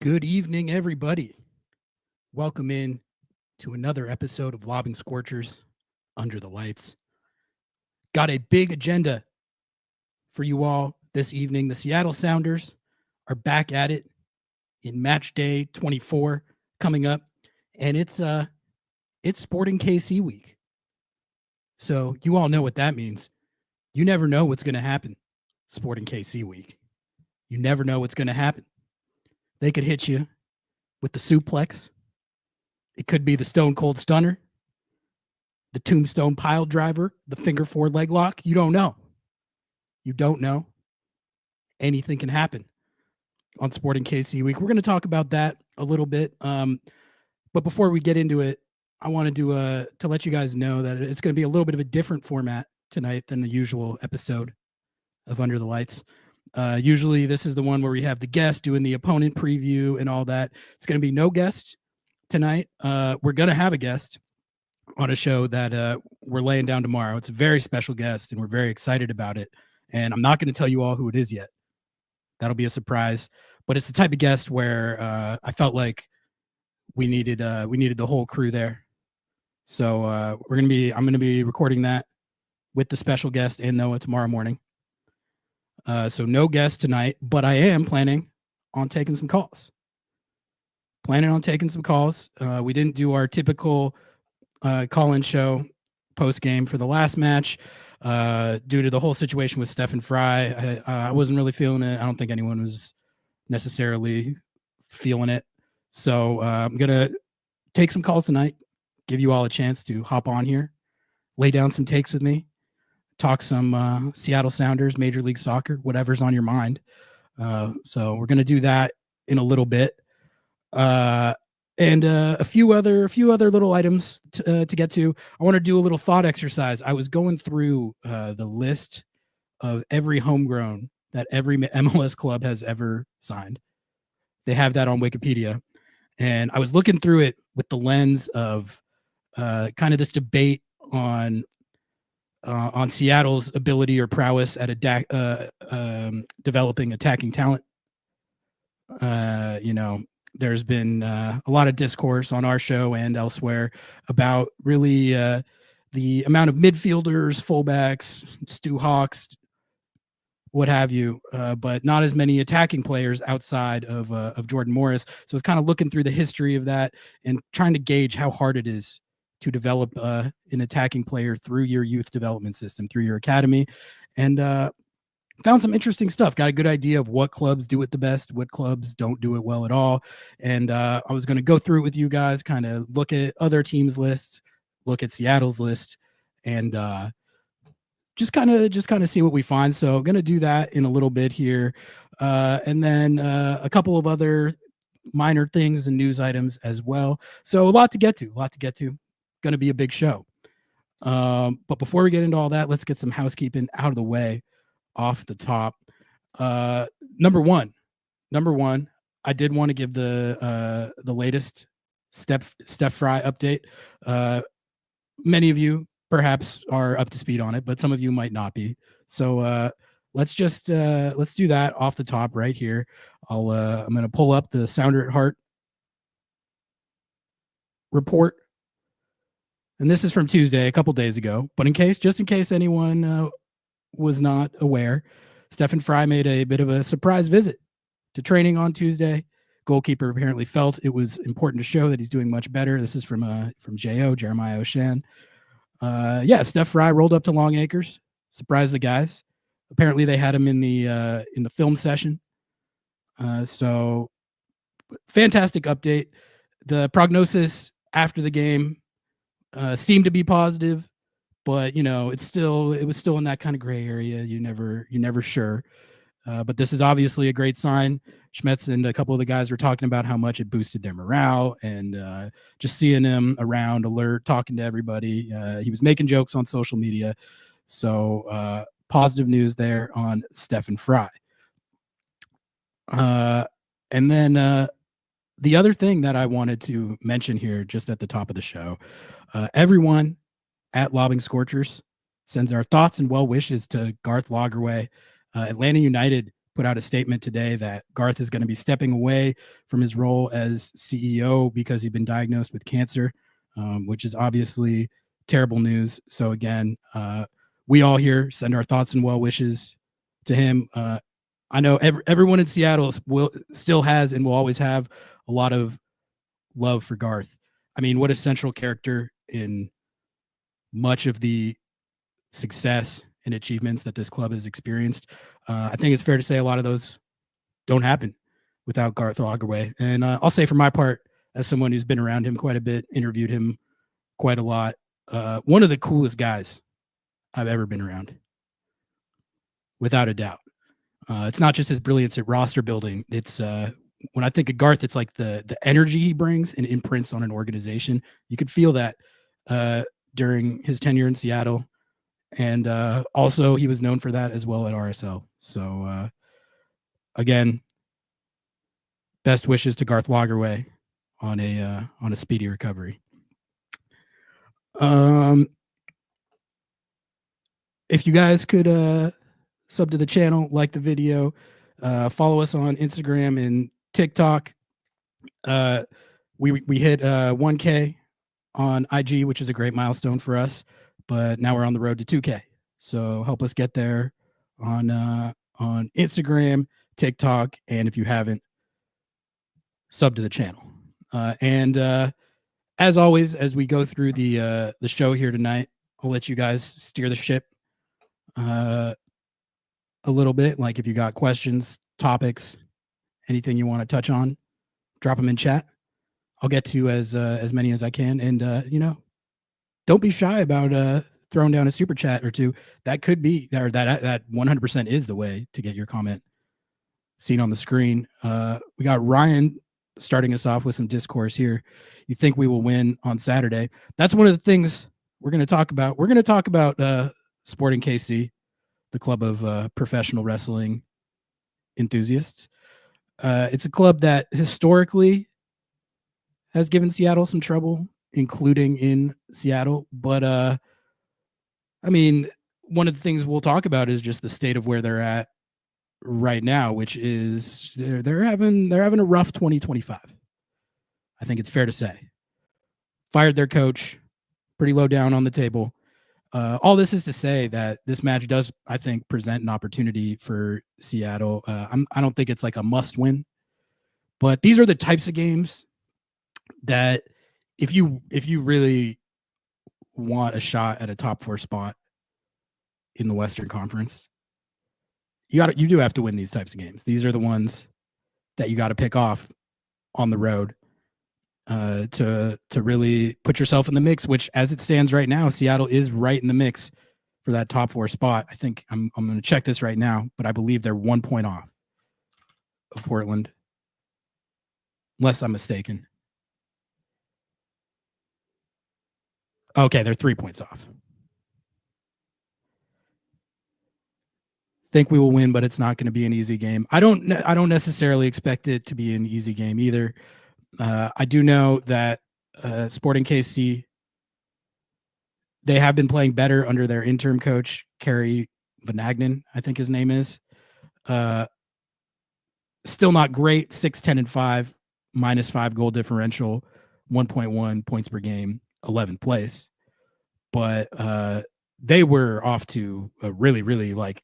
Good evening, everybody. Welcome in to another episode of Lobbing Scorchers Under the Lights. Got a big agenda for you all this evening. The Seattle Sounders are back at it in match day 24 coming up, and it's Sporting KC week. So you all know what that means. You never know what's going to happen Sporting KC week. You never know what's going to happen. They could hit you with the suplex. It could be the Stone Cold Stunner, the Tombstone Pile Driver, the Finger Four Leg Lock. You don't know. You don't know. Anything can happen on Sporting KC Week. We're going to talk about that a little bit. But before we get into it, I wanted to let you guys know that it's going to be a little bit of a different format tonight than the usual episode of Under the Lights. Usually this is the one where we have the guest doing the opponent preview and all that. It's going to be no guest tonight. We're going to have a guest on a show that we're laying down tomorrow. It's a very special guest, and we're very excited about it. And I'm not going to tell you all who it is yet. That'll be a surprise. But it's the type of guest where I felt like we needed the whole crew there. So I'm going to be recording that with the special guest and Noah tomorrow morning. So no guest tonight, but I am planning on taking some calls. We didn't do our typical call-in show post-game for the last match due to the whole situation with Stefan Frei. I wasn't really feeling it. I don't think anyone was necessarily feeling it. So I'm going to take some calls tonight, give you all a chance to hop on here, lay down some takes with me, talk some Seattle Sounders, Major League Soccer, whatever's on your mind. So we're going to do that in a little bit. And a few other little items to get to. I want to do a little thought exercise. I was going through the list of every homegrown that every MLS club has ever signed. They have that on Wikipedia. And I was looking through it with the lens of kind of this debate on Seattle's ability or prowess at developing attacking talent. There's been a lot of discourse on our show and elsewhere about really the amount of midfielders, fullbacks, Stu Hawks, what have you, but not as many attacking players outside of Jordan Morris. So it's kind of looking through the history of that and trying to gauge how hard it is to develop an attacking player through your youth development system, through your academy, and found some interesting stuff. Got a good idea of what clubs do it the best, what clubs don't do it well at all. And I was going to go through it with you guys, kind of look at other teams' lists, look at Seattle's list, and just kind of see what we find. So I'm going to do that in a little bit here. And then a couple of other minor things and news items as well. So a lot to get to. Going to be a big show. But before we get into all that, let's get some housekeeping out of the way. Off the top, number one, I did want to give the latest Steph Frei update. Many of you perhaps are up to speed on it, but some of you might not be. So let's do that off the top right here. I'm going to pull up the Sounder at Heart report, and this is from Tuesday, a couple days ago. But just in case anyone was not aware, Stefan Frei made a bit of a surprise visit to training on Tuesday. Goalkeeper apparently felt it was important to show that he's doing much better. This is from Jeremiah O'Shan. Steph Frei rolled up to Longacres, surprised the guys. Apparently they had him in the film session. So fantastic update. The prognosis after the game seemed to be positive. But it was still in that kind of gray area. You're never sure. But this is obviously a great sign. Schmetzer and a couple of the guys were talking about how much it boosted their morale, and just seeing him around, alert, talking to everybody. He was making jokes on social media. So positive news there on Stefan Frei. And then the other thing that I wanted to mention here, just at the top of the show, everyone at Lobbing Scorchers sends our thoughts and well wishes to Garth Lagerway. Atlanta United put out a statement today that Garth is going to be stepping away from his role as CEO because he's been diagnosed with cancer, which is obviously terrible news. So again, we all here send our thoughts and well wishes to him. I know everyone in Seattle still has and will always have a lot of love for Garth. I mean, what a central character in much of the success and achievements that this club has experienced. I think it's fair to say a lot of those don't happen without Garth Lagerway. And I'll say for my part, as someone who's been around him quite a bit, interviewed him quite a lot, one of the coolest guys I've ever been around, without a doubt. It's not just his brilliance at roster building. It's when I think of Garth, it's like the energy he brings and imprints on an organization. You could feel that during his tenure in Seattle. And also he was known for that as well at RSL. So again, best wishes to Garth Lagerway on a speedy recovery. If you guys could sub to the channel, like the video, follow us on Instagram and TikTok. We hit 1K on IG, which is a great milestone for us, but now we're on the road to 2K. So help us get there on Instagram, TikTok, and if you haven't, sub to the channel. And as always, as we go through the show here tonight, I'll let you guys steer the ship a little bit. Like if you got questions, topics, anything you want to touch on, drop them in chat. I'll get to as many as I can. And don't be shy about throwing down a super chat or two. That could be, or that 100% is the way to get your comment seen on the screen. We got Ryan starting us off with some discourse here. You think we will win on Saturday? That's one of the things we're going to talk about. We're going to talk about Sporting KC, the club of professional wrestling enthusiasts. It's a club that historically has given Seattle some trouble, including in Seattle. But I mean, one of the things we'll talk about is just the state of where they're at right now, which is they're having a rough 2025. I think it's fair to say. Fired their coach, pretty low down on the table. All this is to say that this match does, I think, present an opportunity for Seattle. I don't think it's like a must win, but these are the types of games that if you really want a shot at a top 4 spot in the Western Conference, you do have to win these types of games. These are the ones that you got to pick off on the road to really put yourself in the mix, which as it stands right now, Seattle is right in the mix for that top 4 spot. I think I'm going to check this right now, but I believe they're 1 point off of Portland, unless I'm mistaken. Okay, they're 3 points off. Think we will win, but it's not going to be an easy game. I don't necessarily expect it to be an easy game either. I do know that Sporting KC, they have been playing better under their interim coach, Kerry Vanagnan, I think his name is. Still not great, 6-10-5, -5 goal differential, 1.1 points per game, 11th place. But they were off to a really, really like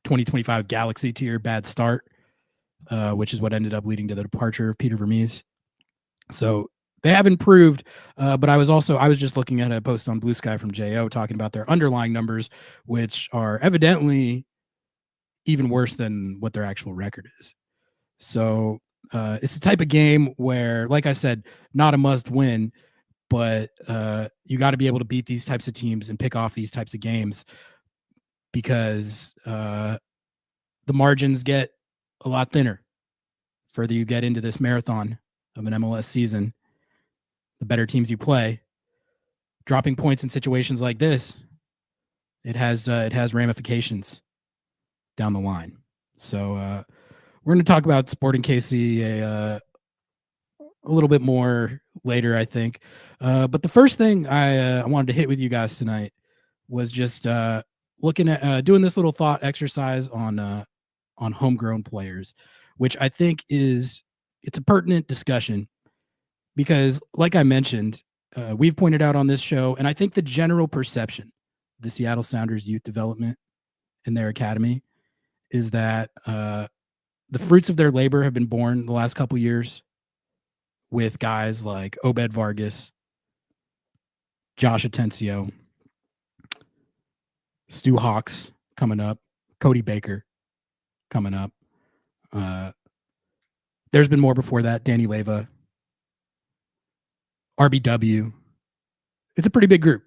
2025 Galaxy tier bad start, which is what ended up leading to the departure of Peter Vermees. So they have improved, but I was just looking at a post on Blue Sky from JO talking about their underlying numbers, which are evidently even worse than what their actual record is. So it's the type of game where, like I said, not a must win, but you got to be able to beat these types of teams and pick off these types of games, because the margins get a lot thinner further you get into this marathon of an MLS season. The better teams you play, dropping points in situations like this, it has ramifications down the line. So we're going to talk about Sporting KC a little bit more later, I think. But the first thing I wanted to hit with you guys tonight was just looking at doing this little thought exercise on on homegrown players, which I think it's a pertinent discussion because, like I mentioned, we've pointed out on this show, and I think the general perception of the Seattle Sounders youth development in their academy is that the fruits of their labor have been born the last couple years with guys like Obed Vargas, Josh Atencio, Stu Hawks coming up, Cody Baker coming up. There's been more before that. Danny Leva, RBW. It's a pretty big group.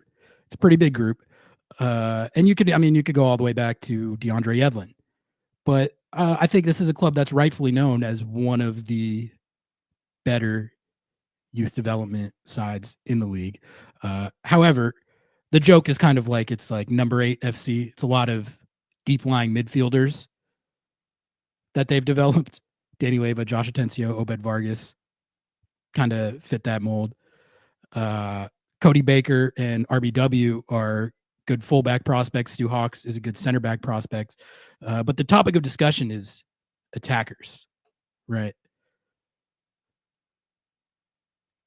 And you could go all the way back to DeAndre Yedlin. But I think this is a club that's rightfully known as one of the better youth development sides in the league. However, the joke is kind of like it's like number 8 FC. It's a lot of deep lying midfielders that they've developed. Danny Leva, Josh Atencio, Obed Vargas kind of fit that mold. Cody Baker and RBW are good fullback prospects. Stu Hawks is a good center back prospect. But the topic of discussion is attackers, right?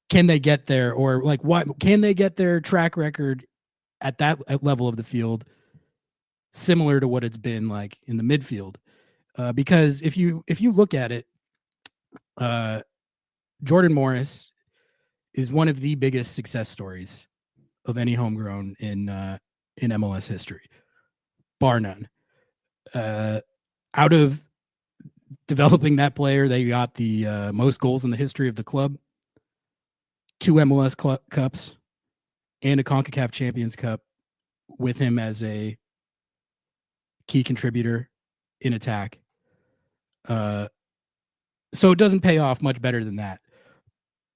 Can they get there, or like what can they get their track record at that level of the field similar to what it's been like in the midfield? Because if you look at it, Jordan Morris is one of the biggest success stories of any homegrown in MLS history, bar none. Out of developing that player, they got the most goals in the history of the club, 2 MLS Cups, and a CONCACAF Champions Cup with him as a key contributor in attack. So it doesn't pay off much better than that.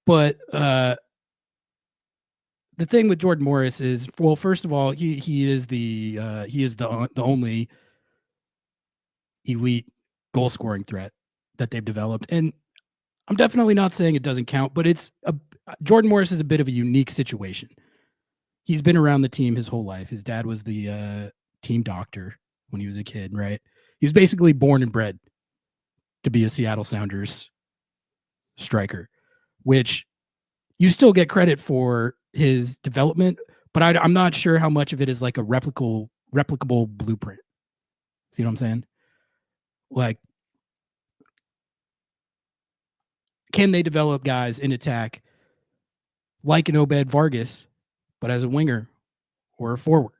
But the thing with Jordan Morris is, well, first of all, he is the only elite goal scoring threat that they've developed, and I'm definitely not saying it doesn't count, but Jordan Morris is a bit of a unique situation. He's been around the team his whole life. His dad was the team doctor when he was a kid, right? He was basically born and bred to be a Seattle Sounders striker, which you still get credit for his development, but I'm not sure how much of it is like a replicable blueprint. See what I'm saying? Like, can they develop guys in attack like an Obed Vargas, but as a winger or a forward?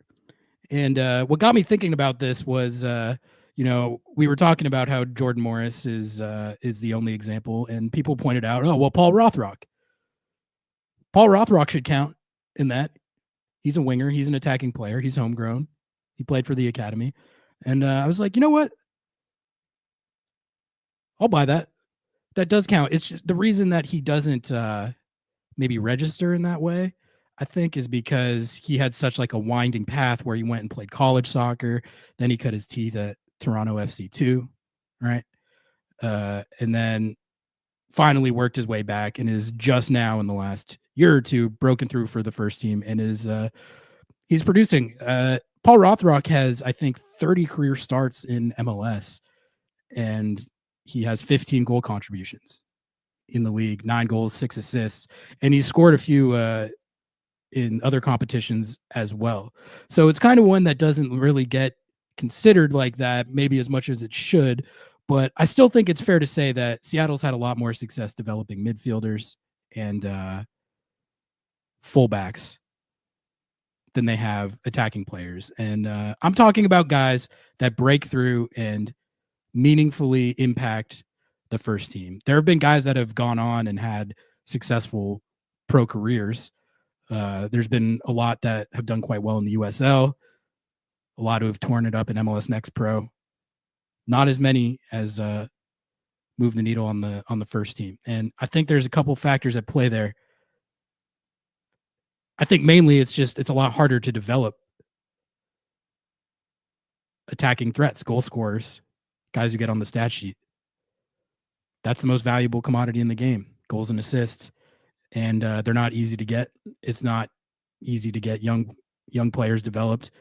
And what got me thinking about this was, we were talking about how Jordan Morris is the only example, and people pointed out, oh, well, Paul Rothrock should count in that. He's a winger. He's an attacking player. He's homegrown. He played for the academy. And I was like, you know what? I'll buy that. That does count. It's just the reason that he doesn't maybe register in that way, I think, is because he had such like a winding path where he went and played college soccer. Then he cut his teeth at Toronto FC2, right? And then finally worked his way back and is just now in the last year or two broken through for the first team and is he's producing. Paul Rothrock has, I think, 30 career starts in MLS, and he has 15 goal contributions in the league, 9 goals, 6 assists, and he's scored a few in other competitions as well. So it's kind of one that doesn't really get considered like that, maybe as much as it should. But I still think it's fair to say that Seattle's had a lot more success developing midfielders and fullbacks than they have attacking players. And I'm talking about guys that break through and meaningfully impact the first team. There have been guys that have gone on and had successful pro careers. There's been a lot that have done quite well in the USL, a lot who have torn it up in MLS Next Pro. Not as many as move the needle on the first team. And I think there's a couple factors at play there. I think mainly it's a lot harder to develop attacking threats, goal scorers, guys who get on the stat sheet. That's the most valuable commodity in the game, goals and assists. And they're not easy to get. It's not easy to get young players developed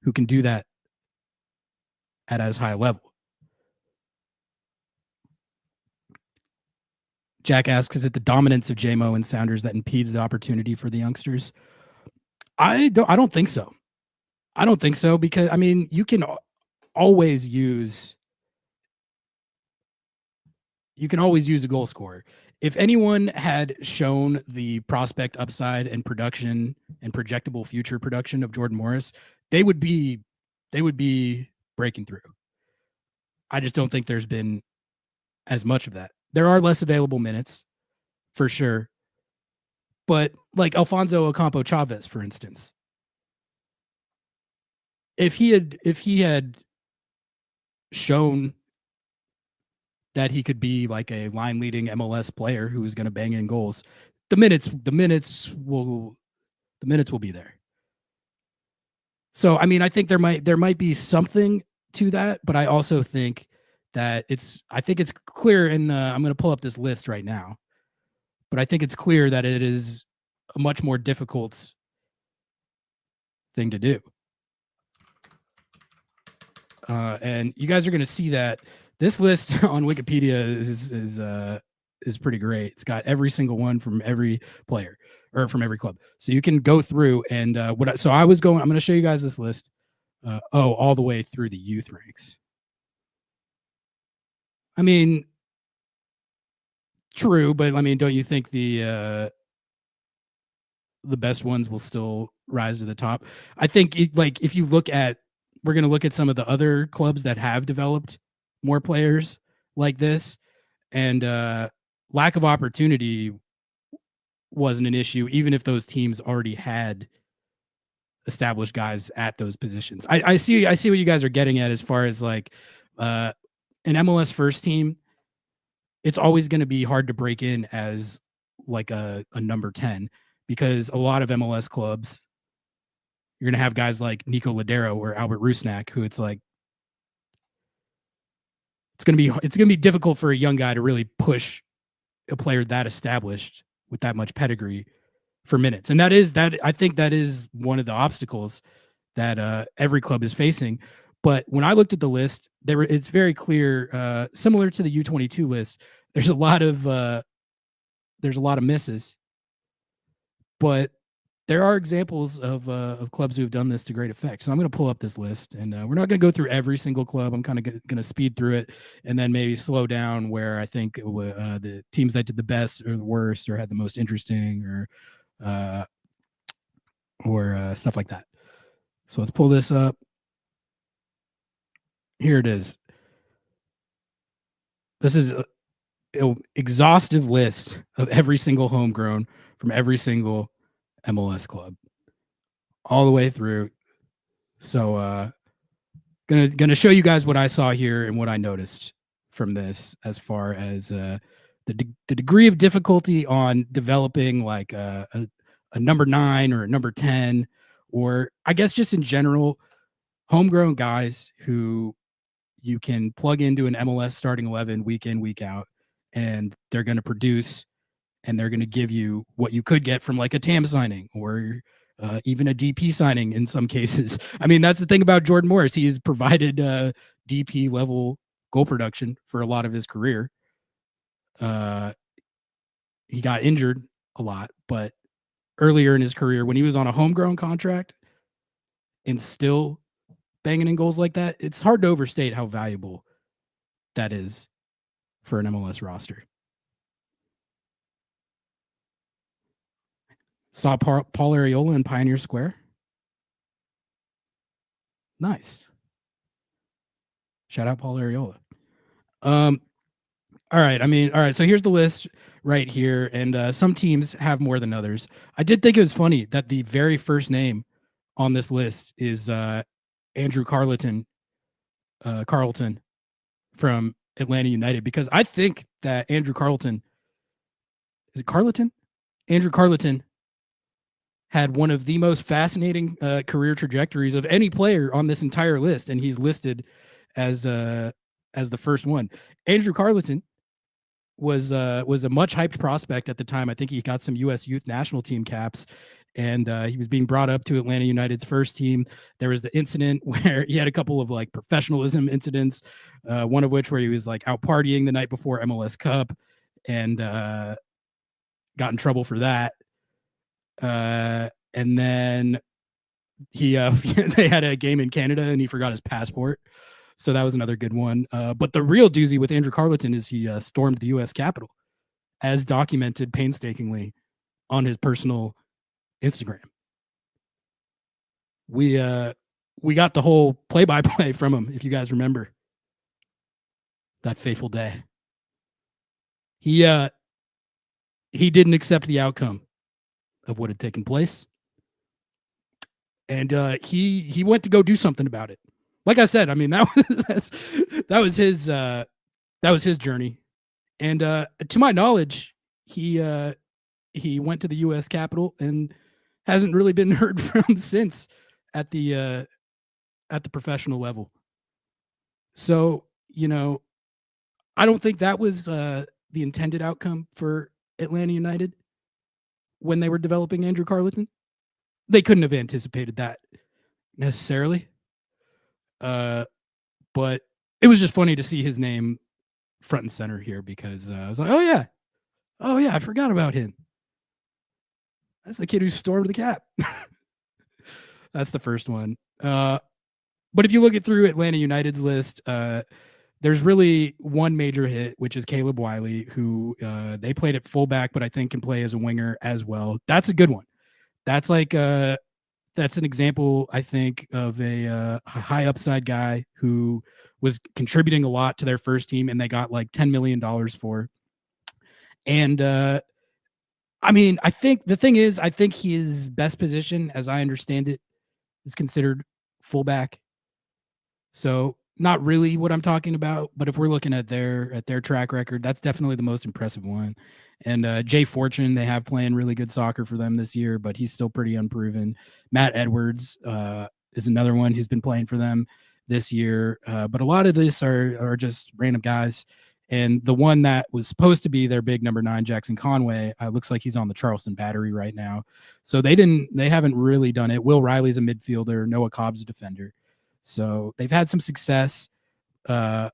who can do that at as high a level. Jack asks, is it the dominance of JMO and Sounders that impedes the opportunity for the youngsters? I don't think so. I don't think so, because I mean, you can always use a goal scorer. If anyone had shown the prospect upside and production and projectable future production of Jordan Morris, they would be breaking through. I just don't think there's been as much of that. There are less available minutes, for sure. But like Alfonso Ocampo Chavez, for instance, if he had shown that he could be like a line leading MLS player who is going to bang in goals, the minutes will be there. So I mean, I think there might be something to that, but I also think that it's clear, and I'm going to pull up this list right now, but I think it's clear that it is a much more difficult thing to do. And you guys are going to see that this list on Wikipedia is pretty great. It's got every single one from every player or from every club. So you can go through and I'm going to show you guys this list. All the way through the youth ranks. I mean, true, but I mean, don't you think the best ones will still rise to the top? I think if you look at, we're going to look at some of the other clubs that have developed more players like this, and lack of opportunity wasn't an issue, even if those teams already had established guys at those positions. I see what you guys are getting at as far as like an MLS first team. It's always going to be hard to break in as like a number 10, because a lot of MLS clubs, you're going to have guys like Nico Ladero or Albert Rusnak, who it's like, it's going to be difficult for a young guy to really push a player that established with that much pedigree for minutes. And I think that is one of the obstacles that every club is facing. But when I looked at the list, it's very clear, similar to the U22 list, there's a lot of misses, but there are examples of clubs who have done this to great effect. So I'm going to pull up this list, and we're not going to go through every single club. I'm kind of going to speed through it and then maybe slow down where I think the teams that did the best or the worst or had the most interesting or stuff like that. So let's pull this up. Here it is. This is an exhaustive list of every single homegrown from every single MLS club all the way through. So gonna show you guys what I saw here and what I noticed from this as far as the degree of difficulty on developing like a number 9 or a number 10, or I guess just in general, homegrown guys who you can plug into an MLS starting 11 week in, week out, and they're going to produce, and they're going to give you what you could get from like a TAM signing or even a DP signing in some cases. I mean, that's the thing about Jordan Morris. He has provided DP level goal production for a lot of his career. He got injured a lot, but earlier in his career, when he was on a homegrown contract and still banging in goals like that, it's hard to overstate how valuable that is for an MLS roster. Saw Paul Arriola in Pioneer Square. Nice. Shout out Paul Arriola. All right. I mean, all right. So here's the list right here. And some teams have more than others. I did think it was funny that the very first name on this list is Andrew Carleton from Atlanta United, because I think that Andrew Carleton had one of the most fascinating career trajectories of any player on this entire list, and he's listed as the first one. Andrew Carleton was a much hyped prospect at the time. I think he got some U.S. youth national team caps, and he was being brought up to Atlanta United's first team. There was the incident where he had a couple of like professionalism incidents, one of which where he was like out partying the night before MLS Cup, and got in trouble for that. And then he they had a game in Canada and he forgot his passport. So that was another good one. But the real doozy with Andrew Carleton is he stormed the U.S. Capitol, as documented painstakingly on his personal Instagram. We got the whole play-by-play from him, if you guys remember that fateful day. He didn't accept the outcome of what had taken place, and he went to go do something about it. Like I said, I mean that was his journey, and to my knowledge, he went to the U.S. Capitol and hasn't really been heard from since at the professional level. So, you know, I don't think that was the intended outcome for Atlanta United when they were developing Andrew Carleton. They couldn't have anticipated that necessarily. But it was just funny to see his name front and center here because I was like, oh yeah, I forgot about him. That's the kid who stormed the cap. That's the first one. But if you look at through Atlanta United's list, there's really one major hit, which is Caleb Wiley, who they played at fullback, but I think can play as a winger as well. That's a good one. That's like that's an example, I think, of a high upside guy who was contributing a lot to their first team, and they got like $10 million for. And I mean, I think the thing is, I think his best position, as I understand it, is considered fullback. So not really what I'm talking about, but if we're looking at their track record, that's definitely the most impressive one. And Jay Fortune, they have playing really good soccer for them this year, but he's still pretty unproven. Matt Edwards is another one who's been playing for them this year, but a lot of this are just random guys. And the one that was supposed to be their big number 9, Jackson Conway, looks like he's on the Charleston Battery right now. So they haven't really done it. Will Riley's a midfielder. Noah Cobb's a defender. So they've had some success, but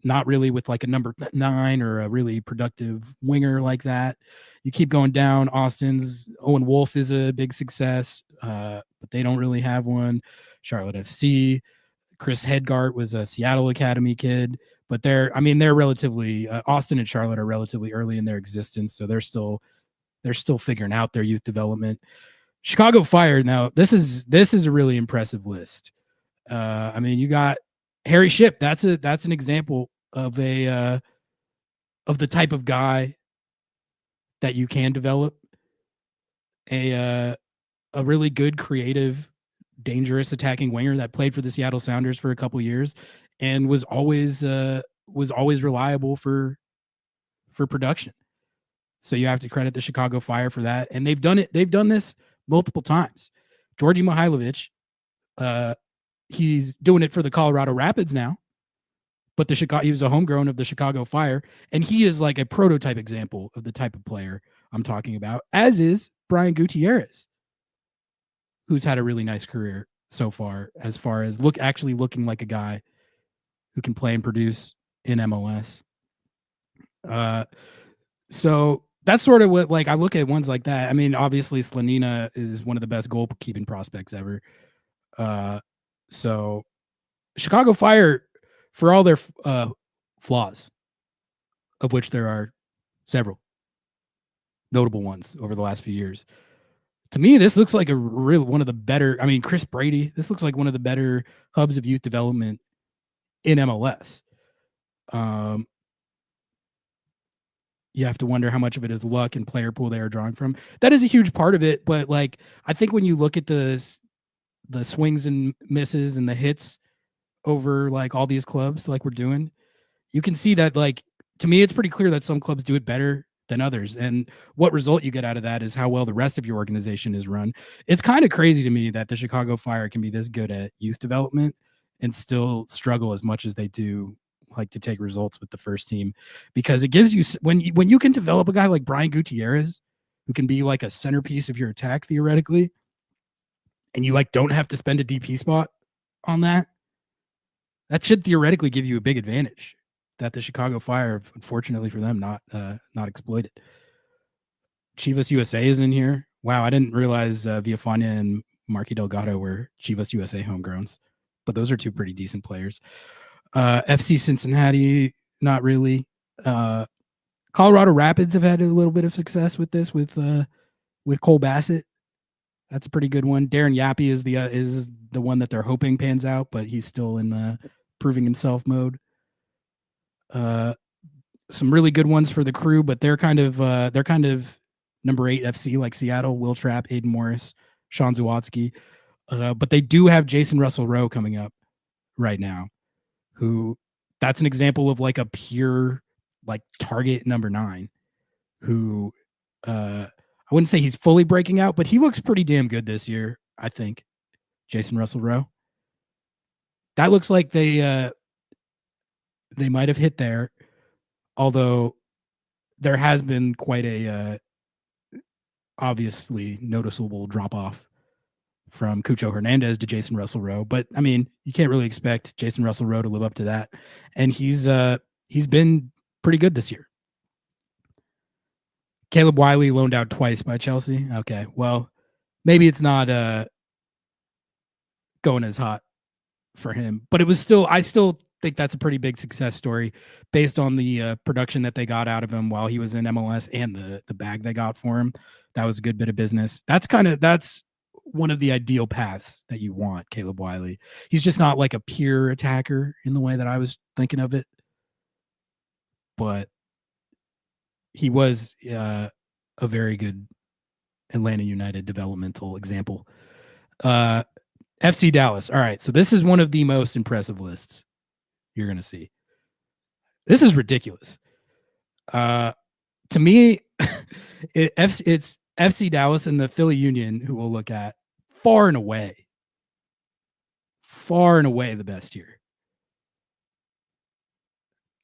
not really with like a number 9 or a really productive winger like that. You keep going down. Austin's Owen Wolf is a big success, but they don't really have one. Charlotte FC. Chris Hedgart was a Seattle Academy kid, but they're relatively Austin and Charlotte are relatively early in their existence, so they're still figuring out their youth development. Chicago Fire, now this is a really impressive list. I mean, you got Harry Shipp. That's an example of of the type of guy that you can develop. A really good, creative, dangerous attacking winger that played for the Seattle Sounders for a couple years and was always reliable for production. So you have to credit the Chicago Fire for that. And they've done it. They've done this multiple times. Georgi Mihailovic, he's doing it for the Colorado Rapids now, but he was a homegrown of the Chicago Fire, and he is like a prototype example of the type of player I'm talking about, as is Brian Gutierrez, who's had a really nice career so far as looking like a guy who can play and produce in MLS. So that's sort of what, like, I look at ones like that. I mean, obviously Slanina is one of the best goalkeeping prospects ever. So Chicago Fire, for all their flaws, of which there are several notable ones over the last few years, to me, this looks like one of the better. I mean, Chris Brady, this looks like one of the better hubs of youth development in MLS. You have to wonder how much of it is luck and player pool they are drawing from. That is a huge part of it, but like, I think when you look at the swings and misses and the hits over like all these clubs, like we're doing, you can see that, like, to me, it's pretty clear that some clubs do it better than others. And what result you get out of that is how well the rest of your organization is run. It's kind of crazy to me that the Chicago Fire can be this good at youth development and still struggle as much as they do, like, to take results with the first team, because it gives you, when you can develop a guy like Brian Gutierrez, who can be like a centerpiece of your attack theoretically, and you like don't have to spend a DP spot on that should theoretically give you a big advantage. that the Chicago Fire, unfortunately for them, not exploited. Chivas USA is in here. Wow, I didn't realize Villafana and Marky Delgado were Chivas USA homegrowns, but those are two pretty decent players. FC Cincinnati, not really. Colorado Rapids have had a little bit of success with this with Cole Bassett. That's a pretty good one. Darren Yappy is the one that they're hoping pans out, but he's still in proving himself mode. Some really good ones for the Crew, but they're kind of number 8 FC like Seattle. Will Trapp, Aiden Morris, Sean Zawatsky. But they do have Jason Russell Rowe coming up right now, who that's an example of like a pure like target number 9 who I wouldn't say he's fully breaking out, but he looks pretty damn good this year, I think. Jason Russell Rowe. That looks like they might have hit there, although there has been quite a obviously noticeable drop off from Cucho Hernandez to Jason Russell Rowe. But I mean, you can't really expect Jason Russell Rowe to live up to that. And he's been pretty good this year. Caleb Wiley loaned out twice by Chelsea. Okay, well, maybe it's not going as hot for him, but I still think that's a pretty big success story based on the production that they got out of him while he was in MLS and the bag they got for him. That was a good bit of business. That's one of the ideal paths that you want, Caleb Wiley. He's just not like a pure attacker in the way that I was thinking of it, but he was a very good Atlanta United developmental example. FC Dallas. All right, so this is one of the most impressive lists you're going to see. This is ridiculous. To me, it's FC Dallas and the Philly Union who we'll look at far and away the best here.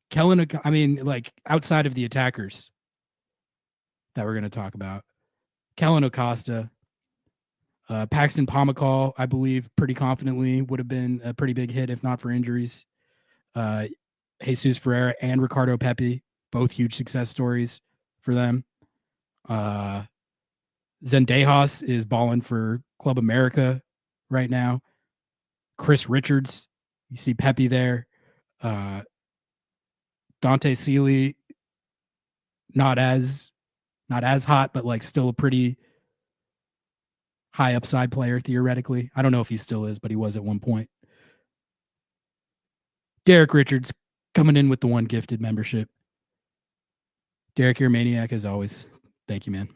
Kellen, I mean, like outside of the attackers that we're going to talk about, Kellen Acosta, Paxton Pomacall, I believe pretty confidently would have been a pretty big hit if not for injuries. Jesus Ferreira and Ricardo Pepi, both huge success stories for them. Zendejas is balling for Club America right now. Chris Richards, you see Pepi there. Dante Seeley, not as hot, but like still a pretty high upside player theoretically. I don't know if he still is, but he was at one point. Derek Richards coming in with the one gifted membership. Derek, you're a maniac as always. Thank you, man.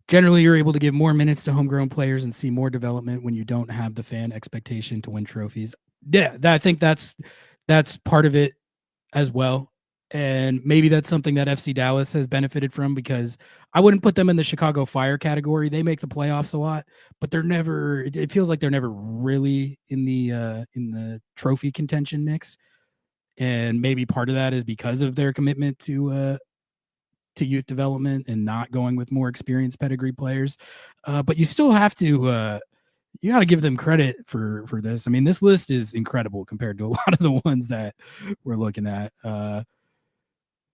Generally, you're able to give more minutes to homegrown players and see more development when you don't have the fan expectation to win trophies. Yeah, I think that's part of it as well. And maybe that's something that FC Dallas has benefited from, because I wouldn't put them in the Chicago Fire category. They make the playoffs a lot, but they're never, it feels like they're never really in the trophy contention mix. And maybe part of that is because of their commitment to youth development and not going with more experienced pedigree players. But you still have to, you got to give them credit for this. I mean, this list is incredible compared to a lot of the ones that we're looking at.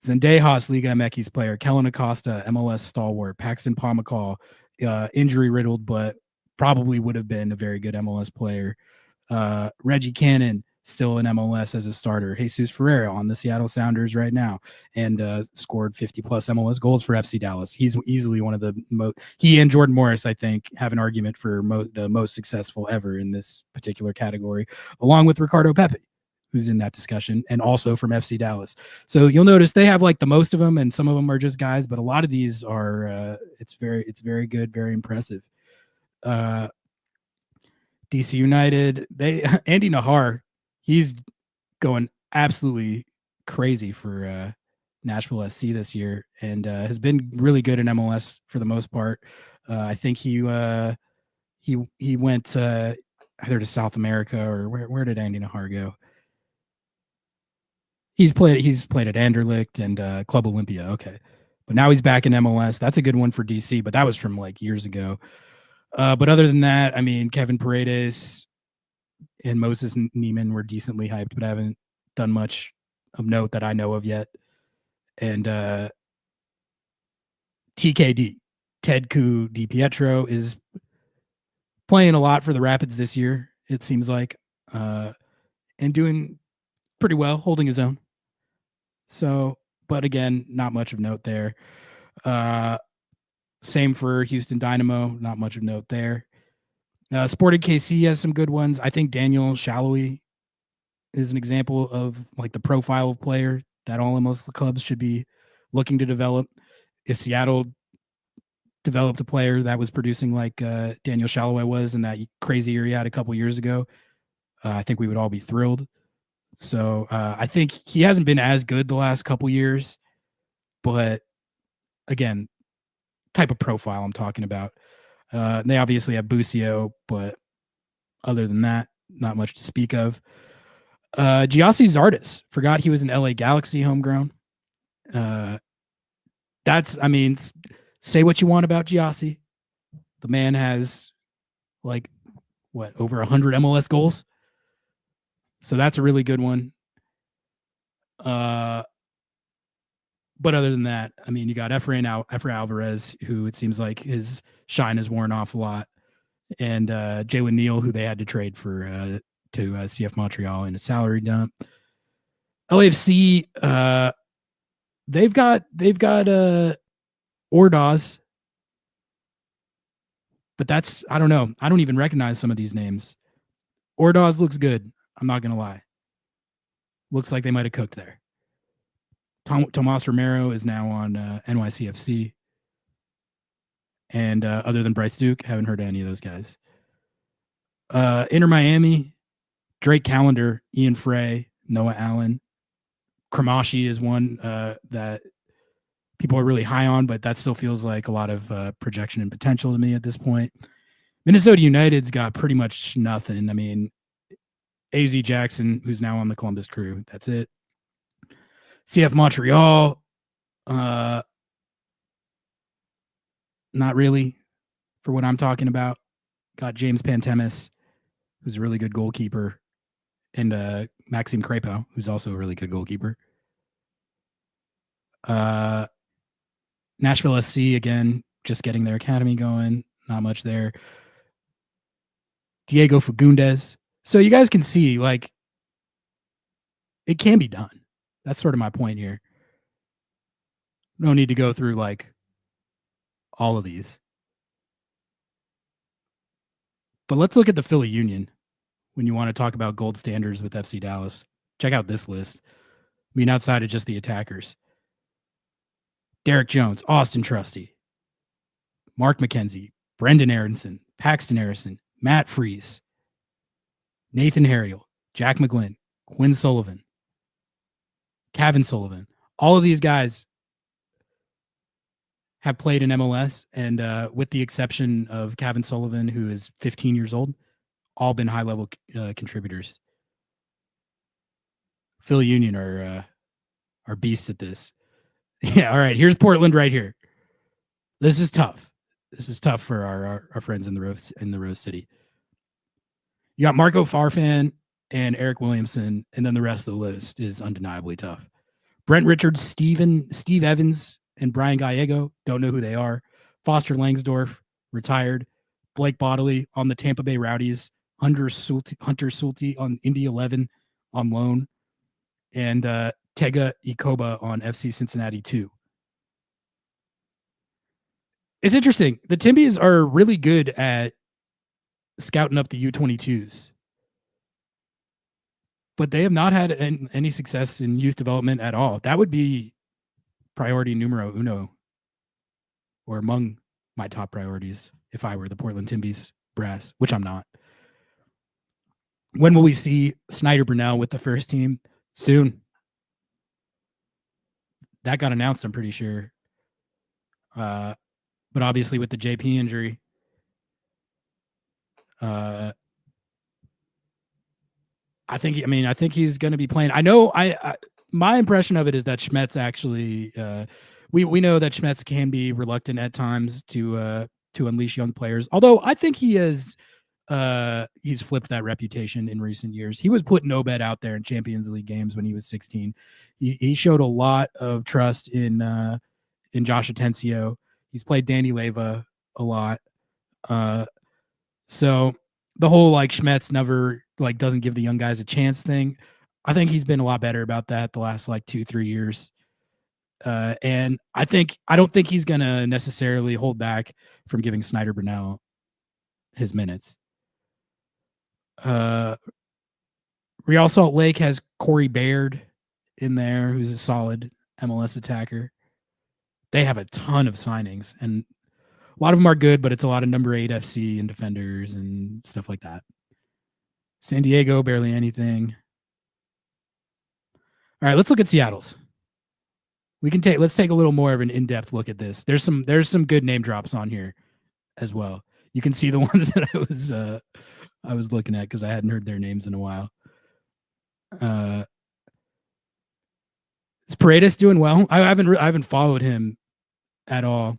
Zendejas, Liga MX player, Kellen Acosta, MLS stalwart, Paxton Pomacall, injury riddled, but probably would have been a very good MLS player. Reggie Cannon, still in MLS as a starter. Jesus Ferreira on the Seattle Sounders right now, and scored 50 plus MLS goals for FC Dallas. He's easily one of the most, he and Jordan Morris, I think, have an argument for the most successful ever in this particular category, along with Ricardo Pepi, who's in that discussion, and also from FC Dallas. So you'll notice they have like the most of them, and some of them are just guys, but a lot of these are, it's very good, very impressive. DC United, Andy Nahar, he's going absolutely crazy for Nashville SC this year, and has been really good in MLS for the most part. I think he went either to South America, or where did Andy Nahar go? He's played at Anderlecht and Club Olympia. Okay. But now he's back in MLS. That's a good one for DC, but that was from like years ago. But other than that, I mean, Kevin Paredes, and Moses Neiman were decently hyped, but haven't done much of note that I know of yet. And TKD, Ted Ku DiPietro, is playing a lot for the Rapids this year, it seems like, and doing pretty well, holding his own. So, but again, not much of note there. Same for Houston Dynamo, not much of note there. Sporting KC has some good ones. I think Daniel Shallowy is an example of like the profile of player that all MLS clubs should be looking to develop. If Seattle developed a player that was producing like Daniel Shallowy was in that crazy year he had a couple years ago, I think we would all be thrilled. So I think he hasn't been as good the last couple years, but again, type of profile I'm talking about. They obviously have Busio, but other than that, not much to speak of. Giassi Zardes, forgot he was an LA Galaxy homegrown. Say what you want about Giassi. The man has like over 100 MLS goals. So that's a really good one. But other than that, I mean, you got Efrain Alvarez, who it seems like his shine has worn off a lot, and Jalen Neal, who they had to trade for to CF Montreal in a salary dump. LAFC, they've got Ordaz, but that's, I don't know. I don't even recognize some of these names. Ordaz looks good. I'm not gonna lie. Looks like they might have cooked there. Tomas Romero is now on NYCFC. And other than Bryce Duke, haven't heard of any of those guys. Inter Miami, Drake Callender, Ian Frey, Noah Allen. Kramashi is one that people are really high on, but that still feels like a lot of projection and potential to me at this point. Minnesota United's got pretty much nothing. I mean, AZ Jackson, who's now on the Columbus Crew, that's it. CF Montreal, not really for what I'm talking about. Got James Pantemis, who's a really good goalkeeper, and Maxime Crepeau, who's also a really good goalkeeper. Nashville SC, again, just getting their academy going. Not much there. Diego Fagundes. So you guys can see, like, it can be done. That's sort of my point here. No need to go through, like, all of these. But let's look at the Philly Union when you want to talk about gold standards with FC Dallas. Check out this list. I mean, outside of just the attackers. Derek Jones, Austin Trusty, Mark McKenzie, Brendan Aronson, Paxton Harrison, Matt Freese, Nathan Harriel, Jack McGlynn, Quinn Sullivan, Kevin Sullivan. All of these guys have played in MLS, and with the exception of Kevin Sullivan, who is 15 years old, all been high-level contributors. Philly Union are beasts at this. Yeah, all right. Here's Portland right here. This is tough. This is tough for our friends in the Rose City. You got Marco Farfan and Eric Williamson, and then the rest of the list is undeniably tough. Brent Richards, Steve Evans, and Brian Gallego, don't know who they are. Foster Langsdorff, retired. Blake Bodley on the Tampa Bay Rowdies. Hunter Sulte on Indy 11 on loan. And Tega Ikoba on FC Cincinnati 2. It's interesting. The Timbies are really good at scouting up the U22s. But they have not had any success in youth development at all. That would be priority numero uno, or among my top priorities if I were the Portland Timbies brass, which I'm not. When will we see Snyder Brunel with the first team? Soon. That got announced, I'm pretty sure. But obviously with the JP injury, I think he's going to be playing. I know my impression of it is that Schmetzer actually, we know that Schmetzer can be reluctant at times to unleash young players. Although I think he has he's flipped that reputation in recent years. He was putting Obed out there in Champions League games when he was 16. He showed a lot of trust in Josh Atencio. He's played Danny Leva a lot. So the whole like Schmetz never like doesn't give the young guys a chance thing, I think he's been a lot better about that the last like 2-3 years. And I don't think he's gonna necessarily hold back from giving Snyder Burnell his minutes. Real Salt Lake has Corey Baird in there, who's a solid MLS attacker. They have a ton of signings, and a lot of them are good, but it's a lot of number 8 FC and defenders and stuff like that. San Diego, barely anything. All right, let's look at Seattle's. Let's take a little more of an in-depth look at this. There's some good name drops on here as well. You can see the ones that I was looking at because I hadn't heard their names in a while. Is Paredes doing well? I haven't followed him at all.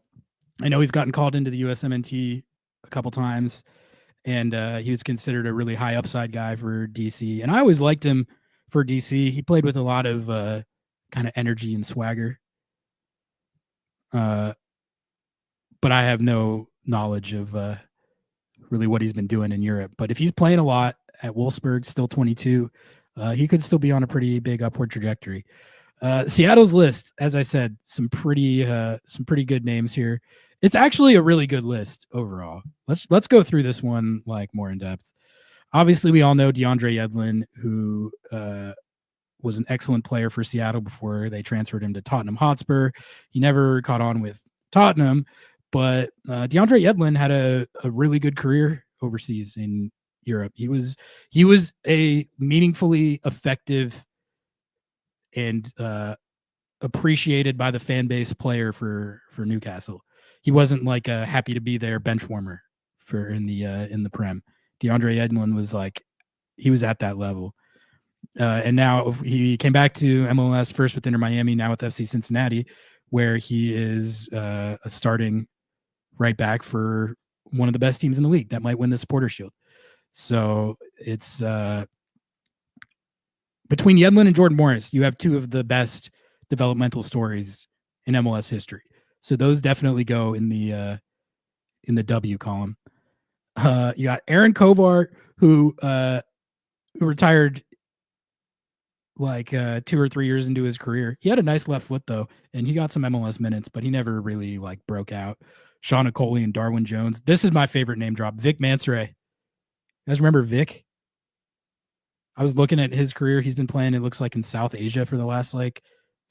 I know he's gotten called into the USMNT a couple times, and he was considered a really high upside guy for DC. And I always liked him for DC. He played with a lot of kind of energy and swagger. But I have no knowledge of really what he's been doing in Europe. But if he's playing a lot at Wolfsburg, still 22, he could still be on a pretty big upward trajectory. Seattle's list, as I said, some pretty good names here. It's actually a really good list overall. Let's go through this one like more in depth. Obviously, we all know DeAndre Yedlin, who was an excellent player for Seattle before they transferred him to Tottenham Hotspur. He never caught on with Tottenham, but DeAndre Yedlin had a really good career overseas in Europe. He was a meaningfully effective and appreciated by the fan base player for Newcastle. He wasn't like a happy to be there bench warmer in the Prem. DeAndre Yedlin was like, he was at that level. And now he came back to MLS first with Inter Miami, now with FC Cincinnati, where he is a starting right back for one of the best teams in the league that might win the Supporters Shield. So it's between Yedlin and Jordan Morris, you have two of the best developmental stories in MLS history. So those definitely go in the W column. You got Aaron Kovar, who retired like 2 or 3 years into his career. He had a nice left foot though, and he got some MLS minutes, but he never really like broke out. Sean Okoli and Darwin Jones. This is my favorite name drop. Vic Mansoray. You guys remember Vic? I was looking at his career. He's been playing, it looks like, in South Asia for the last like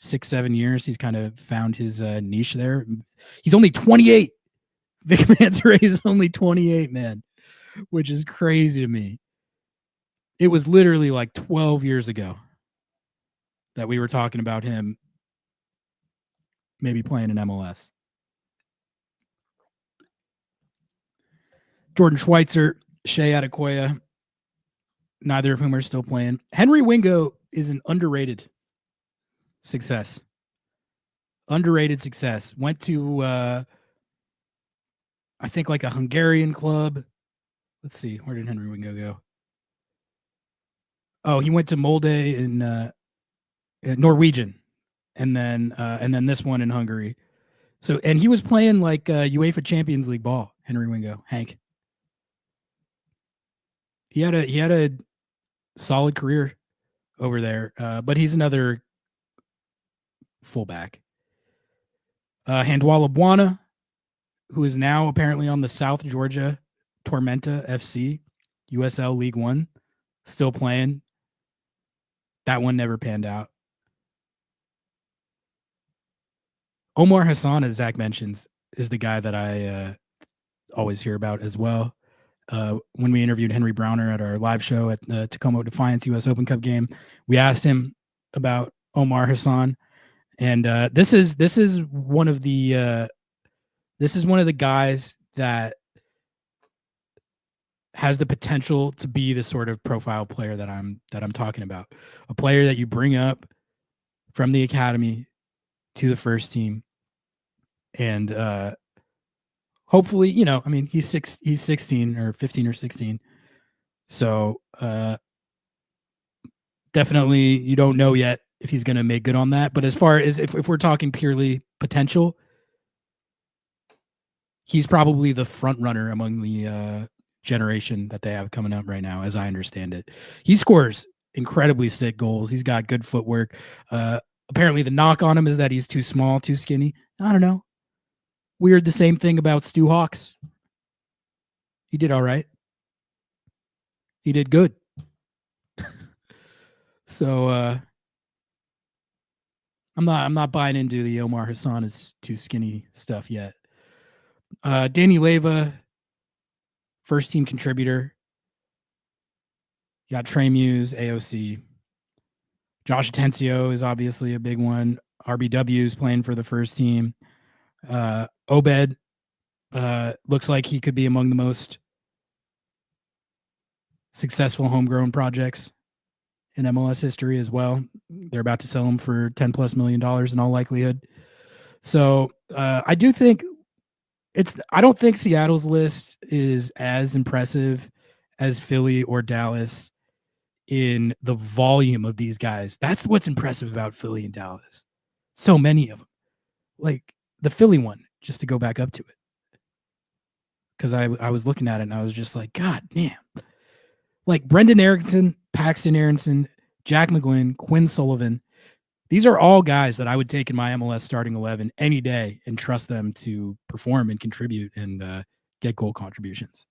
6-7 years. He's kind of found his niche there. He's only 28. Vic Mansoray is only 28, man, which is crazy to me. It was literally like 12 years ago that we were talking about him maybe playing in MLS. Jordan Schweitzer, Shea Adekoya, neither of whom are still playing. Henry Wingo is an underrated success. Underrated success. Went to, I think, like a Hungarian club. Let's see. Where did Henry Wingo go? Oh, he went to Molde in Norwegian. And then this one in Hungary. So, and he was playing like UEFA Champions League ball, Henry Wingo, Hank. He had a solid career over there, but he's another fullback. Handwalla Bwana, who is now apparently on the South Georgia Tormenta FC, USL League One, still playing. That one never panned out. Omar Hassan, as Zach mentions, is the guy that I always hear about as well. When we interviewed Henry Browner at our live show at the Tacoma Defiance US Open Cup game, we asked him about Omar Hassan, and this is one of the guys that has the potential to be the sort of profile player that I'm talking about, a player that you bring up from the academy to the first team, and hopefully, he's 16 or 15 or 16. So definitely you don't know yet if he's going to make good on that. But as far as if we're talking purely potential, he's probably the front runner among the generation that they have coming up right now, as I understand it. He scores incredibly sick goals. He's got good footwork. Apparently, the knock on him is that he's too small, too skinny. I don't know. Weird. The same thing about Stu Hawks. He did all right. He did good. So I'm not buying into the Omar Hassan is too skinny stuff yet. Danny Leva, first team contributor. You got Trey Muse, AOC. Josh Atencio is obviously a big one. RBW is playing for the first team. Obed looks like he could be among the most successful homegrown projects in MLS history as well. They're about to sell him for $10+ million in all likelihood. So I do think I don't think Seattle's list is as impressive as Philly or Dallas in the volume of these guys. That's what's impressive about Philly and Dallas. So many of them. Like the Philly one, just to go back up to it. Because I was looking at it and I was just like, God damn. Like Brendan Erickson, Paxton Aronson, Jack McGlynn, Quinn Sullivan. These are all guys that I would take in my MLS starting 11 any day and trust them to perform and contribute and get goal contributions.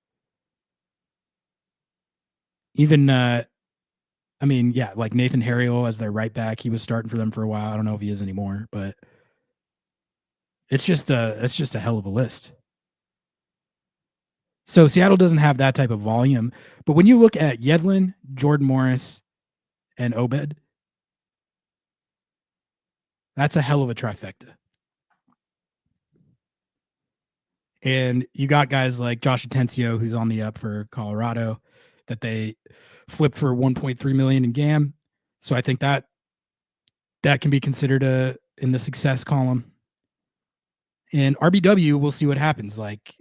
Even, like Nathan Harriel as their right back. He was starting for them for a while. I don't know if he is anymore, but it's just a hell of a list. So Seattle doesn't have that type of volume. But when you look at Yedlin, Jordan Morris, and Obed, that's a hell of a trifecta. And you got guys like Josh Atencio, who's on the up for Colorado, that they flipped for $1.3 million in GAM. So I think that can be considered in the success column. And RBW, we'll see what happens. Like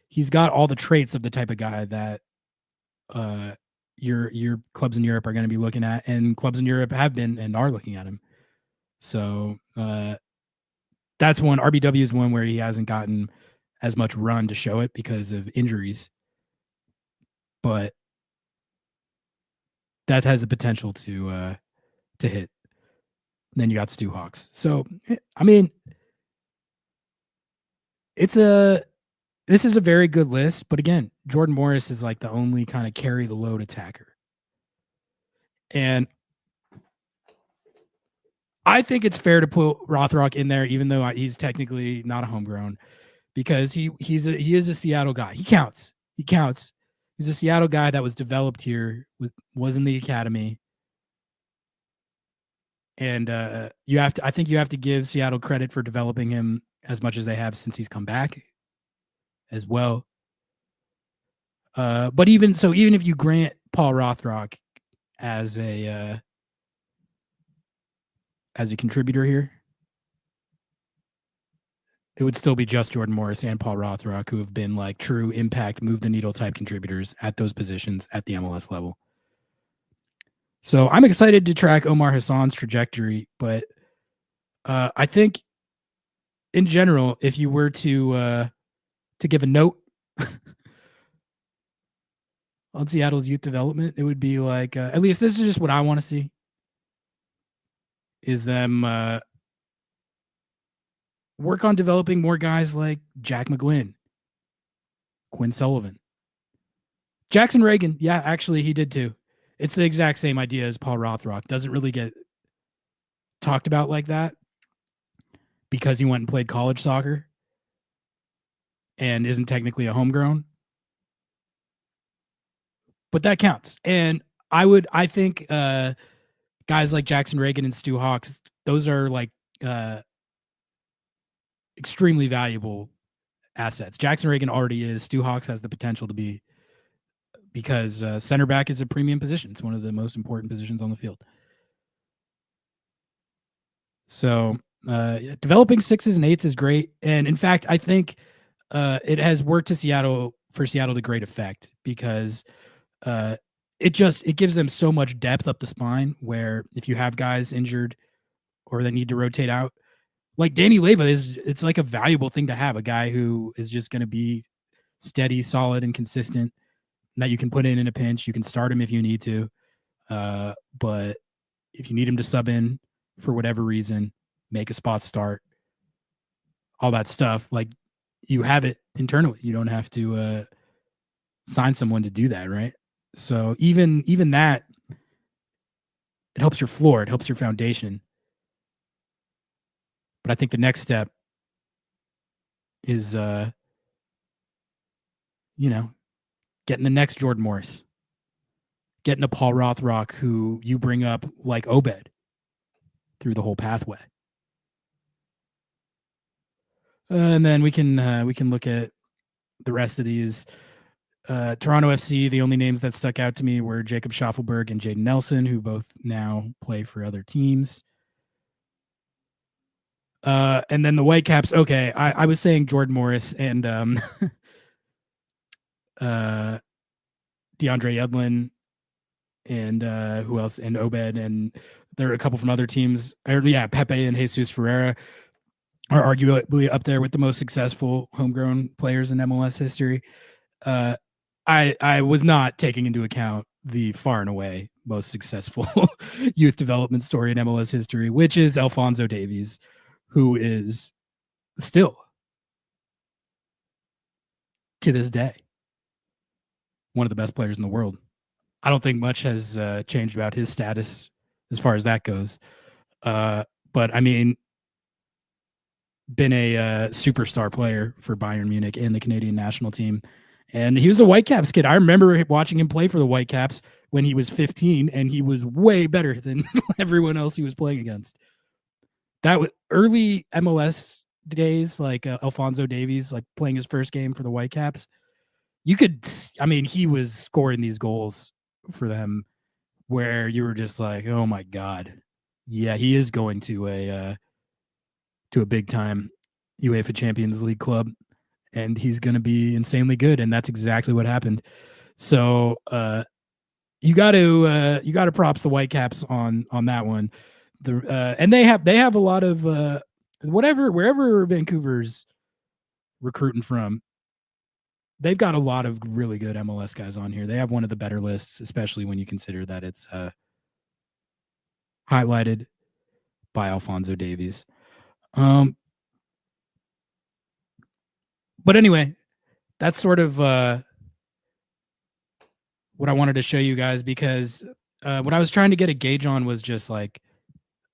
he's got all the traits of the type of guy that your clubs in Europe are going to be looking at, and clubs in Europe have been and are looking at him. So that's one. RBW is one where he hasn't gotten as much run to show it because of injuries, but that has the potential to hit. And then you got Stu Hawks. So I mean, this is a very good list, but again, Jordan Morris is like the only kind of carry the load attacker. And I think it's fair to put Rothrock in there, even though he's technically not a homegrown, because he is a Seattle guy. He counts. He's a Seattle guy that was developed here, was in the academy. And I think you have to give Seattle credit for developing him as much as they have since he's come back as well. But even if you grant Paul Rothrock as a contributor here, it would still be just Jordan Morris and Paul Rothrock who have been like true impact, move the needle type contributors at those positions at the MLS level. So I'm excited to track Omar Hassan's trajectory, but I think in general, if you were to give a note on Seattle's youth development, it would be like, at least this is just what I want to see, is them work on developing more guys like Jack McGlynn, Quinn Sullivan, Jackson Reagan. Yeah, actually, he did too. It's the exact same idea as Paul Rothrock. Doesn't really get talked about like that because he went and played college soccer and isn't technically a homegrown. But that counts. And I think guys like Jackson Reagan and Stu Hawks, those are like extremely valuable assets. Jackson Reagan already is. Stu Hawks has the potential to be, because center back is a premium position. It's one of the most important positions on the field. So developing 6s and 8s is great. And in fact, I think it has worked to Seattle's for Seattle to great effect because it gives them so much depth up the spine where if you have guys injured or they need to rotate out, like Danny Leyva it's like a valuable thing to have, a guy who is just going to be steady, solid, and consistent that you can put in a pinch. You can start him if you need to. But if you need him to sub in for whatever reason, make a spot start, all that stuff, like you have it internally. You don't have to sign someone to do that, right? So even that, it helps your floor, it helps your foundation. But I think the next step is getting the next Jordan Morris, getting a Paul Rothrock who you bring up like Obed through the whole pathway. And then we can look at the rest of these. Toronto FC, the only names that stuck out to me were Jacob Schaffelberg and Jaden Nelson, who both now play for other teams. And then the Whitecaps, okay, I was saying Jordan Morris and DeAndre Yedlin and who else? And Obed, and there are a couple from other teams. Pepe and Jesus Ferreira are arguably up there with the most successful homegrown players in MLS history. I was not taking into account the far and away most successful youth development story in MLS history, which is Alphonso Davies, who is still, to this day, one of the best players in the world. I don't think much has changed about his status as far as that goes. But I mean, been a superstar player for Bayern Munich and the Canadian national team. And he was a Whitecaps kid. I remember watching him play for the Whitecaps when he was 15, and he was way better than everyone else he was playing against. That was early MLS days, like Alphonso Davies, like playing his first game for the Whitecaps. He was scoring these goals for them where you were just like, oh my God. Yeah, he is going to a big time UEFA Champions League club, and he's going to be insanely good. And that's exactly what happened. So you got to props the Whitecaps on that one. And they have a lot of wherever Vancouver's recruiting from, they've got a lot of really good MLS guys on here. They have one of the better lists, especially when you consider that it's highlighted by Alphonso Davies. But anyway, that's sort of what I wanted to show you guys, because what I was trying to get a gauge on was just like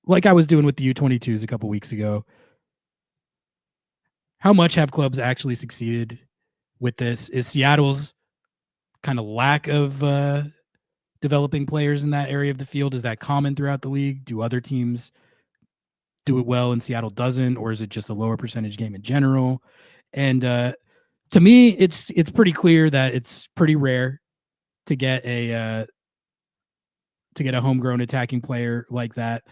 I was doing with the U22s a couple weeks ago. How much have clubs actually succeeded with this? Is Seattle's kind of lack of developing players in that area of the field, is that common throughout the league? Do other teams do it well and Seattle doesn't, or is it just a lower percentage game in general? And to me, it's pretty clear that it's pretty rare to get a homegrown attacking player like that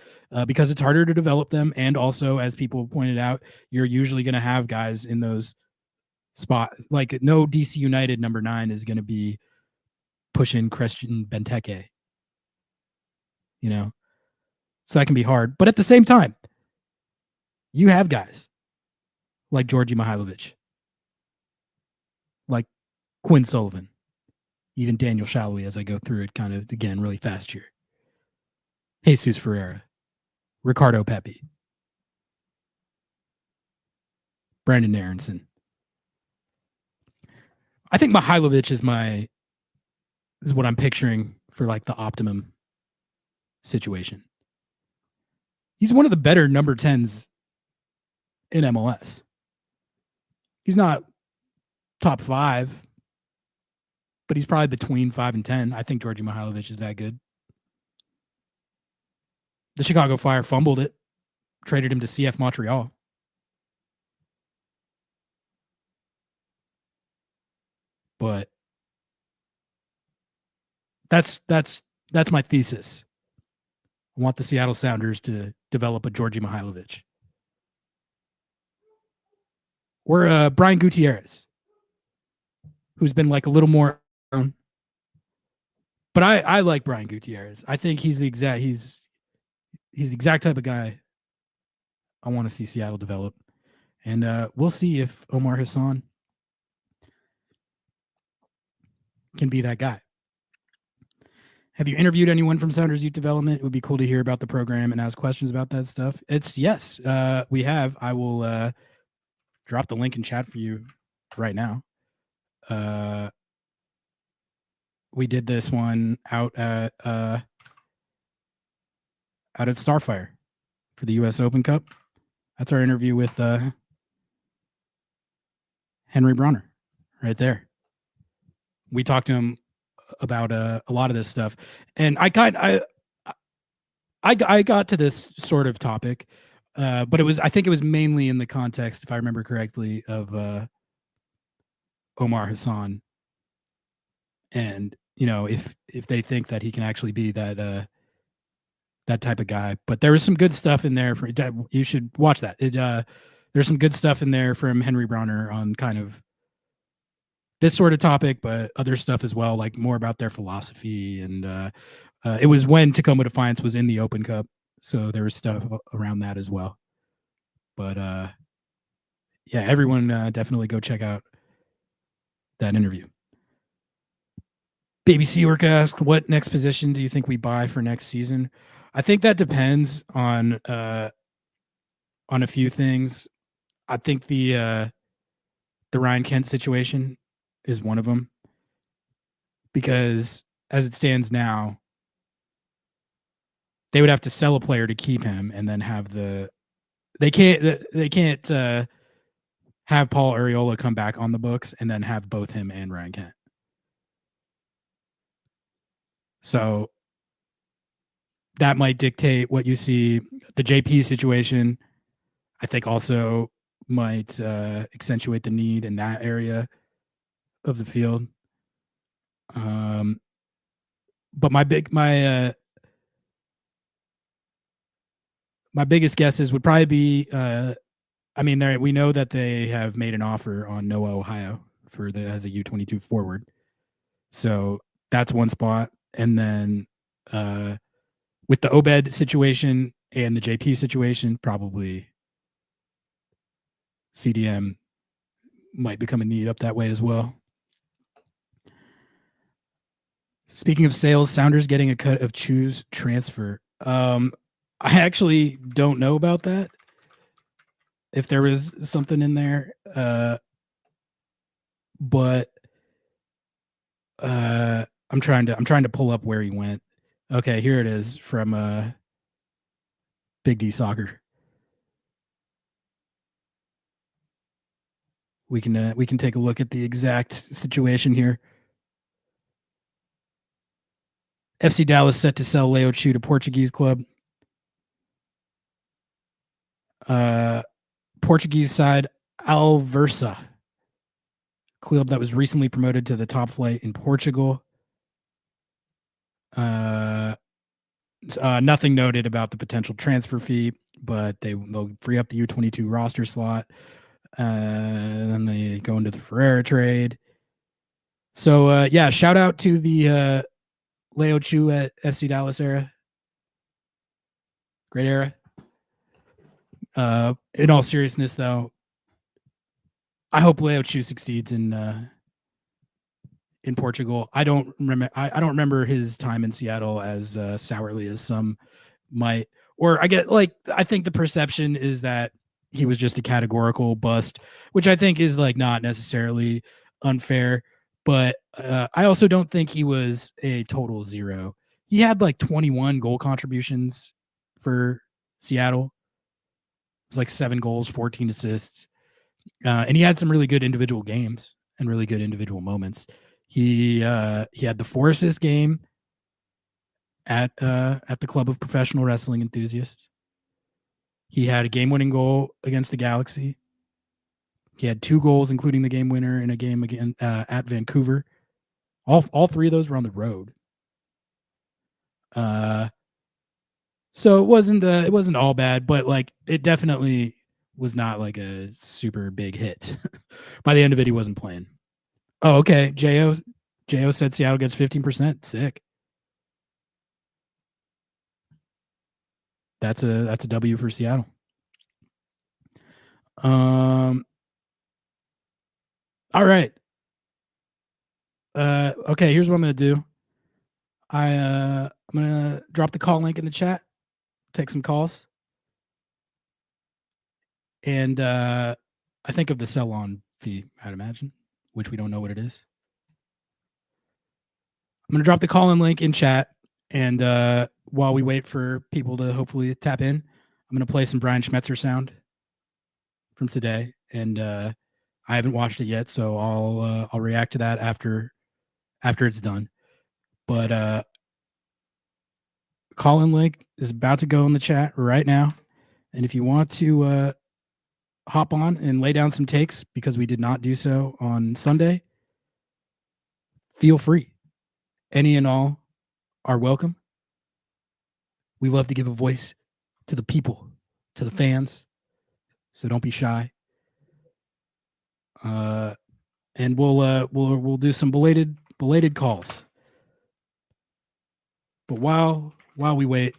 because it's harder to develop them. And also, as people have pointed out, you're usually going to have guys in those spots. Like no DC United number 9 is going to be pushing Christian Benteke, so that can be hard. But at the same time, you have guys like Georgi Mihailovic, like Quinn Sullivan, even Daniel Shalhoub, as I go through it kind of again really fast here. Jesus Ferreira, Ricardo Pepi, Brandon Aronson. I think Mihailovic is what I'm picturing for like the optimum situation. He's one of the better number 10s in MLS. He's not top 5, but he's probably between 5 and 10. I think Georgi Mihailovic is that good. The Chicago Fire fumbled it, traded him to CF Montreal. But that's my thesis. I want the Seattle Sounders to develop a Georgi Mihailovic. Or Brian Gutierrez. who's been like a little more. But I like Brian Gutierrez. I think he's the exact type of guy I want to see Seattle develop. And we'll see if Omar Hassan can be that guy. Have you interviewed anyone from Sounders Youth Development? It would be cool to hear about the program and ask questions about that stuff. It's yes, we have. I will drop the link in chat for you right now. We did this one out at Starfire for the U.S. Open Cup. That's our interview with Henry Bronner right there. We talked to him about a lot of this stuff, and I got to this sort of topic, but I think it was mainly in the context, if I remember correctly, of Omar Hassan, and if they think that he can actually be that type of guy. But there was some good stuff in there for you should watch that. There's some good stuff in there from Henry Bronner on kind of this sort of topic, but other stuff as well, like more about their philosophy. And it was when Tacoma Defiance was in the Open Cup, so there was stuff around that as well. But yeah, everyone definitely go check out that interview. Baby Seawork asked, what next position do you think we buy for next season? I think that depends on a few things. I think the Ryan Kent situation is one of them, because as it stands now, they would have to sell a player to keep him, and then have they can't have Paul Arriola come back on the books and then have both him and Ryan Kent. So that might dictate what you see. The JP situation, I think, also might accentuate the need in that area of the field. But my biggest guesses would probably be, we know that they have made an offer on Noah Ohio as a U22 forward. So that's one spot. And then with the Obed situation and the JP situation, probably CDM might become a need up that way as well. Speaking of sales, Sounders getting a cut of Chu's transfer. I actually don't know about that, if there was something in there. But I'm trying to pull up where he went. Okay, here it is from Big D Soccer. We can take a look at the exact situation here. FC Dallas set to sell Leo Chu to Portuguese club. Portuguese side Alversa, club that was recently promoted to the top flight in Portugal. Nothing noted about the potential transfer fee, but they'll free up the U22 roster slot. Then they go into the Ferreira trade. So yeah, shout out to the Leo Chu at FC Dallas era. Great era. In all seriousness, though, I hope Leo Chu succeeds in Portugal. I don't remember his time in Seattle as sourly as some might. Or I think the perception is that he was just a categorical bust, which I think is not necessarily unfair. But I also don't think he was a total zero. He had 21 goal contributions for Seattle. It was 7 goals, 14 assists. And he had some really good individual games and really good individual moments. He had the 4-assist game at the Club of Professional Wrestling Enthusiasts. He had a game-winning goal against the Galaxy. He had 2 goals, including the game winner in a game again at Vancouver. All 3 of those were on the road. So it wasn't all bad, but it definitely was not a super big hit. By the end of it, he wasn't playing. Oh, okay. Jo said Seattle gets 15%. Sick. That's a W for Seattle. All right. Okay, here's what I'm gonna do. I'm gonna drop the call link in the chat, take some calls. And I think of the sell on fee, I'd imagine, which we don't know what it is. I'm gonna drop the call in link in chat. And while we wait for people to hopefully tap in, I'm gonna play some Brian Schmetzer sound from today. And I haven't watched it yet, so I'll react to that after it's done. But call in link is about to go in the chat right now. And if you want to hop on and lay down some takes because we did not do so on Sunday, feel free. Any and all are welcome. We love to give a voice to the people, to the fans. So don't be shy. And we'll do some belated calls. But while we wait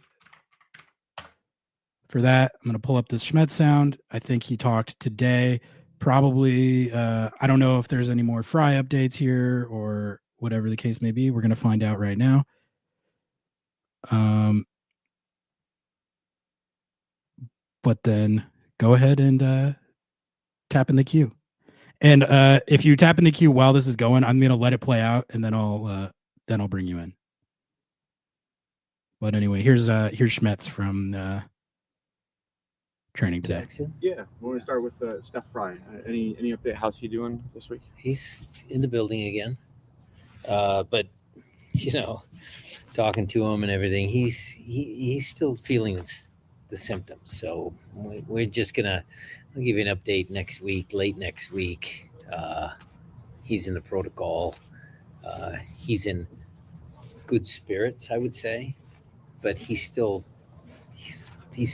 for that, I'm going to pull up this Schmetz sound. I think he talked today. Probably, I don't know if there's any more Frei updates here or whatever the case may be. We're going to find out right now. But then go ahead and tap in the queue. And if you tap in the queue while this is going, I'm going to let it play out, and then I'll bring you in. But anyway, here's Schmetz from training today. Jackson? Yeah, we want to start with Stefan Frei. Any update? How's he doing this week? He's in the building again. But talking to him and everything, he's still feeling the symptoms. So we're just I'll give you an update next week, late next week. He's in the protocol. He's in good spirits, I would say, but he's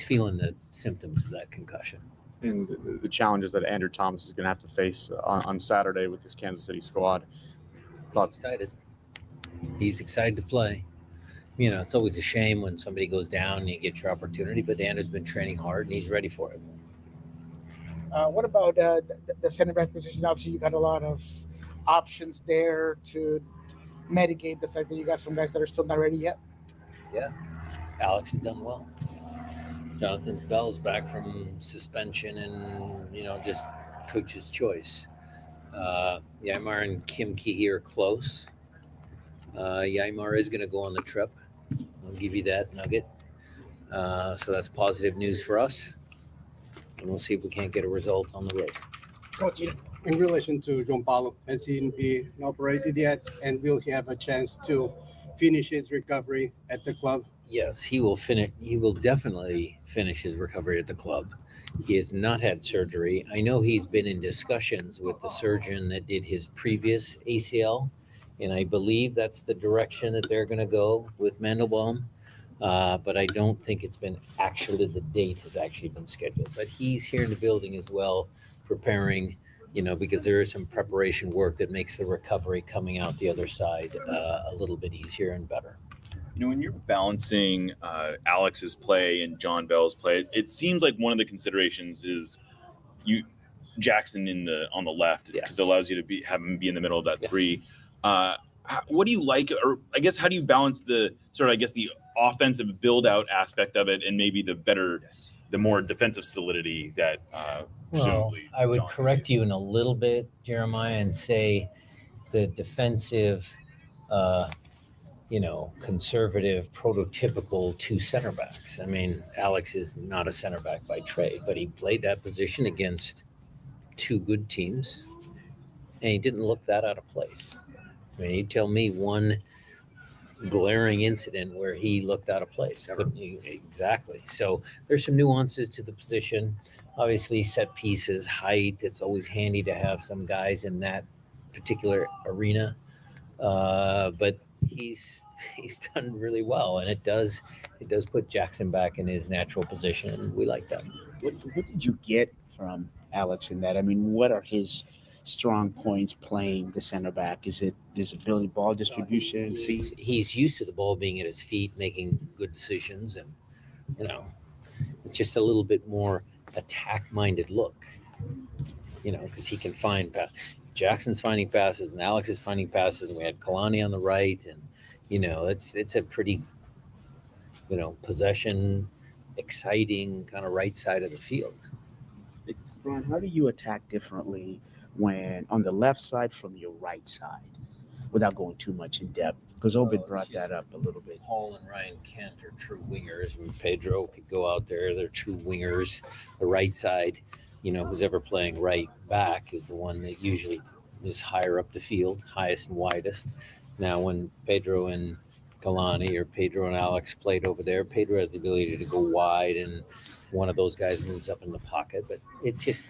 feeling the symptoms of that concussion. And the challenges that Andrew Thomas is going to have to face on Saturday with this Kansas City squad. He's excited to play. It's always a shame when somebody goes down and you get your opportunity, but Andrew's been training hard and he's ready for it. What about the center back position? Obviously, you got a lot of options there to mitigate the fact that you got some guys that are still not ready yet. Yeah, Alex has done well. Jonathan Bell's back from suspension and, just coach's choice. Yaimar and Kim Key are close. Yaimar is going to go on the trip. I'll give you that nugget. So that's positive news for us. And we'll see if we can't get a result on the road. Coach, in relation to João Paulo, has he been operated yet? And will he have a chance to finish his recovery at the club? Yes, he will finish. He will definitely finish his recovery at the club. He has not had surgery. I know he's been in discussions with the surgeon that did his previous ACL, and I believe that's the direction that they're going to go with Mandelbaum. But I don't think it's been the date has actually been scheduled. But he's here in the building as well, preparing, because there is some preparation work that makes the recovery coming out the other side a little bit easier and better. When you're balancing Alex's play and John Bell's play, it seems like one of the considerations is Jackson on the left, because it allows you to have him be in the middle of that three. What do you like, or I guess how do you balance the the offensive build out aspect of it and maybe the more defensive solidity that I would correct you in a little bit, Jeremiah, and say the defensive conservative, prototypical two center backs. I mean, Alex is not a center back by trade, but he played that position against two good teams, and he didn't look that out of place. I mean, you tell me one glaring incident where he looked out of place. Couldn't he? Exactly. So there's some nuances to the position. Obviously, set pieces, height. It's always handy to have some guys in that particular arena. But he's done really well, and it does put Jackson back in his natural position, and we like that. What did you get from Alex in that? I mean, what are his strong points playing the center back? Is it disability, ball distribution, feet? He's used to the ball being at his feet, making good decisions, and it's just a little bit more attack-minded look. Because he can find Jackson's finding passes and Alex is finding passes, and we had Kalani on the right, and it's a pretty possession, exciting kind of right side of the field. Ron, how do you attack differently when on the left side from your right side, without going too much in depth? Because Obed brought that up a little bit. Paul and Ryan Kent are true wingers. I mean, Pedro could go out there. They're true wingers. The right side, who's ever playing right back is the one that usually is higher up the field, highest and widest. Now, when Pedro and Kalani or Pedro and Alex played over there, Pedro has the ability to go wide, and one of those guys moves up in the pocket. But it just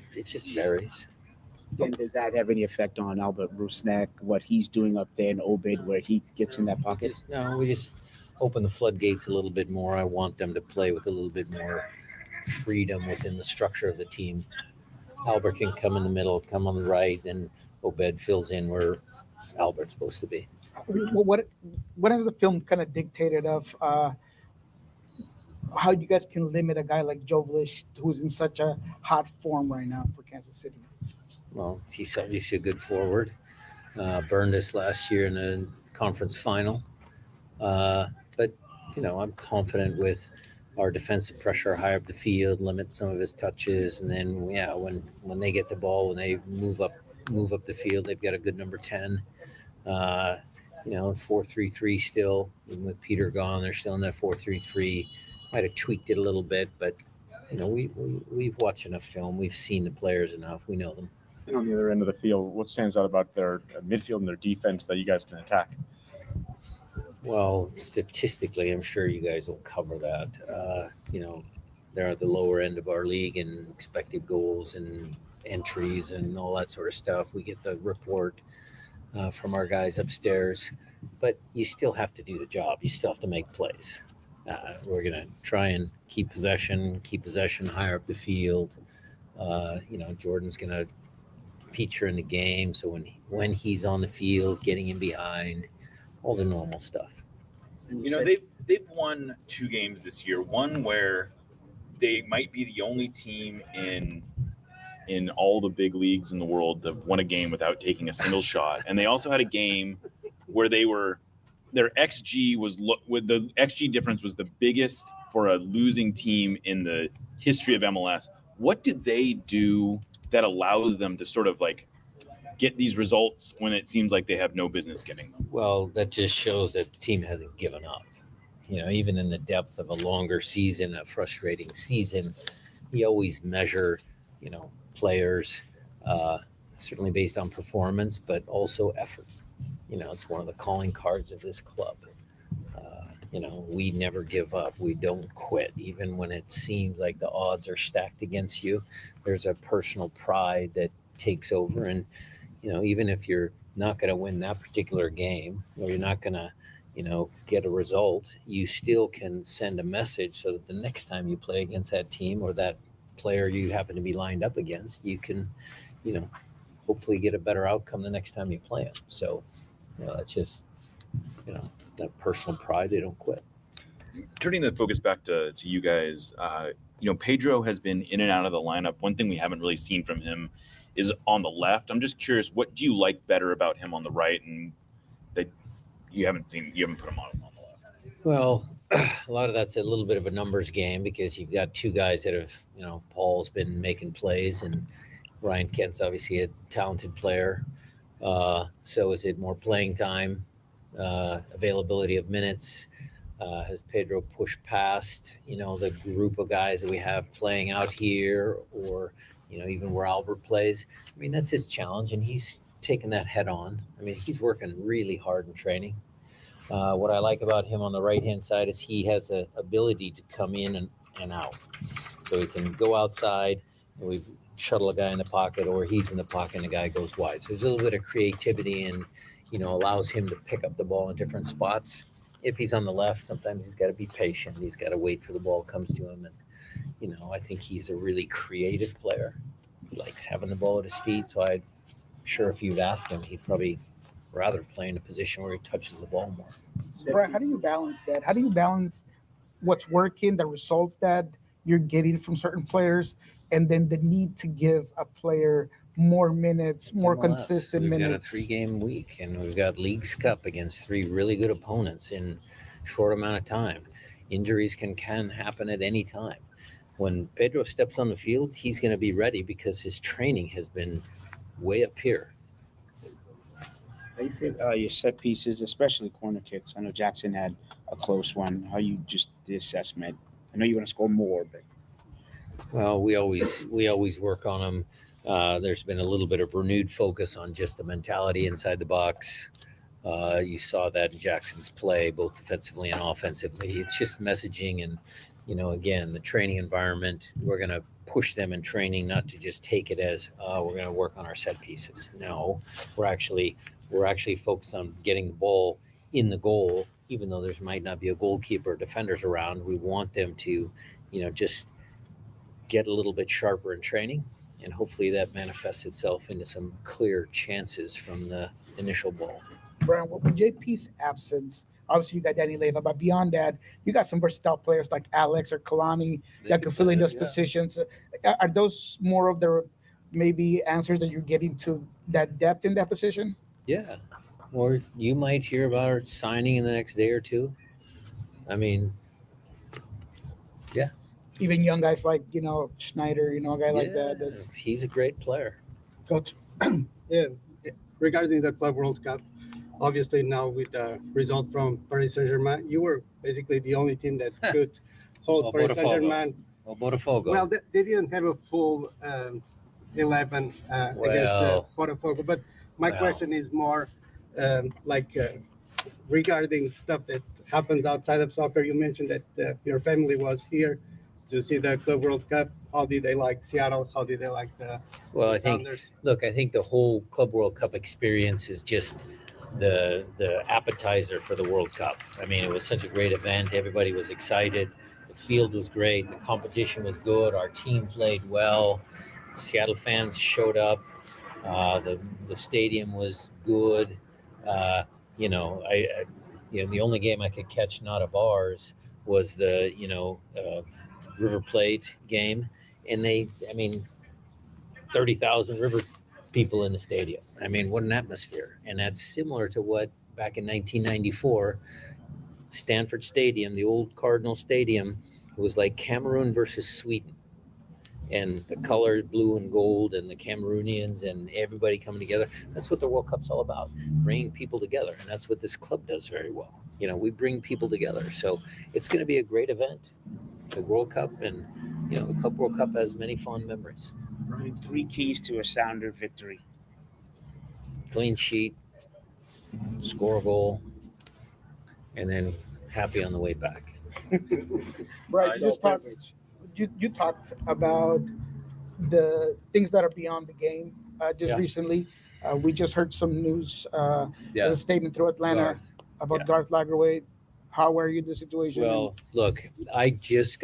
varies. And does that have any effect on Albert Rusnak, what he's doing up there in Obed, where he gets in that pocket? We just open the floodgates a little bit more. I want them to play with a little bit more freedom within the structure of the team. Albert can come in the middle, come on the right, and Obed fills in where Albert's supposed to be. What has the film kind of dictated of how you guys can limit a guy like Jovlich, who's in such a hot form right now for Kansas City? Well, he's obviously a good forward. Burned us last year in the conference final. But I'm confident with our defensive pressure high up the field, limit some of his touches, and then when they get the ball, when they move up the field, they've got a good number 10. 4-3-3 still with Peter gone. They're still in that 4-3-3. Might have tweaked it a little bit, but we've watched enough film. We've seen the players enough. We know them. And on the other end of the field, what stands out about their midfield and their defense that you guys can attack? Well, statistically, I'm sure you guys will cover that. They're at the lower end of our league in expected goals and entries and all that sort of stuff. We get the report from our guys upstairs, but you still have to do the job. You still have to make plays. We're going to try and keep possession higher up the field. Jordan's going to feature in the game. So when he's on the field, getting in behind, all the normal stuff. They've won 2 games this year. One where they might be the only team in all the big leagues in the world that won a game without taking a single shot. And they also had a game where their XG the XG difference was the biggest for a losing team in the history of MLS. What did they do that allows them to sort of get these results when it seems like they have no business getting them? Well, that just shows that the team hasn't given up. Even in the depth of a longer season, a frustrating season, you always measure, players, certainly based on performance, but also effort. It's one of the calling cards of this club. We never give up. We don't quit. Even when it seems like the odds are stacked against you, there's a personal pride that takes over. And, even if you're not going to win that particular game, or you're not going to, get a result, you still can send a message so that the next time you play against that team or that player you happen to be lined up against, you can, hopefully get a better outcome the next time you play them. So, that's just, that personal pride. They don't quit. Turning the focus back to you guys, Pedro has been in and out of the lineup. One thing we haven't really seen from him is on the left. I'm just curious, what do you like better about him on the right, and that you haven't put him on the left? Well, a lot of that's a little bit of a numbers game because you've got 2 guys that have, Paul's been making plays, and Ryan Kent's obviously a talented player. So is it more playing time, availability of minutes? Has Pedro pushed past, the group of guys that we have playing out here, or, even where Albert plays? I mean, that's his challenge, and he's taken that head on. I mean, he's working really hard in training. What I like about him on the right-hand side is he has the ability to come in and out. So he can go outside, and we shuttle a guy in the pocket, or he's in the pocket and the guy goes wide. So there's a little bit of creativity and, allows him to pick up the ball in different spots. If he's on the left, sometimes he's got to be patient. He's got to wait for the ball comes to him. And, I think he's a really creative player. He likes having the ball at his feet. So I sure if you'd ask him, he'd probably rather play in a position where he touches the ball more. Brian, how do you balance that? How do you balance what's working, the results that you're getting from certain players, and then the need to give a player more minutes, more MLS. consistent We've minutes? got a 3-game week, and we've got Leagues Cup against 3 really good opponents in short amount of time. Injuries can happen at any time. When Pedro steps on the field, he's going to be ready because his training has been way up here. How you feel your set pieces, especially corner kicks? I know Jackson had a close one. How you just the assessment? I know you want to score more, but Well, we always work on them. There's been a little bit of renewed focus on just the mentality inside the box. You saw that in Jackson's play, both defensively and offensively. It's just messaging and, again, the training environment. We're going to push them in training, not to just take it as we're going to work on our set pieces. No, we're actually focused on getting the ball in the goal, even though there might not be a goalkeeper or defenders around. We want them to, just get a little bit sharper in training, and hopefully that manifests itself into some clear chances from the initial ball. Brian, with JP's absence, obviously you got Danny Leva, but beyond that, you got some versatile players like Alex or Kalani that can fill in those positions. Are those more of the maybe answers that you're getting to that depth in that position? Yeah. Or you might hear about our signing in the next day or two. I mean, Even young guys like, Schneider, a guy like that. He's a great player. Coach, yeah, regarding the Club World Cup, obviously now with the result from Paris Saint-Germain, you were basically the only team that could hold Paris Saint-Germain. Well, Botafogo. Well, they didn't have a full 11 against Botafogo, but my question is more regarding stuff that happens outside of soccer. You mentioned that your family was here to see the Club World Cup. How did they like Seattle? How did they like the Sounders? I think the whole Club World Cup experience is just the appetizer for the World Cup. I mean, it was such a great event. Everybody was excited. The field was great. The competition was good. Our team played well. Seattle fans showed up. The stadium was good. The only game I could catch not of ours was the River Plate game, and 30,000 River people in the stadium. I mean, what an atmosphere. And that's similar to what back in 1994, Stanford Stadium, the old Cardinal Stadium, it was like Cameroon versus Sweden. And the colors, blue and gold, and the Cameroonians and everybody coming together. That's what the World Cup's all about, bringing people together. And that's what this club does very well. We bring people together. So it's going to be a great event, the World Cup. And, the Club World Cup has many fond memories. Brian, 3 keys to a Sounder victory. Clean sheet, score a goal, and then happy on the way back. Right. You talked about the things that are beyond the game recently. We just heard some news, a statement through Atlanta about Garth Lagerway. How are you in the situation? Well, look, I just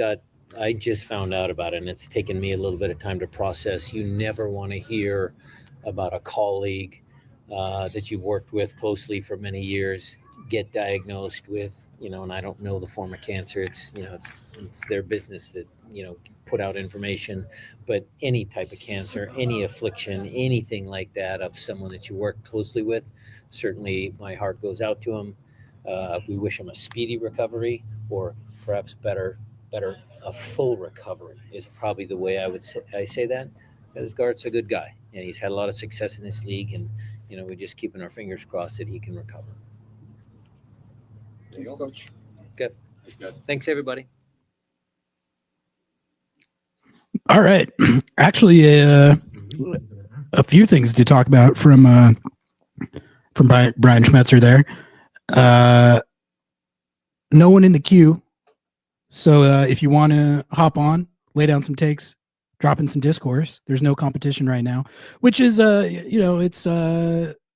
found out about it, and it's taken me a little bit of time to process. You never want to hear about a colleague that you've worked with closely for many years get diagnosed with, and I don't know the form of cancer. It's their business that, put out information, but any type of cancer, any affliction, anything like that of someone that you work closely with, certainly my heart goes out to them. We wish him a speedy recovery, or perhaps better, a full recovery is probably the way I say that, because Garth's a good guy and he's had a lot of success in this league, and we're just keeping our fingers crossed that he can recover. Thank you, Coach. Good. Thanks, guys. Thanks, everybody. All right. Actually, a few things to talk about from Brian Schmetzer there. No one in the queue. So if you want to hop on, lay down some takes, drop in some discourse. There's no competition right now, which is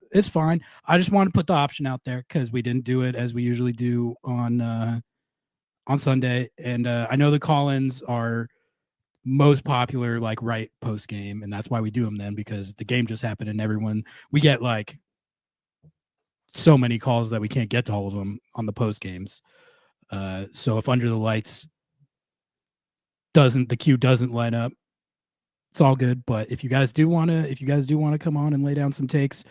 it's fine. I just want to put the option out there because we didn't do it as we usually do on Sunday, and I know the call-ins are most popular like right post game, and that's why we do them then, because the game just happened and we get like so many calls that we can't get to all of them on the post games. So if Under the Lights the queue doesn't line up, it's all good. But if you guys do want to come on and lay down some takes,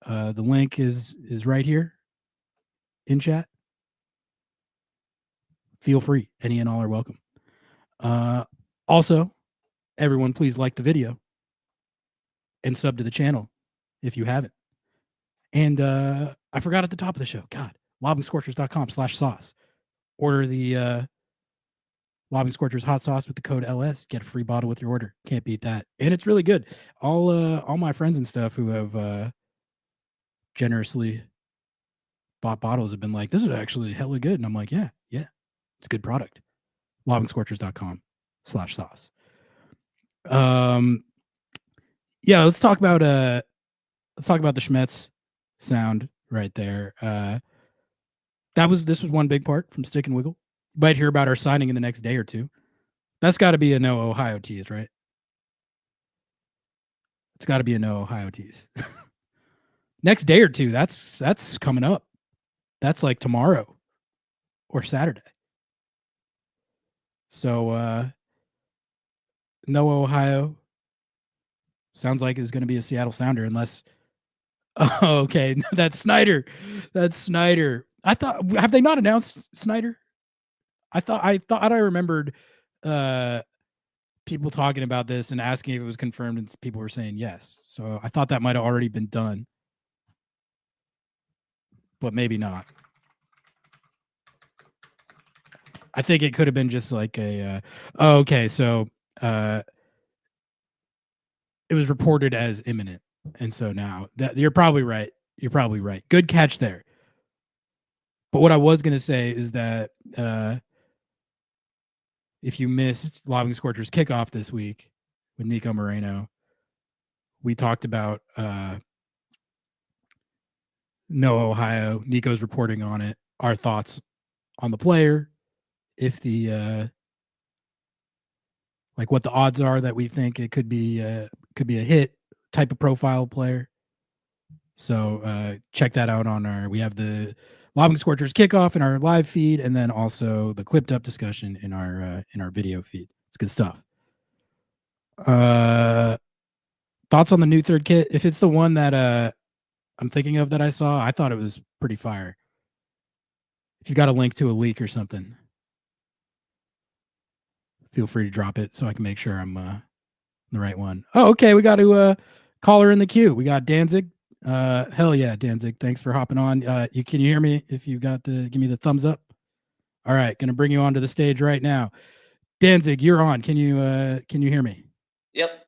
the link is right here in chat. Feel free. Any and all are welcome. Also, everyone, please like the video and sub to the channel if you haven't. And I forgot at the top of the show, God, lobbingscorchers.com/sauce. Order the Lobbing Scorchers hot sauce with the code LS. Get a free bottle with your order. Can't beat that. And it's really good. All my friends and stuff who have generously bought bottles have been like, this is actually hella good. And I'm like, yeah, it's a good product. lobbingscorchers.com/sauce. Yeah, let's talk about the Schmetz sound right there. This was one big part from Stick and Wiggle. You might hear about our signing in the next day or two. That's got to be a no Ohio tease, right? It's got to be a no Ohio tease. Next day or two, that's coming up. That's like tomorrow or Saturday. So no Ohio sounds like it's going to be a Seattle Sounder unless okay, that's Snyder. I thought, have they not announced Snyder? I thought I remembered people talking about this and asking if it was confirmed, and people were saying yes. So I thought that might have already been done, but maybe not. I think it could have been just like a okay, so it was reported as imminent, and so now that you're probably right. Good catch there. But what I was going to say is that if you missed Lobbing Scorchers kickoff this week with Nico Moreno, we talked about no Ohio. Nico's reporting on it. Our thoughts on the player, if the like what the odds are that we think it could be a hit type of profile player. So check that out we have the Lobbing Scorchers kickoff in our live feed, and then also the clipped up discussion in our video feed. It's good stuff. Thoughts on the new third kit? If it's the one that I'm thinking of that I saw, I thought it was pretty fire. If you got a link to a leak or something, feel free to drop it so I can make sure I'm the right one. Oh, okay. We got to call her in the queue. We got Danzig. Hell yeah, Danzig. Thanks for hopping on. Can you hear me? If you got give me the thumbs up. All right, gonna bring you onto the stage right now. Danzig, you're on. Can you hear me? Yep.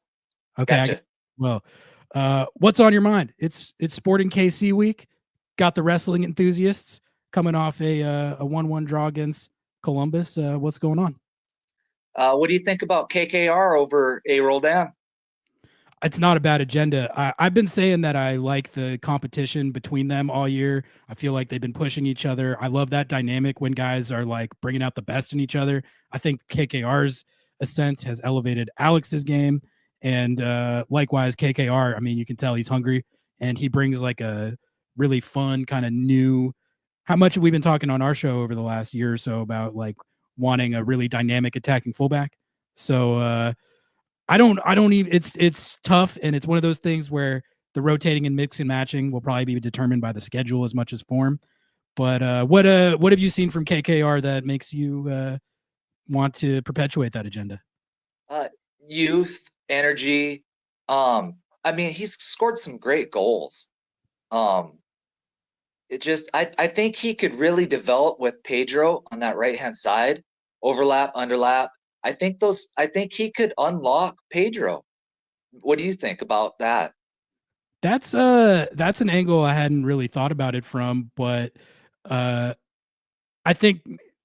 Okay. Gotcha. What's on your mind? It's Sporting KC week. Got the wrestling enthusiasts coming off a 1-1 draw against Columbus. What's going on? What do you think about KKR over A Roldan? It's not a bad agenda. I've been saying that I like the competition between them all year. I feel like they've been pushing each other. I love that dynamic when guys are like bringing out the best in each other. I think KKR's ascent has elevated Alex's game, and likewise KKR. I mean, you can tell he's hungry, and he brings like a really fun kind of new. How much have we been talking on our show over the last year or so about like wanting a really dynamic attacking fullback? So I don't even, it's tough. And it's one of those things where the rotating and mix and matching will probably be determined by the schedule as much as form. But what have you seen from KKR that makes you want to perpetuate that agenda? Youth, energy. I mean, he's scored some great goals. I think he could really develop with Pedro on that right-hand side, overlap, underlap. I think he could unlock Pedro. What do you think about that? That's an angle I hadn't really thought about it from, but I think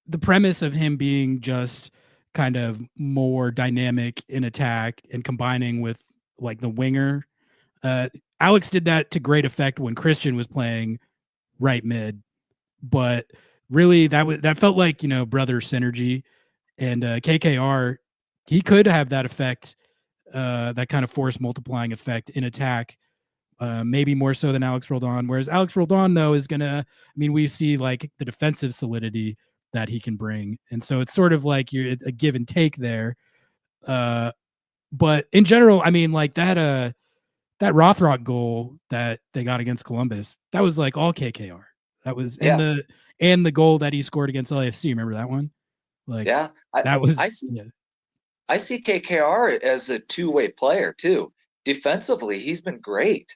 the premise of him being just kind of more dynamic in attack and combining with like the winger. Alex did that to great effect when Christian was playing right mid, but really that felt like, brother synergy. And KKR, he could have that effect, that kind of force multiplying effect in attack, maybe more so than Alex Roldan. Whereas Alex Roldan, though, is gonna, I mean, we see like the defensive solidity that he can bring, and so it's sort of like you're a give and take there. But in general, I mean, like that Rothrock goal that they got against Columbus, that was like all KKR. That was and the goal that he scored against LAFC. Remember that one? Like that was. I see KKR as a two-way player too. Defensively, he's been great.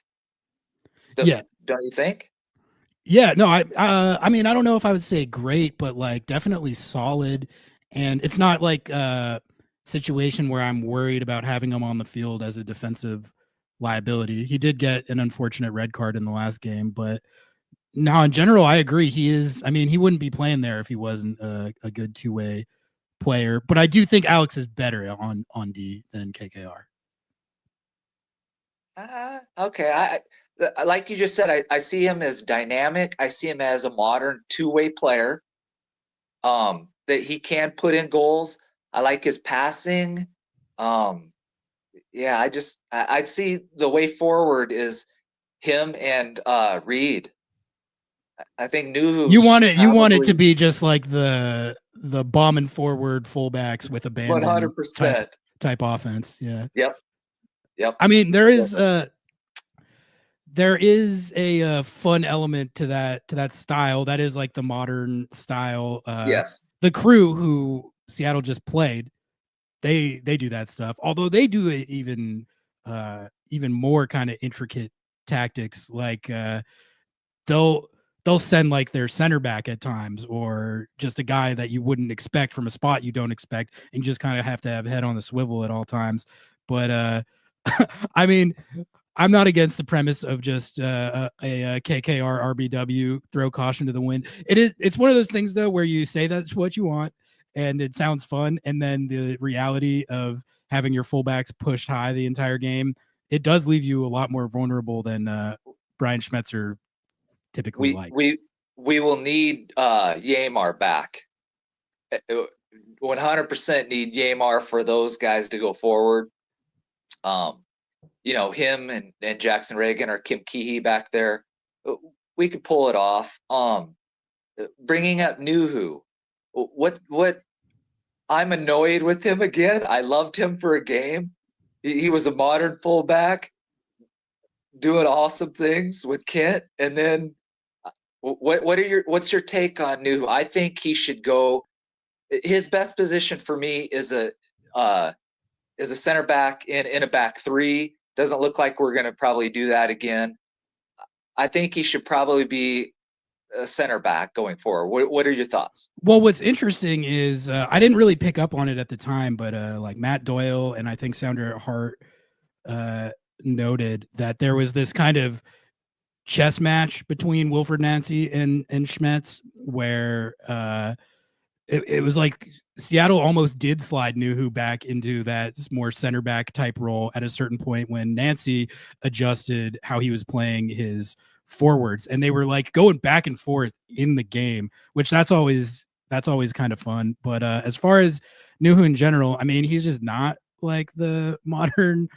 Don't you think? Yeah, no, I mean, I don't know if I would say great, but like definitely solid. And it's not like a situation where I'm worried about having him on the field as a defensive liability. He did get an unfortunate red card in the last game, but no, in general, I agree. He is, I mean, he wouldn't be playing there if he wasn't a good two-way player. But I do think Alex is better on D than KKR. Okay. Like you just said, I see him as dynamic. I see him as a modern two-way player, that he can put in goals. I like his passing. Yeah, I see the way forward is him and Reed. I think Nuhu. You want it to be just like the bombing forward fullbacks with abandon 100% type offense. Yeah. Yep. I mean, there is a fun element to that style. That is like the modern style. Yes. The Crew, who Seattle just played, they do that stuff. Although they do even more kind of intricate tactics. Like they'll send like their center back at times, or just a guy that you wouldn't expect from a spot you don't expect, and you just kind of have to have head on the swivel at all times. But I mean, I'm not against the premise of just a KKR RBW, throw caution to the wind. It's one of those things though where you say that's what you want and it sounds fun, and then the reality of having your fullbacks pushed high the entire game, it does leave you a lot more vulnerable than Brian Schmetzer typically likes. We will need Yamar back. 100% need Yamar for those guys to go forward. Him and Jackson Reagan or Kim Keehee back there, we could pull it off. Bringing up Nuhu, what I'm annoyed with him again. I loved him for a game. He was a modern fullback doing awesome things with Kent. And then what's your take on Nuhu? I think he should go. His best position for me is a center back in a back three. Doesn't look like we're going to probably do that again. I think he should probably be a center back going forward. What are your thoughts? Well, what's interesting is I didn't really pick up on it at the time, but like Matt Doyle and I think Sounder Hart noted that there was this kind of chess match between Wilfred Nancy and Schmetz, where it was like Seattle almost did slide Nuhu back into that more center back type role at a certain point when Nancy adjusted how he was playing his forwards, and they were like going back and forth in the game, which that's always kind of fun. But as far as Nuhu in general, I mean, he's just not like the modern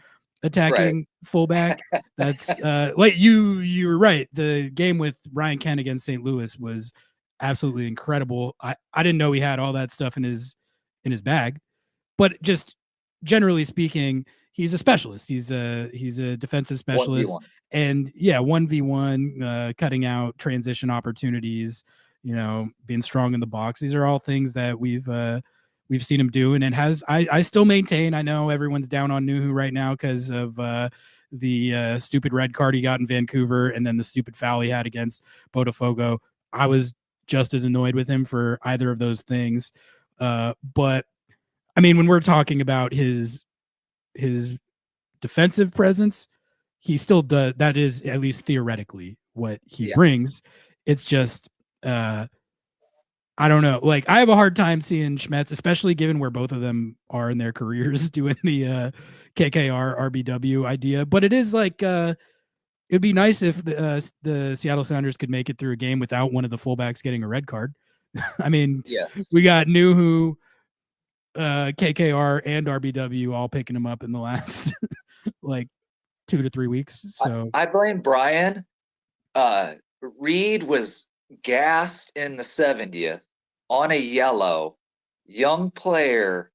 attacking fullback. That's like you were right. The game with Ryan Kent against St. Louis was absolutely incredible. I didn't know he had all that stuff in his bag, but just generally speaking, he's a specialist. He's a defensive specialist. 1v1. And 1v1, cutting out transition opportunities, being strong in the box. These are all things that we've seen him do, and I still maintain. I know everyone's down on Nuhu right now because of the stupid red card he got in Vancouver, and then the stupid foul he had against Botafogo. I was just as annoyed with him for either of those things. But I mean, when we're talking about his defensive presence, he still does. That is at least theoretically what he brings. It's just, I don't know. Like, I have a hard time seeing Schmetz, especially given where both of them are in their careers, doing the KKR RBW idea. But it is like, it'd be nice if the Seattle Sounders could make it through a game without one of the fullbacks getting a red card. I mean, yes, we got Nuhu KKR and RBW all picking him up in the last like 2 to 3 weeks. So I blame Brian. Reed was gassed in the 70th on a yellow, young player.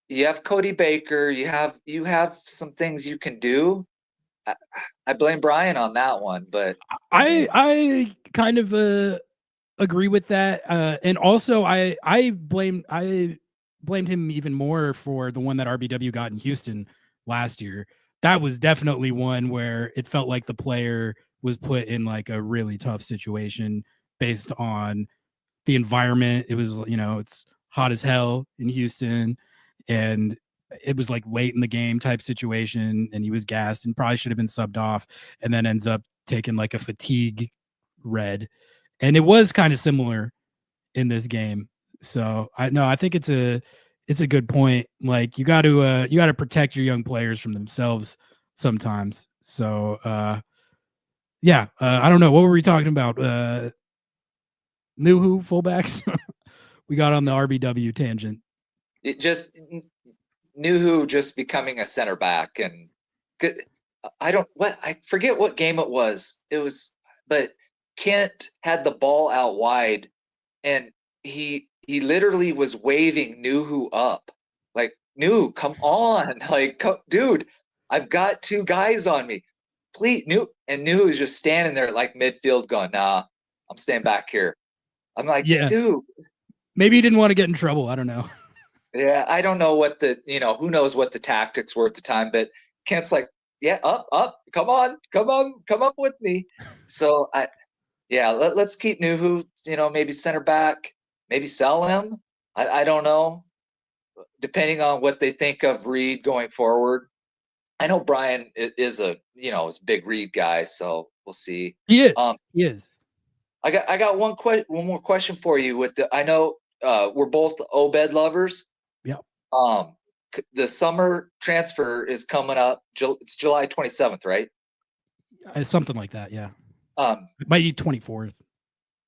You have Cody Baker. You have some things you can do. I blame Brian on that one, but I kind of agree with that. And also I blamed him even more for the one that RBW got in Houston last year. That was definitely one where it felt like the player was put in like a really tough situation based on the environment. It was, it's hot as hell in Houston, and it was like late in the game type situation, and he was gassed and probably should have been subbed off, and then ends up taking like a fatigue red. And it was kind of similar in this game. So I think it's a good point. Like you got to protect your young players from themselves sometimes. So yeah, I don't know, what were we talking about? Nuhu fullbacks. We got on the RBW tangent. it just Nuhu just becoming a center back, and I forget what game it was. But Kent had the ball out wide, and he literally was waving Nuhu up, like, Nuhu, come on, like, dude, I've got 2 guys on me, please, Nuhu is just standing there like midfield going, nah, I'm staying back here. I'm like, Yeah. dude, Maybe he didn't want to get in trouble. I don't know. yeah, I don't know what who knows what the tactics were at the time, but Kent's like, yeah, up, come on, come up with me. So let's keep Nuhu, maybe center back, maybe sell him. I don't know, depending on what they think of Reed going forward. I know Brian is a big Reed guy, so we'll see. He is. I got one more question for you. I know we're both Obed lovers. Yep. The summer transfer is coming up. It's July 27th, right? Something like that. Yeah. It might be 24th.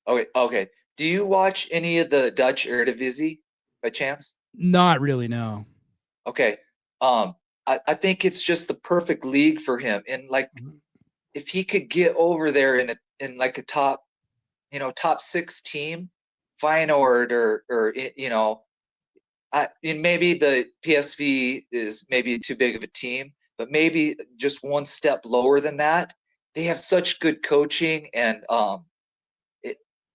Okay. Do you watch any of the Dutch Eredivisie by chance? Not really, no. Okay. I think it's just the perfect league for him. And like, if he could get over there in like a top 6 team, Feyenoord or maybe the PSV is maybe too big of a team, but maybe just one step lower than that. They have such good coaching, and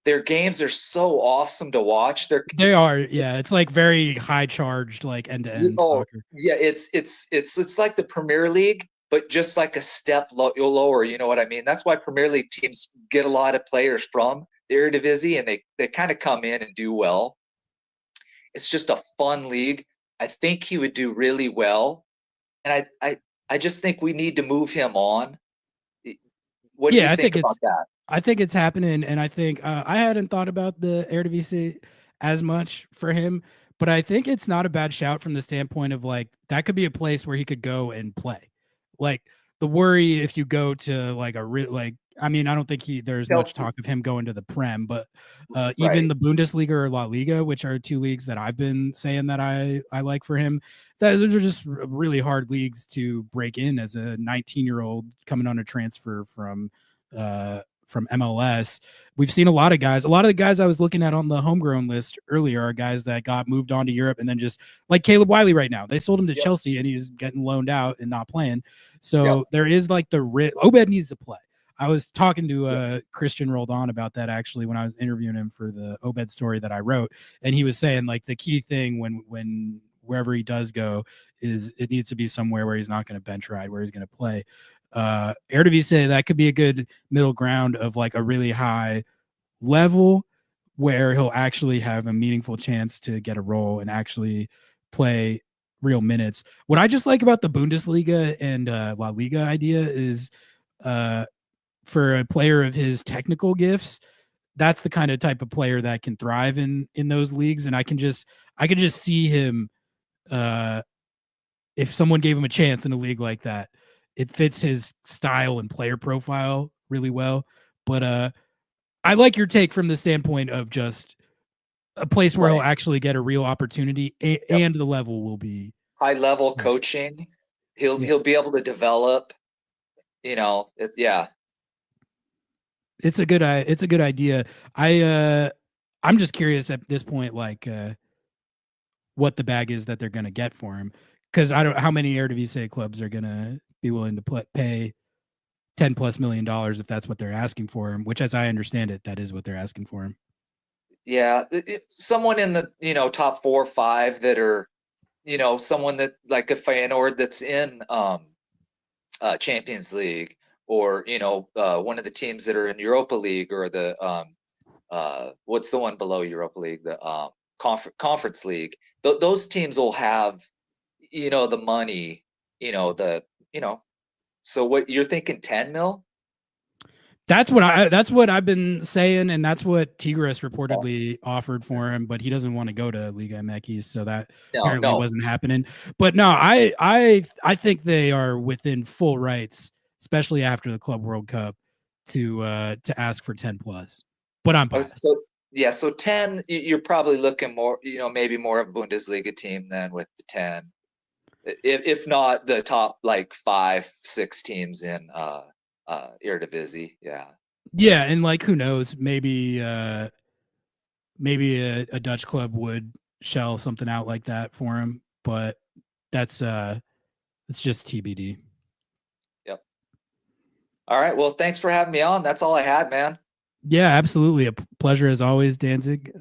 their games are so awesome to watch. They are, yeah. It's like very high charged, like end to end soccer. Yeah, it's like the Premier League, but just like a step lower. You know what I mean? That's why Premier League teams get a lot of players from the Eredivisie, and they kind of come in and do well. It's just a fun league. I think he would do really well, and I just think we need to move him on. What do you think about that? I think it's happening, and I think I hadn't thought about the Eredivisie as much for him, but I think it's not a bad shout from the standpoint of like that could be a place where he could go and play. Like the worry if you go to like I don't think there's much talk of him going to the Prem, but even the Bundesliga or La Liga, which are 2 leagues that I've been saying that I like for him, those are just really hard leagues to break in as a 19-year-old coming on a transfer from MLS. We've seen a lot of the guys I was looking at on the homegrown list earlier are guys that got moved on to Europe and then just like Caleb Wiley right now. They sold him to Chelsea and he's getting loaned out and not playing. So there is like Obed needs to play. I was talking to Christian Roldan about that actually when I was interviewing him for the Obed story that I wrote, and he was saying like the key thing when wherever he does go is it needs to be somewhere where he's not going to bench ride, where he's going to play. Eredivisie, that could be a good middle ground of like a really high level where he'll actually have a meaningful chance to get a role and actually play real minutes. What I just like about the Bundesliga and La Liga idea is for a player of his technical gifts, that's the kind of type of player that can thrive in those leagues. And I can just see him if someone gave him a chance in a league like that. It fits his style and player profile really well. But I like your take from the standpoint of just a place where he'll Right. actually get a real opportunity, and the level will be high level Yeah. coaching. He'll Yeah. he'll be able to develop. It's It's a good idea. I'm just curious at this point, like what the bag is that they're going to get for him, because I don't how many Eredivisie clubs are going to be willing to pay $10+ million if that's what they're asking for him. Which, as I understand it, that is what they're asking for him. Yeah, someone in the top 4 or 5 that are someone that like a Feyenoord that's in Champions League, or one of the teams that are in Europa League, or the what's the one below Europa League, the Conference League. Those teams will have the money, so what you're thinking, 10 mil? That's what I've been saying, and that's what Tigres reportedly offered for him, but he doesn't want to go to Liga MX, so that apparently wasn't happening. But no, I think they are within full rights, especially after the Club World Cup, to ask for 10+. But I'm biased. So 10, you're probably looking more, maybe more of a Bundesliga team than with the 10. If not the top like 5-6 teams in Eredivisie. Yeah, and like who knows, maybe maybe a Dutch club would shell something out like that for him, but that's it's just TBD. Yep. All right, well, thanks for having me on. That's all I had, man. Yeah, absolutely. A pleasure as always, Danzig.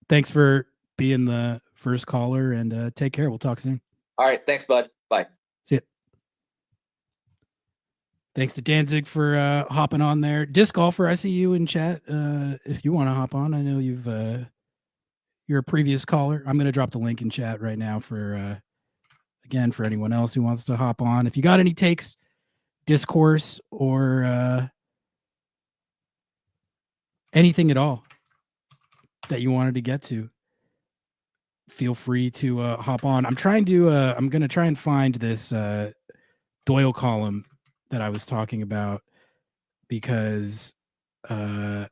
Thanks for being the first caller, and take care. We'll talk soon. All right, thanks, bud. Bye. See ya. Thanks to Danzig for hopping on there. Disc Golfer, I see you in chat. If you want to hop on, I know you're a previous caller. I'm going to drop the link in chat right now for again, for anyone else who wants to hop on. If you got any takes, discourse, or anything at all that you wanted to get to, feel free to hop on. I'm going to try and find this Doyle column that I was talking about, because it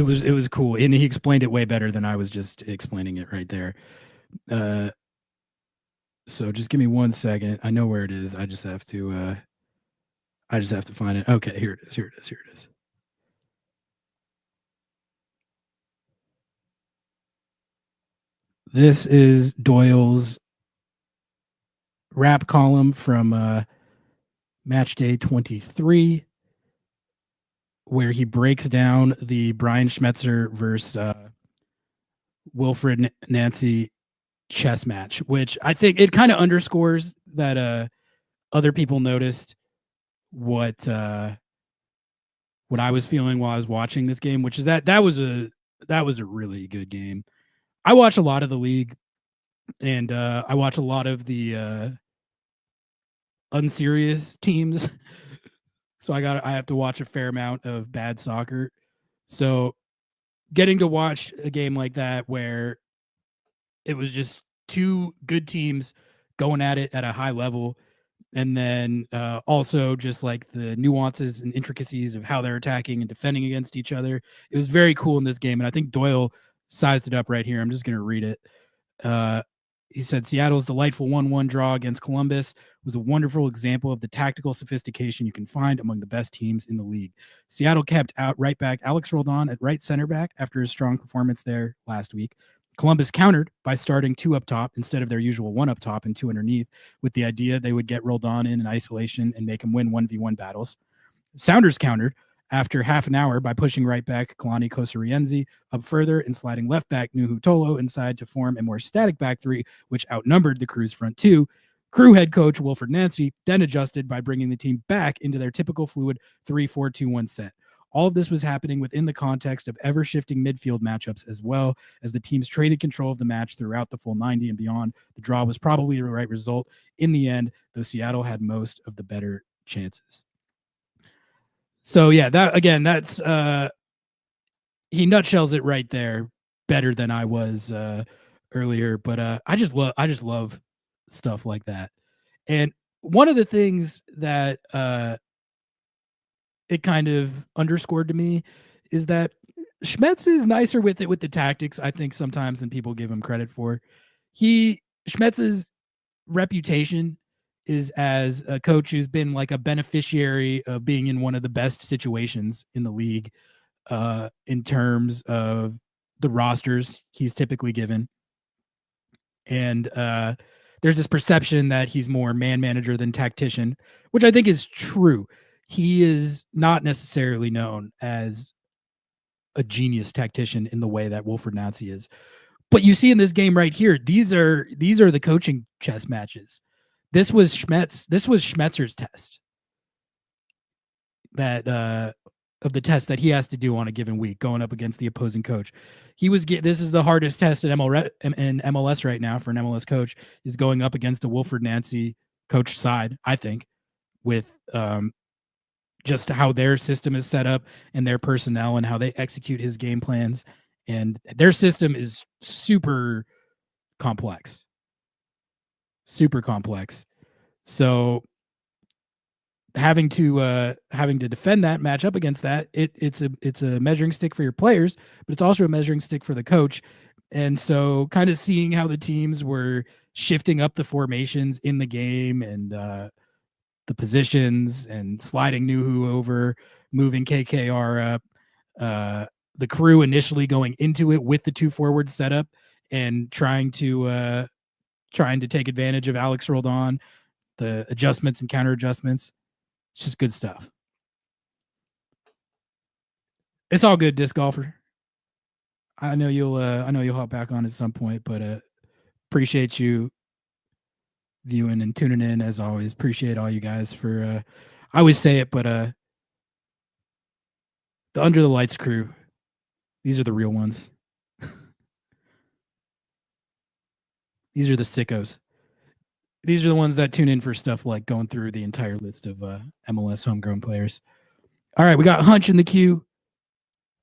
was cool, and he explained it way better than I was just explaining it right there. So just give me 1 second. I know where it is. I just have to find it. Okay, here it is. This is Doyle's rap column from match day 23, where he breaks down the Brian Schmetzer versus Wilfred Nancy chess match, which I think it kind of underscores that other people noticed what I was feeling while I was watching this game, which is that was a really good game. I watch a lot of the league, and I watch a lot of the unserious teams. So I have to watch a fair amount of bad soccer. So getting to watch a game like that, where it was just two good teams going at it at a high level, and then also just like the nuances and intricacies of how they're attacking and defending against each other. It was very cool in this game, and I think Doyle sized it up right here. I'm just going to read it. He said, Seattle's delightful 1-1 draw against Columbus was a wonderful example of the tactical sophistication you can find among the best teams in the league. Seattle kept out right back Alex Roldan at right center back after his strong performance there last week. Columbus countered by starting 2 up top instead of their usual 1 up top and 2 underneath, with the idea they would get Roldan in isolation and make him win 1v1 battles. Sounders countered after half an hour by pushing right back Kalani Kosarienzi up further and sliding left back Nuhu Tolo inside to form a more static back 3, which outnumbered the Crew's front 2. Crew head coach Wilfred Nancy then adjusted by bringing the team back into their typical fluid 3-4-2-1 set. All of this was happening within the context of ever-shifting midfield matchups, as well as the teams traded control of the match throughout the full 90 and beyond. The draw was probably the right result in the end, though Seattle had most of the better chances. So yeah, that's he nutshells it right there better than I was earlier. But I just love stuff like that. And one of the things that it kind of underscored to me is that Schmetz is nicer with the tactics, I think, sometimes than people give him credit for. Schmetz's reputation is as a coach who's been like a beneficiary of being in one of the best situations in the league in terms of the rosters he's typically given. And there's this perception that he's more man manager than tactician, which I think is true. He is not necessarily known as a genius tactician in the way that Wilfred Nancy is. But you see in this game right here, these are the coaching chess matches. This was Schmetzer's test that of the test that he has to do on a given week going up against the opposing coach. This is the hardest test in MLS right now for an MLS coach, is going up against a Wilfred Nancy coach side, I think, with just how their system is set up and their personnel and how they execute his game plans. And their system is super complex. So having to defend that, match up against that, it's a measuring stick for your players, but it's also a measuring stick for the coach. And so kind of seeing how the teams were shifting up the formations in the game and the positions and sliding Nuhu over, moving KKR up, the crew initially going into it with the 2 forward setup and trying to take advantage of Alex Roldan, the adjustments and counter adjustments. It's just good stuff. It's all good, disc golfer. I know you'll hop back on at some point, but appreciate you viewing and tuning in as always. Appreciate all you guys for I always say it, but the Under the Lights crew, these are the real ones. These are the sickos. These are the ones that tune in for stuff like going through the entire list of MLS homegrown players. All right, we got Hunch in the queue.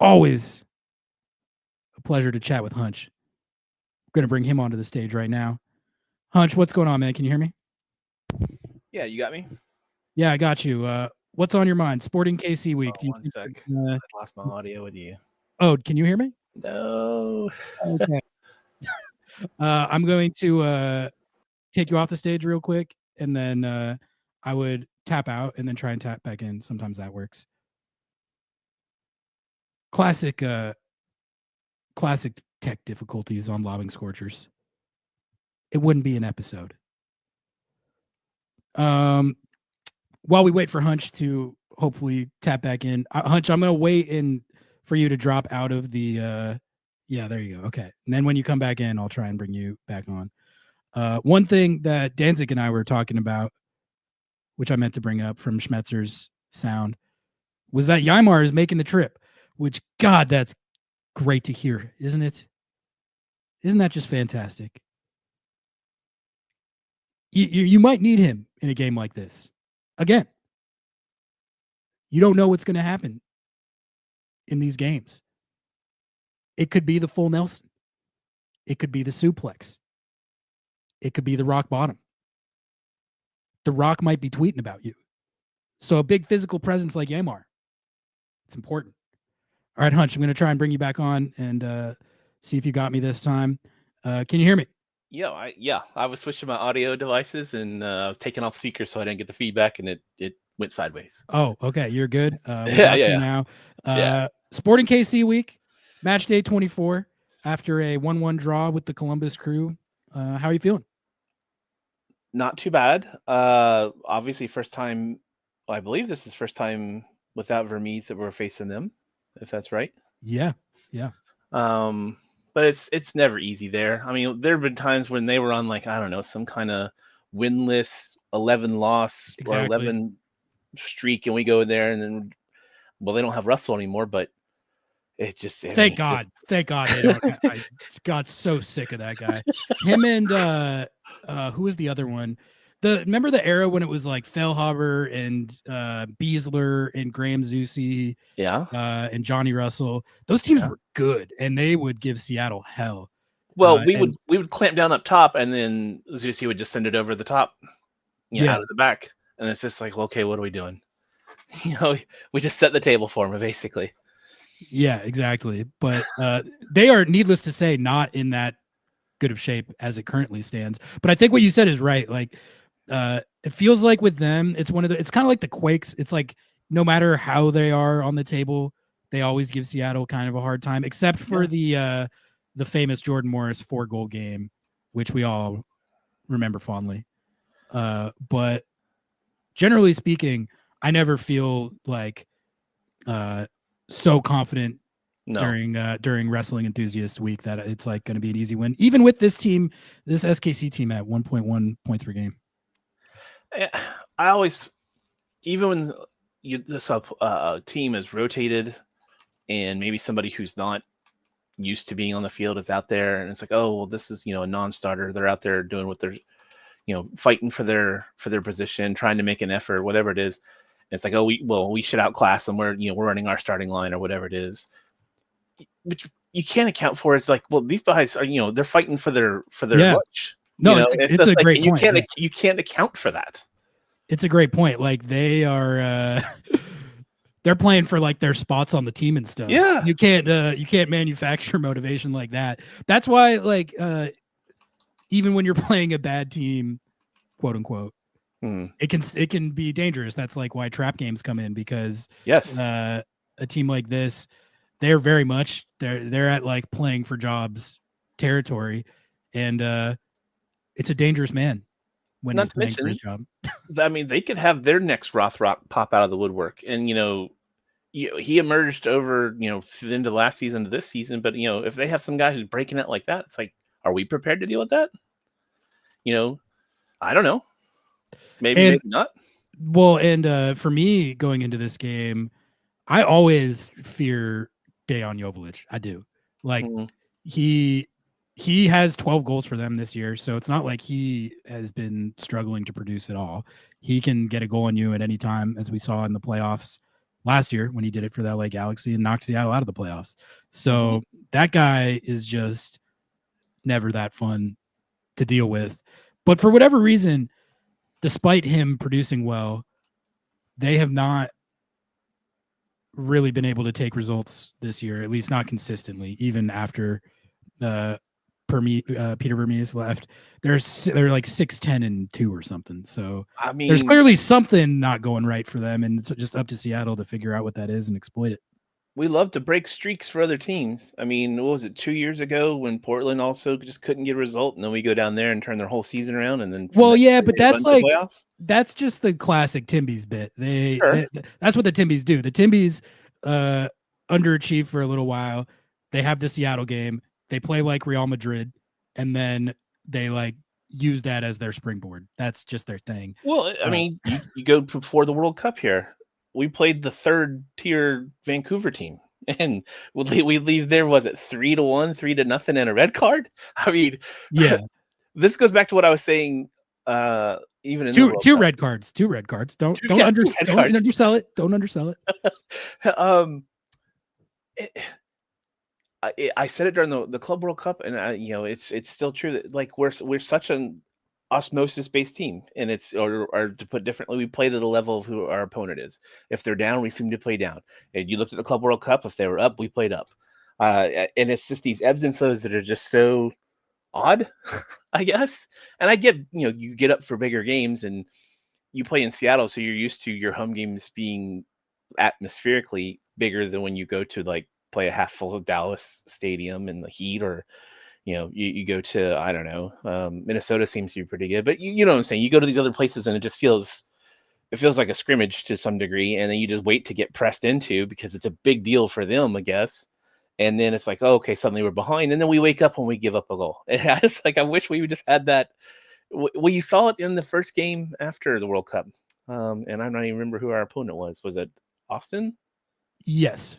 Always a pleasure to chat with Hunch. I'm going to bring him onto the stage right now. Hunch, what's going on, man? Can you hear me? Yeah, you got me? Yeah, I got you. What's on your mind? Sporting KC week. One sec. I lost my audio with you. Oh, can you hear me? No. Okay. I'm going to take you off the stage real quick, and then I would tap out and then try and tap back in. Sometimes that works. Classic tech difficulties on Lobbing Scorchers. It wouldn't be an episode. While we wait for Hunch to hopefully tap back in, Hunch, I'm going to wait for you to drop out of the yeah, there you go. Okay. And then when you come back in, I'll try and bring you back on. One thing that Danzig and I were talking about, which I meant to bring up from Schmetzer's sound, was that Ymar is making the trip, which, God, that's great to hear, isn't it? Isn't that just fantastic? You might need him in a game like this. Again, you don't know what's going to happen in these games. It could be the full Nelson. It could be the suplex. It could be the rock bottom. The Rock might be tweeting about you. So a big physical presence like Ymar, it's important. All right, Hunch, I'm going to try and bring you back on and see if you got me this time. Can you hear me? Yeah, I was switching my audio devices and I was taking off speakers so I didn't get the feedback, and it went sideways. Oh, okay, you're good. Yeah. Now. Sporting KC week, match day 24, after a 1-1 draw with the Columbus Crew. How are you feeling? Not too bad. Obviously, first time. Well, I believe this is first time without Vermees that we're facing them, if that's right. Yeah. But it's never easy there. I mean, there have been times when they were on, like, I don't know, some kind of winless 11 loss or 11 streak, and we go there and then, well, they don't have Russell anymore, but it just thank God they don't. I got so sick of that guy. Him and who was the other one? Remember the era when it was like Fellhaber and Beasler and Graham Zusi, and Johnny Russell. Those teams were good, and they would give Seattle hell. Well, we would clamp down up top, and then Zusi would just send it over the top, out of the back, and it's just like, well, okay, what are we doing? We just set the table for him, basically. Yeah, exactly. But they are, needless to say, not in that good of shape as it currently stands. But I think what you said is right. Like, it feels like with them, it's it's kind of like the Quakes. It's like no matter how they are on the table, they always give Seattle kind of a hard time, except for the famous Jordan Morris 4-goal game, which we all remember fondly. But generally speaking, I never feel like so confident during Wrestling Enthusiast Week that it's like going to be an easy win, even with this team, this SKC team at 1.1 points per game. I always, even when this team is rotated and maybe somebody who's not used to being on the field is out there, and it's like, oh, well, this is, a non-starter. They're out there doing what they're, fighting for their position, trying to make an effort, whatever it is. And it's like, oh, we should outclass them. We're running our starting line or whatever it is. But you can't account for it. It's like, well, these guys are, they're fighting for their lunch. No, it's a great point. You can't account for that. It's a great point. Like they are, they're playing for like their spots on the team and stuff. Yeah, you can't manufacture motivation like that. That's why, like, even when you're playing a bad team, quote unquote, it can be dangerous. That's like why trap games come in, because a team like this, they're very much they're at like playing for jobs territory, and it's a dangerous man when he's playing for his job. I mean, they could have their next Rothrock pop out of the woodwork, and he emerged over into last season to this season. But if they have some guy who's breaking it like that, it's like, are we prepared to deal with that? I don't know. Maybe not. Well, and for me going into this game, I always fear Dejan Joveljic. I do. Like he has 12 goals for them this year, so it's not like he has been struggling to produce at all. He can get a goal on you at any time, as we saw in the playoffs last year when he did it for the LA Galaxy and knocked Seattle out of the playoffs. So that guy is just never that fun to deal with. But for whatever reason, despite him producing well, they have not really been able to take results this year, at least not consistently, even after Peter Vermees left. They're like 6-10-2 or something. So I mean, there's clearly something not going right for them, and it's just up to Seattle to figure out what that is and exploit it. We love to break streaks for other teams. I mean, what was it, 2 years ago when Portland also just couldn't get a result, and then we go down there and turn their whole season around, and then but that's like just the classic Timbies bit. That's what the Timbies do. The Timbies underachieve for a little while. They have the Seattle game. They play like Real Madrid, and then they like use that as their springboard. That's just their thing. Well, I mean, you go before the World Cup here. We played the third tier Vancouver team, and we leave there. Was it 3-1, 3-0, and a red card? I mean, yeah. This goes back to what I was saying. Even in two red cards. Don't undersell it. Don't undersell it. I said it during the Club World Cup, and it's still true that like we're such an osmosis-based team, and it's or to put differently, we play to the level of who our opponent is. If they're down, we seem to play down. And you looked at the Club World Cup; if they were up, we played up. And it's just these ebbs and flows that are just so odd, I guess. And I get you get up for bigger games, and you play in Seattle, so you're used to your home games being atmospherically bigger than when you go to like play a half full of Dallas Stadium in the heat, or you go to, I don't know, Minnesota seems to be pretty good, but you know what I'm saying. You go to these other places and it just feels like a scrimmage to some degree, and then you just wait to get pressed into because it's a big deal for them, I guess. And then it's like, oh, okay, suddenly we're behind, and then we wake up when we give up a goal. And it's like, I wish we just had that. Well, you saw it in the first game after the World Cup, and I'm not even remember who our opponent was. Was it Austin? Yes.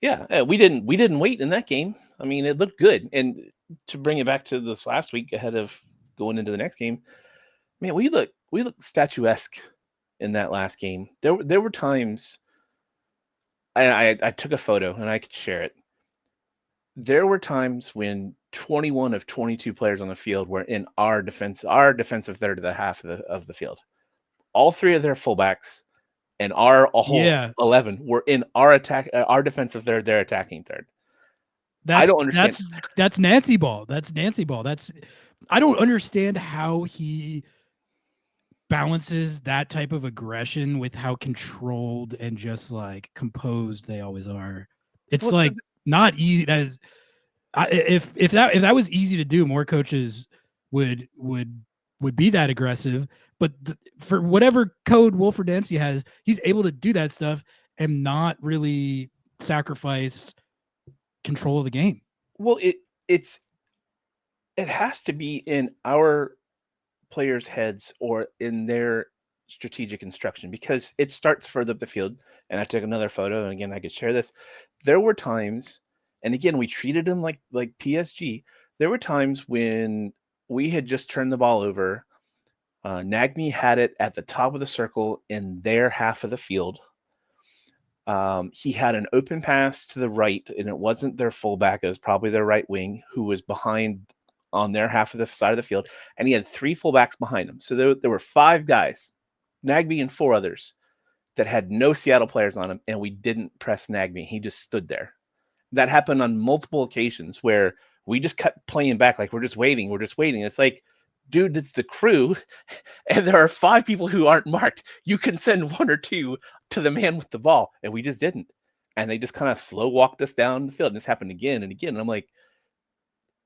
Yeah, we didn't wait in that game. I mean, it looked good. And to bring it back to this last week ahead of going into the next game, man, we look statuesque in that last game. There were times I took a photo and I could share it. There were times when 21 of 22 players on the field were in our defensive third of the half of the field. All three of their fullbacks and our whole Yeah. 11 were in our attack, our defensive third, their attacking third. I don't understand. That's Nancy ball. That's Nancy ball. I don't understand how he balances that type of aggression with how controlled and just like composed they always are. It's Well, like not easy. That is, if that was easy to do, more coaches would be that aggressive. But for whatever code Wilfred Nancy has, he's able to do that stuff and not really sacrifice control of the game. Well, it has to be in our players' heads or in their strategic instruction, because it starts further up the field. And I took another photo, and again, I could share this. There were times, and again, we treated them like PSG. There were times when we had just turned the ball over. Nagby had it at the top of the circle in their half of the field. He had an open pass to the right, and it wasn't their fullback, it was probably their right wing, who was behind on their half of the side of the field, and he had 3 fullbacks behind him. So there were 5 guys, Nagby and 4 others, that had no Seattle players on him, and we didn't press Nagby. He just stood there. That happened on multiple occasions where we just kept playing back like we're just waiting. It's like, dude, it's the crew, and there are 5 people who aren't marked. You can send 1 or 2 to the man with the ball, and we just didn't. And they just kind of slow walked us down the field. And this happened again and again. And I'm like,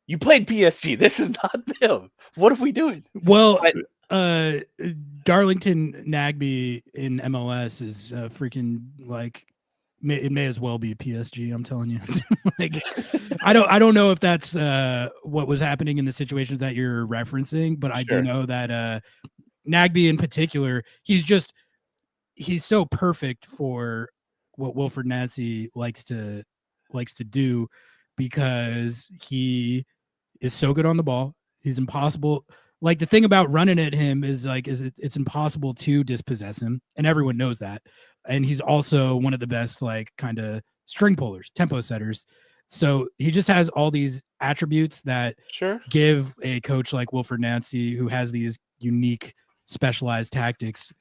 you played PSG. This is not them. What are we doing? Well, Darlington Nagby in MLS is freaking like it may as well be PSG. I'm telling you. Like, I don't know if that's what was happening in the situations that you're referencing, but I do know that Nagby in particular, he's so perfect for what Wilfred Nancy likes to do, because he is so good on the ball. He's impossible. Like, the thing about running at him is it's impossible to dispossess him, and everyone knows that. And he's also one of the best kind of string pullers, tempo setters. So he just has all these attributes that give a coach like Wilfred Nancy, who has these unique, specialized tactics,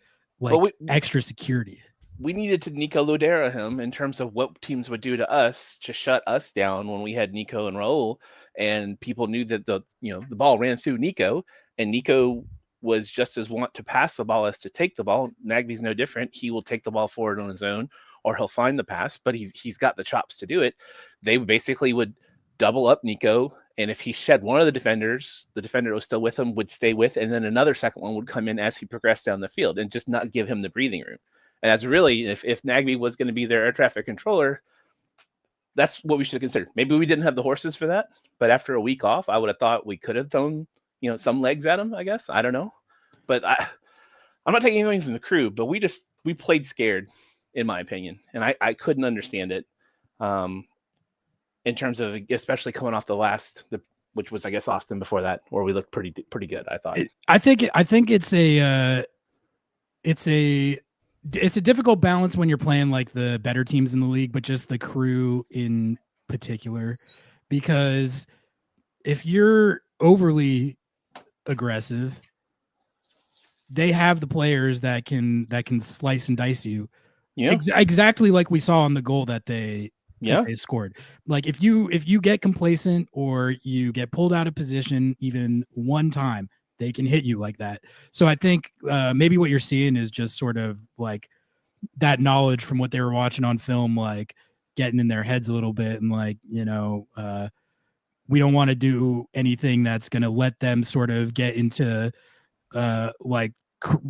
extra security. We needed to Nico Lodera him in terms of what teams would do to us to shut us down when we had Nico and Raul, and people knew that the ball ran through Nico, and Nico was just as want to pass the ball as to take the ball. Nagby's no different. He will take the ball forward on his own, or he'll find the pass, but he's got the chops to do it. They basically would double up Nico, and if he shed one of the defenders, the defender who was still with him would stay with, and then another second one would come in as he progressed down the field, and just not give him the breathing room. And that's really, if Nagby was going to be their air traffic controller, that's what we should consider. Maybe we didn't have the horses for that, but after a week off, I would have thought we could have thrown some legs at him, I guess. I don't know. But I'm not taking anything from the crew, but we played scared, in my opinion. And I couldn't understand it in terms of, especially coming off the last, which was, I guess, Austin before that, where we looked pretty good, I thought. I think it's a difficult balance when you're playing like the better teams in the league, but just the crew in particular, because if you're overly aggressive, they have the players that can slice and dice you. Yeah, exactly like we saw on the goal that they scored. Like, if you get complacent or you get pulled out of position even one time, they can hit you like that. So I think maybe what you're seeing is just sort of like that knowledge from what they were watching on film, like getting in their heads a little bit, and we don't want to do anything that's going to let them sort of get into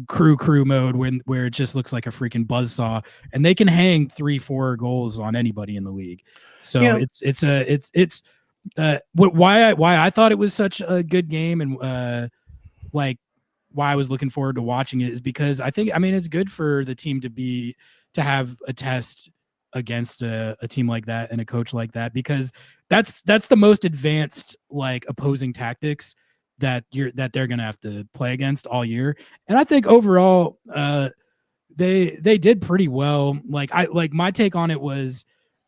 crew mode where it just looks like a freaking buzzsaw, and they can hang 3-4 goals on anybody in the league. So it's why I thought it was such a good game, and why I was looking forward to watching it is because it's good for the team to have a test against a team like that and a coach like that, because that's the most advanced opposing tactics that they're gonna have to play against all year. And I think overall they did pretty well. My take on it was,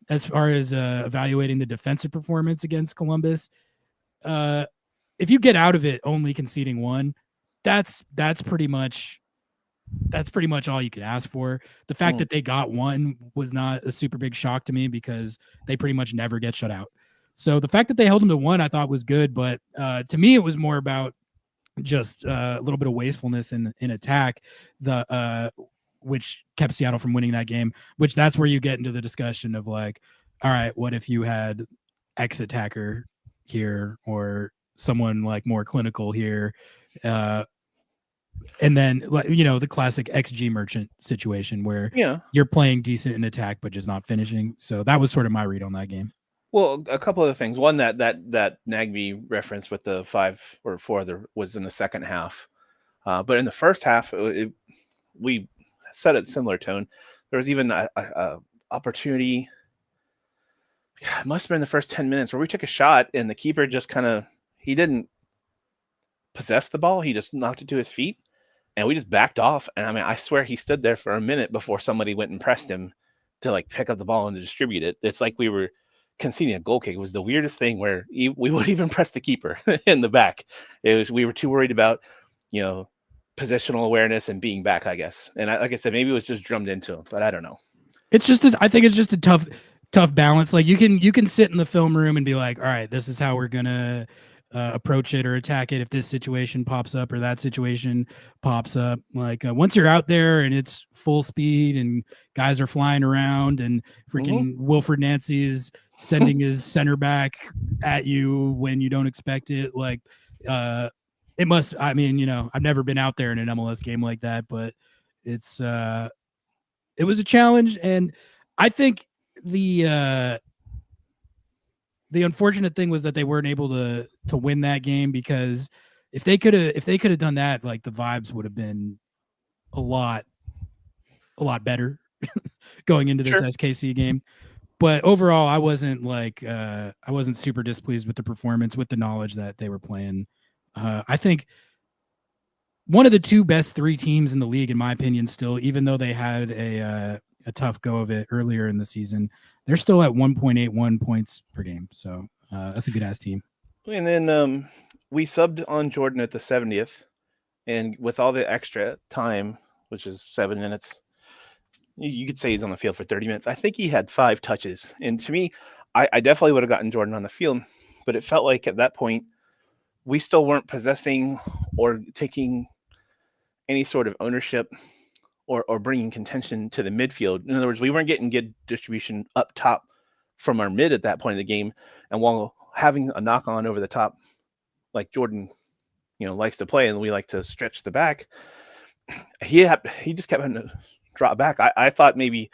as far as evaluating the defensive performance against Columbus, if you get out of it only conceding 1, that's pretty much that's pretty much all you could ask for. The fact that they got one was not a super big shock to me because they pretty much never get shut out. So the fact that they held them to one, I thought was good. But to me, it was more about just a little bit of wastefulness in attack, which kept Seattle from winning that game. Which that's where you get into the discussion of like, all right, what if you had X attacker here or someone like more clinical here? And then, the classic XG merchant situation where you're playing decent in attack but just not finishing. So that was sort of my read on that game. Well, a couple of things. One, that Nagby reference with the 5 or 4 was in the second half. But in the first half, we set a similar tone. There was even a opportunity. It must have been the first 10 minutes where we took a shot and the keeper just he didn't possess the ball. He just knocked it to his feet and we just backed off. And I mean, I swear he stood there for a minute before somebody went and pressed him to like pick up the ball and to distribute it. It's like we were conceding a goal kick. It was the weirdest thing where we wouldn't even press the keeper in the back. We were too worried about, positional awareness and being back, I guess. And like I said, maybe it was just drummed into him, but I don't know. I think it's just a tough balance. Like you can sit in the film room and be like, all right, this is how we're gonna approach it or attack it if this situation pops up or that situation pops up. Like once you're out there and it's full speed and guys are flying around and freaking Wilfred Nancy is sending his center back at you when you don't expect it. Like it must. I mean, I've never been out there in an MLS game like that, but it was a challenge, and I think the unfortunate thing was that they weren't able to win that game, because if they could have done that, like the vibes would have been a lot better going into this SKC game. But overall, I wasn't super displeased with the performance, with the knowledge that they were playing. I think one of the 2 best 3 teams in the league, in my opinion, still, even though they had a tough go of it earlier in the season, they're still at 1.81 points per game. So that's a good ass team. And then we subbed on Jordan at the 70th, and with all the extra time, which is 7 minutes, you could say he's on the field for 30 minutes. I think he had 5 touches. And to me, I definitely would have gotten Jordan on the field, but it felt like at that point, we still weren't possessing or taking any sort of ownership or bringing contention to the midfield. In other words, we weren't getting good distribution up top from our mid at that point in the game. And while having a knock on over the top, like Jordan, likes to play, and we like to stretch the back, he just kept having to drop back. I thought maybe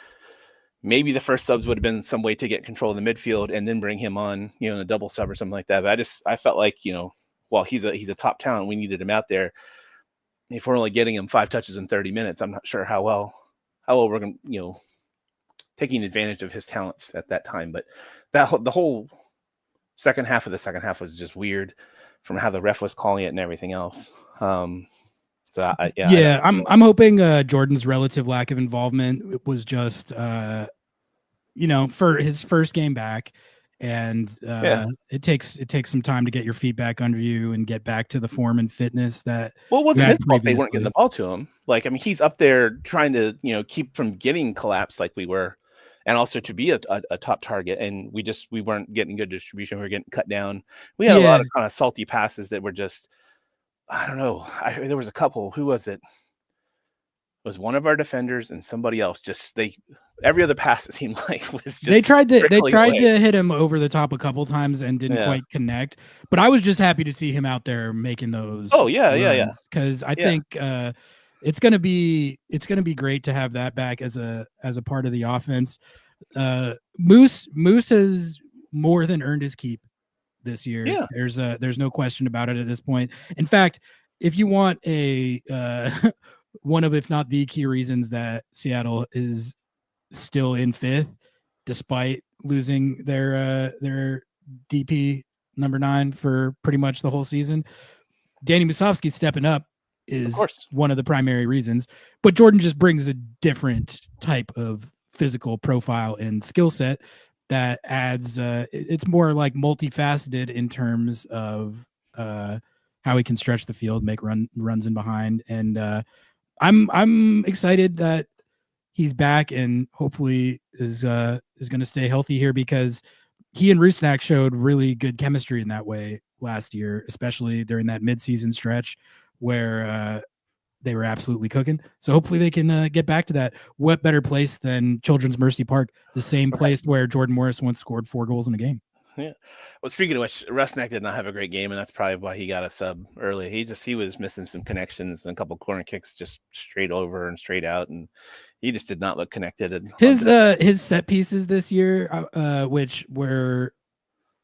the first subs would have been some way to get control of the midfield and then bring him on, in a double sub or something like that. But I felt like, while he's a top talent, we needed him out there. If we're only getting him 5 touches in 30 minutes, I'm not sure how well we're going to, taking advantage of his talents at that time. But the whole second half was just weird, from how the ref was calling it and everything else. I'm hoping Jordan's relative lack of involvement was just for his first game back, and it takes some time to get your feet back under you and get back to the form and fitness that. Well, it wasn't his fault they weren't getting the ball to him. Like, I mean, he's up there trying to keep from getting collapsed like we were, and also to be a top target, and we weren't getting good distribution. We were getting cut down. We had a lot of kind of salty passes that were just, I don't know. There was a couple. Who was it? It was one of our defenders and somebody else. Every other pass, it seemed like, was just they tried to hit him over the top a couple times and didn't quite connect. But I was just happy to see him out there making those. Oh yeah. Because I think it's gonna be great to have that back as a part of the offense. Moose has more than earned his keep this year. Yeah. There's no question about it at this point. In fact, if you want a one of, if not the key reasons that Seattle is still in 5th, despite losing their DP number 9 for pretty much the whole season, Danny Musovski stepping up is one of the primary reasons. But Jordan just brings a different type of physical profile and skill set that adds. It's more like multifaceted in terms of how he can stretch the field, make runs in behind, and I'm excited that he's back and hopefully is going to stay healthy here, because he and Rusnak showed really good chemistry in that way last year, especially during that midseason stretch where they were absolutely cooking. So hopefully they can get back to that. What better place than Children's Mercy Park, the same place where Jordan Morris once scored 4 goals in a game. Yeah. Well, speaking of which, Rusnak did not have a great game, and that's probably why he got a sub early. He was missing some connections and a couple corner kicks just straight over and straight out, and he just did not look connected. His set pieces this year, which were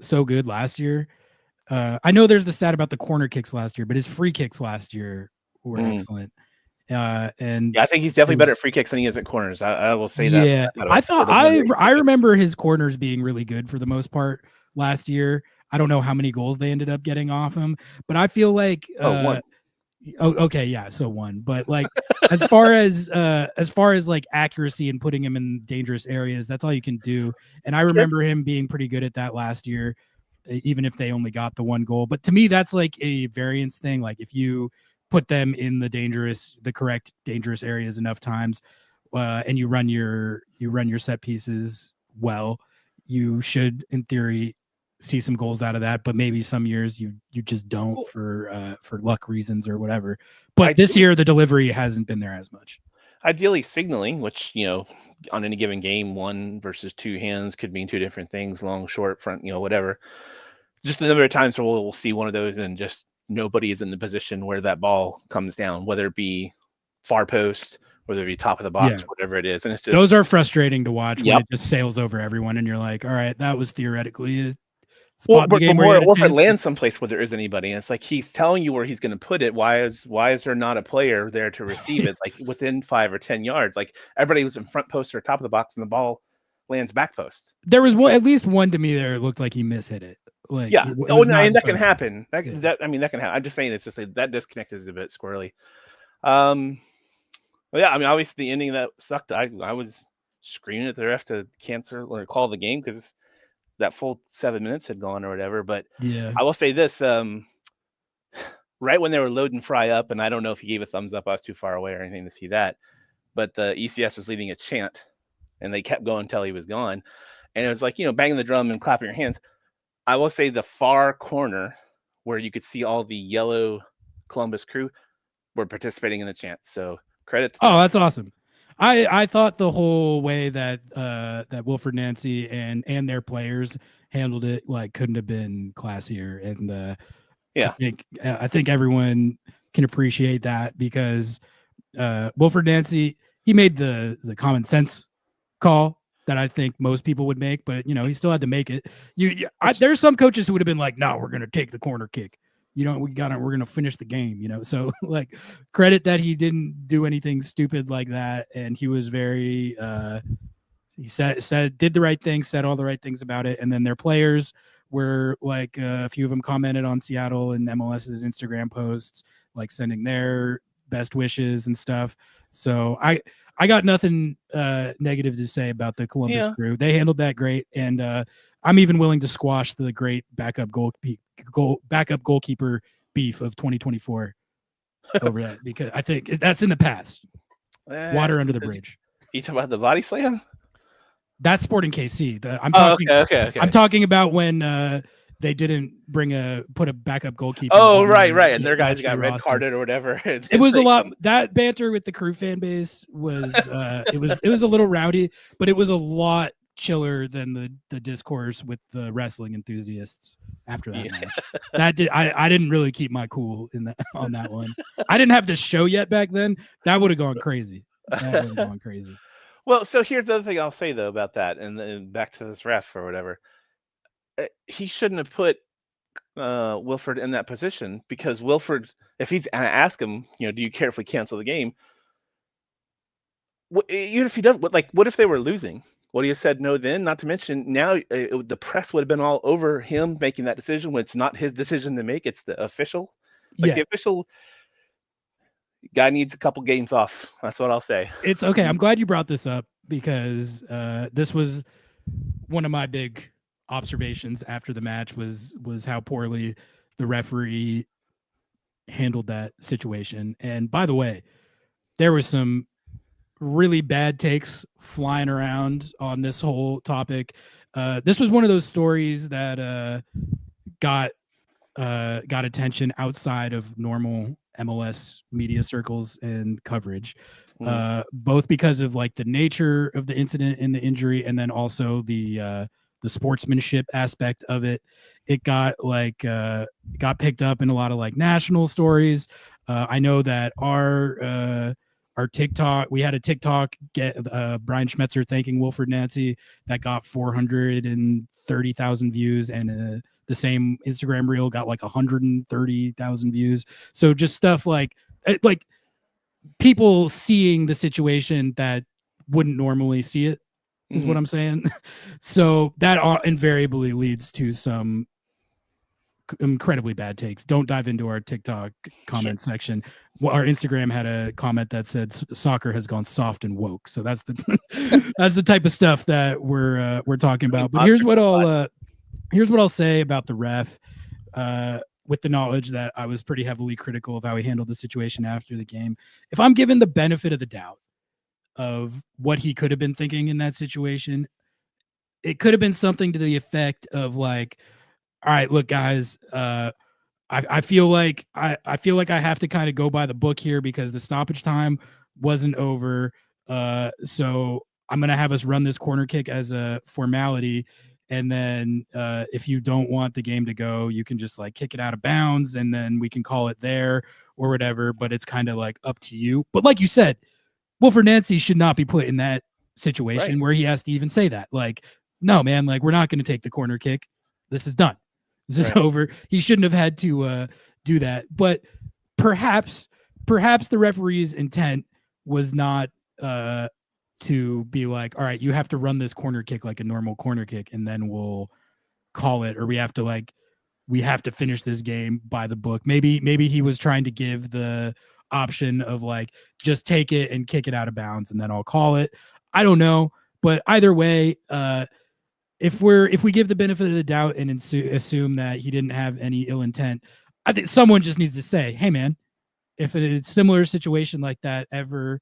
so good last year. I know there's the stat about the corner kicks last year, but his free kicks last year were excellent. And yeah, I think he's definitely better at free kicks than he is at corners. I will say that. Yeah, I remember his corners being really good for the most part last year. I don't know how many goals they ended up getting off him, but I feel like one. Oh, okay, yeah, so one. But like as far as like accuracy and putting him in dangerous areas, that's all you can do. And I remember him being pretty good at that last year, even if they only got the 1 goal. But to me, that's like a variance thing. Like if you put them in the correct dangerous areas enough times, and you run your set pieces well, you should, in theory, see some goals out of that. But maybe some years you just don't for luck reasons or whatever. But this year the delivery hasn't been there as much. Ideally, signaling, which on any given game, 1 versus 2 hands could mean 2 different things: long, short, front, whatever. Just the number of times where we'll see one of those and just nobody is in the position where that ball comes down, whether it be far post, whether it be top of the box, whatever it is. And it's just, those are frustrating to watch when it just sails over everyone and you're like, all right, that was theoretically a spot in the game where if it lands someplace where there is anybody, and it's like he's telling you where he's going to put it. Why is there not a player there to receive it, like within 5 or 10 yards? Like everybody was in front post or top of the box and the ball lands back post. There was at least one to me there. It looked like he mishit it. Like, and that can happen. That can happen. I'm just saying, it's just like that disconnect is a bit squirrely. Obviously the ending that sucked. I was screaming at the ref to cancel or call the game because that full 7 minutes had gone or whatever. But yeah, I will say this: right when they were loading Frei up, and I don't know if he gave a thumbs up, I was too far away or anything to see that, but the ECS was leading a chant, and they kept going until he was gone, and it was like banging the drum and clapping your hands. I will say the far corner where you could see all the yellow Columbus crew were participating in the chant. So credit to them. That's awesome. I thought the whole way that that Wilfred Nancy and their players handled it couldn't have been classier. And I think everyone can appreciate that, because Wilfred Nancy, he made the common sense call that I think most people would make, but he still had to make it. There's some coaches who would have been like, no, we're going to take the corner kick. We're going to finish the game, So credit that he didn't do anything stupid like that. And he was very, he did the right thing, said all the right things about it. And then their players were a few of them commented on Seattle and MLS's Instagram posts, sending their best wishes and stuff. So I got nothing negative to say about the Columbus crew. They handled that great, and I'm even willing to squash the great backup goalkeeper beef of 2024 over that, because I think that's in the past. Water under the bridge. You talking about the body slam? That's Sporting KC. Okay. I'm talking about when they didn't put a backup goalkeeper. Oh, right. And their guys got red carded or whatever. It was a lot. That banter with the crew fan base was it was a little rowdy, but it was a lot chiller than the discourse with the wrestling enthusiasts after that match. I didn't really keep my cool on that one. I didn't have the show yet back then. That would have gone crazy. Well, so here's the other thing I'll say though about that, and then back to this ref or whatever. He shouldn't have put Wilfred in that position, because Wilfred, if he's ask him, do you care if we cancel the game? Even if he does, what if they were losing? Would he have said no then? Not to mention now the press would have been all over him making that decision when it's not his decision to make. It's the official. The official guy needs a couple games off. That's what I'll say. It's okay. I'm glad you brought this up, because this was one of my big observations after the match was how poorly the referee handled that situation. And by the way, there was some really bad takes flying around on this whole topic. This was one of those stories that got attention outside of normal MLS media circles and coverage, both because of like the nature of the incident and the injury, and then also the sportsmanship aspect of it. It got picked up in a lot of like national stories. I know that our TikTok, we had a TikTok get Brian Schmetzer thanking Wilfred Nancy that got 430,000 views, and the same Instagram reel got like 130,000 views. So just stuff like people seeing the situation that wouldn't normally see it is what I'm saying. So that invariably leads to some incredibly bad takes. Don't dive into our TikTok comment section. Well, our Instagram had a comment that said soccer has gone soft and woke. So that's the that's the type of stuff that we're talking about. But here's what I'll say about the ref, with the knowledge that I was pretty heavily critical of how he handled the situation after the game. If I'm given the benefit of the doubt of what he could have been thinking in that situation, it could have been something to the effect of like, all right, look, guys, I feel like I have to kind of go by the book here because the stoppage time wasn't over. So I'm gonna have us run this corner kick as a formality. And then if you don't want the game to go, you can just like kick it out of bounds and then we can call it there or whatever. But it's kind of like up to you. But like you said, Wilfred Nancy should not be put in that situation where he has to even say that. Like, no, man, like we're not going to take the corner kick. This is done. This is over. He shouldn't have had to do that. But perhaps the referee's intent was not to be like, all right, you have to run this corner kick like a normal corner kick, and then we'll call it, or we have to finish this game by the book. Maybe he was trying to give the option of like, just take it and kick it out of bounds and then I'll call it. I don't know. But either way, if we give the benefit of the doubt and assume that he didn't have any ill intent, I think someone just needs to say, hey man, if a similar situation like that ever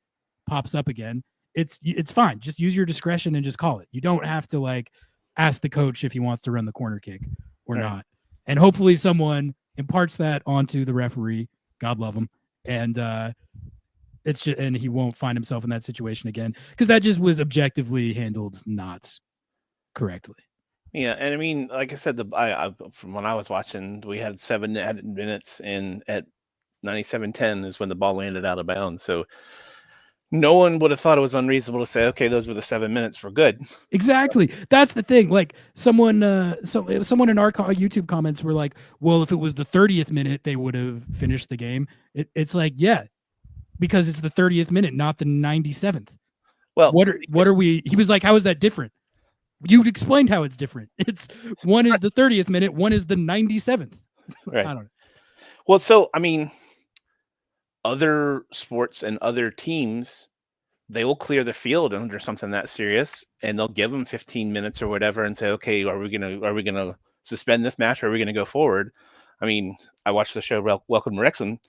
pops up again, it's fine. Just use your discretion and just call it. You don't have to like ask the coach if he wants to run the corner kick or not. And hopefully someone imparts that onto the referee. God love him. And and he won't find himself in that situation again, because that just was objectively handled not correctly. Yeah, and I mean, like I said, from when I was watching, we had 7 added minutes, and at 97:10 is when the ball landed out of bounds. So no one would have thought it was unreasonable to say, okay, those were the 7 minutes, we're good. Exactly. That's the thing. Like someone in our YouTube comments were like, well, if it was the 30th minute, they would have finished the game. It's like, yeah, because it's the 30th minute, not the 97th. Well, what are we? He was like, how is that different? You explained how it's different. It's one is the 30th minute, one is the 97th. Right. I don't know. Well, so I mean, other sports and other teams, they will clear the field under something that serious, and they'll give them 15 minutes or whatever, and say, okay, are we gonna suspend this match, or are we gonna go forward? I mean, I watched the show Welcome to Wrexham,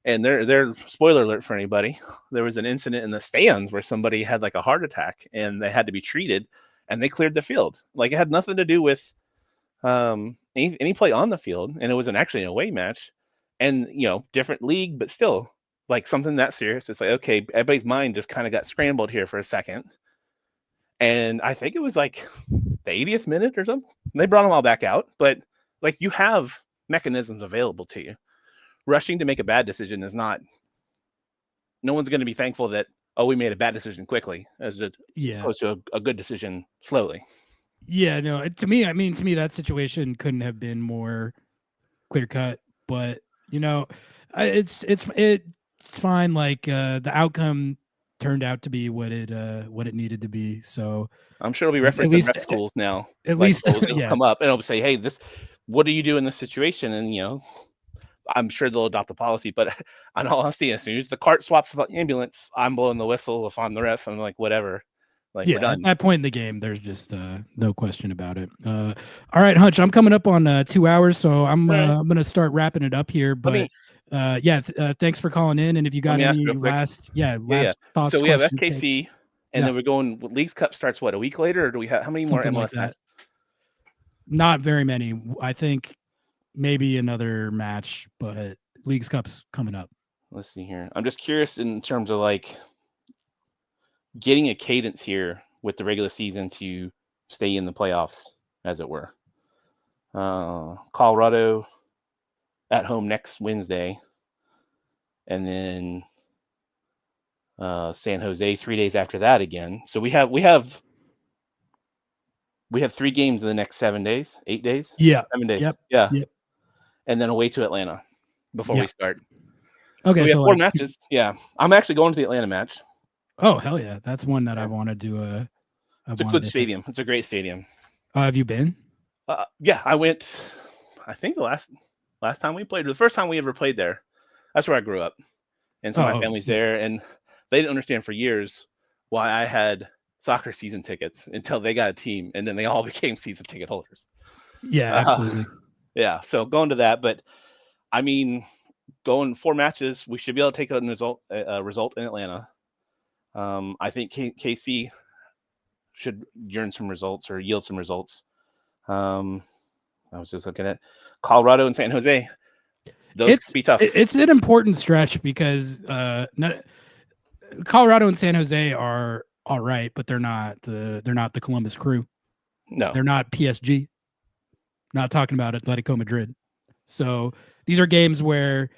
and their spoiler alert for anybody, there was an incident in the stands where somebody had like a heart attack and they had to be treated, and they cleared the field. Like, it had nothing to do with any play on the field, and it was actually an away match, and different league, but still, like, something that serious. It's like, okay, everybody's mind just kind of got scrambled here for a second, and I think it was like the 80th minute or something. They brought them all back out, but like, you have mechanisms available to you. Rushing to make a bad decision is not. No one's going to be thankful that, oh, we made a bad decision quickly, as opposed to a good decision slowly. Yeah, no. To me, that situation couldn't have been more clear cut. But it's fine. Like the outcome turned out to be what it needed to be. So I'm sure it'll be referenced in rep schools now. At least it'll come up and it'll say, hey, what do you do in this situation? And I'm sure they'll adopt a policy, but in all honesty, as soon as the cart swaps the ambulance, I'm blowing the whistle. If I'm the ref, I'm like, whatever. Like, we're done. At that point in the game, there's just no question about it. All right, Hunch, I'm coming up on 2 hours, so I'm going to start wrapping it up here. But Thanks for calling in. And if you got me ask any real quick. last thoughts, So we have questions, FKC, and then we're going. Leagues Cup starts what, a week later, or do we have how many something more like MLS that. matches? Not very many. I think maybe another match, but Leagues Cup's coming up. Let's see here. I'm just curious in terms of like getting a cadence here with the regular season to stay in the playoffs, as it were. Colorado at home next Wednesday, and then San Jose 3 days after that again. So we have 3 games in the next 7 days, 8 days, 7 days. Yep. And then away to Atlanta before we start. Okay, so we have 4 matches. Yeah, I'm actually going to the Atlanta match. Oh hell yeah, that's one that I wanted to. It's a good stadium. It's a great stadium. Have you been? Yeah, I went. I think the last time we played, or the first time we ever played there. That's where I grew up, and so my family's there, and they didn't understand for years why I had soccer season tickets until they got a team, and then they all became season ticket holders. Yeah, absolutely. Yeah, so going to that, but I mean, going 4 matches, we should be able to take a result in Atlanta. I think KC should yield some results. I was just looking at Colorado and San Jose. Those could be tough. It's an important stretch because Colorado and San Jose are all right, but they're not the Columbus Crew. No, they're not PSG. Not talking about Atletico Madrid. So these are games where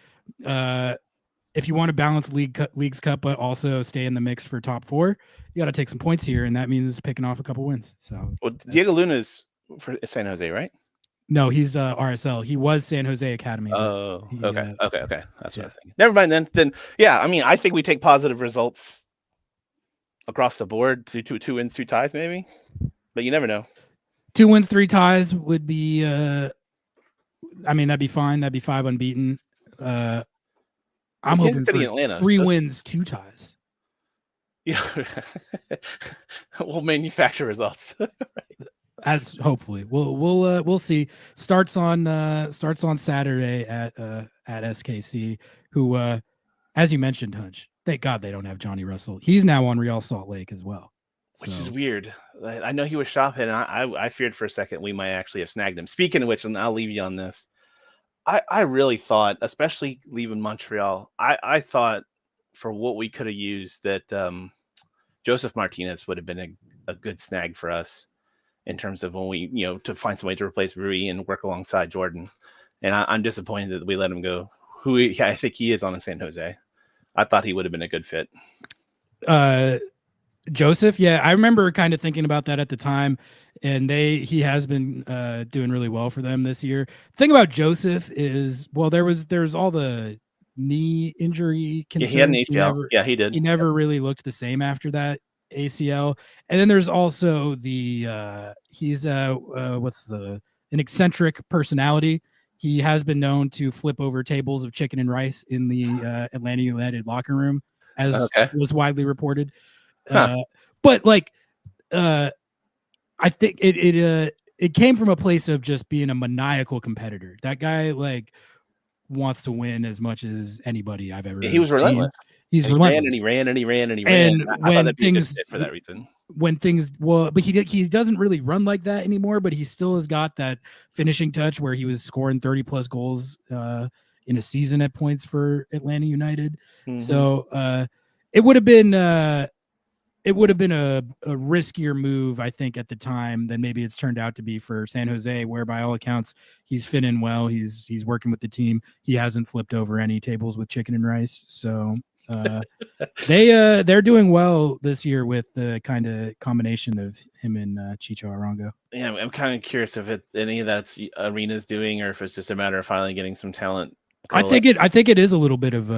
if you want to balance Leagues Cup, but also stay in the mix for top 4, you got to take some points here, and that means picking off a couple wins. So Diego Luna's for San Jose, right? No, he's RSL. He was San Jose Academy. Oh, okay. That's what I was thinking. Never mind then. Then yeah, I mean, I think we take positive results across the board. 2 wins, 2 ties, maybe, but you never know. 2 wins, 3 ties would be. I mean, that'd be fine. That'd be 5 unbeaten. I'm hoping for Atlanta, 3 wins, 2 ties. Yeah, we'll manufacture results. As hopefully we'll see. Starts on Saturday at SKC, who as you mentioned, Hunch, thank God they don't have Johnny Russell. He's now on Real Salt Lake as well, which is weird. I know he was shopping, and I feared for a second we might actually have snagged him. Speaking of which, and I'll leave you on this, I really thought, especially leaving Montreal, I thought for what we could have used that Joseph Martinez would have been a good snag for us in terms of when we, to find somebody to replace Rui and work alongside Jordan. And I'm disappointed that we let him go. I think he is on in San Jose. I thought he would have been a good fit. Joseph, yeah, I remember kind of thinking about that at the time, and he has been doing really well for them this year. The thing about Joseph is, well, there's all the knee injury concerns. Yeah, he had an ACL. He did. He never really looked the same after that ACL. And then there's also he's an eccentric personality. He has been known to flip over tables of chicken and rice in the Atlanta United locker room, as was widely reported. But I think it came from a place of just being a maniacal competitor. That guy wants to win as much as anybody I've ever. He was relentless. He's relentless. He ran. And when things for that reason, but he doesn't really run like that anymore. But he still has got that finishing touch where he was scoring 30+ goals in a season at points for Atlanta United. Mm-hmm. So it would have been a riskier move, I think, at the time than maybe it's turned out to be for San Jose, where by all accounts he's fit in well. He's working with the team. He hasn't flipped over any tables with chicken and rice. So they're doing well this year with the kind of combination of him and Chicho Arango. Yeah, I'm kind of curious if any of that's Arena's doing, or if it's just a matter of finally getting some talent. I think it is a little bit of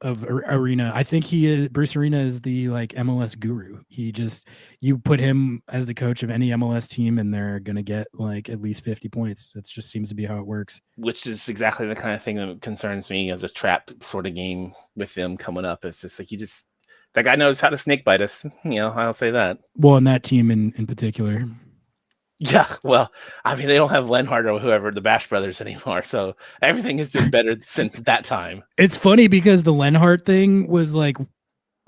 Arena. I think Bruce Arena is the MLS guru. You put him as the coach of any MLS team and they're going to get at least 50 points. That just seems to be how it works. Which is exactly the kind of thing that concerns me as a trap sort of game with them coming up. It's just that guy knows how to snake bite us. I'll say that. Well, and that team in particular. Yeah, well, I mean, they don't have Lenhart or whoever, the Bash Brothers anymore, so everything has been better since that time. It's funny because the Lenhart thing was like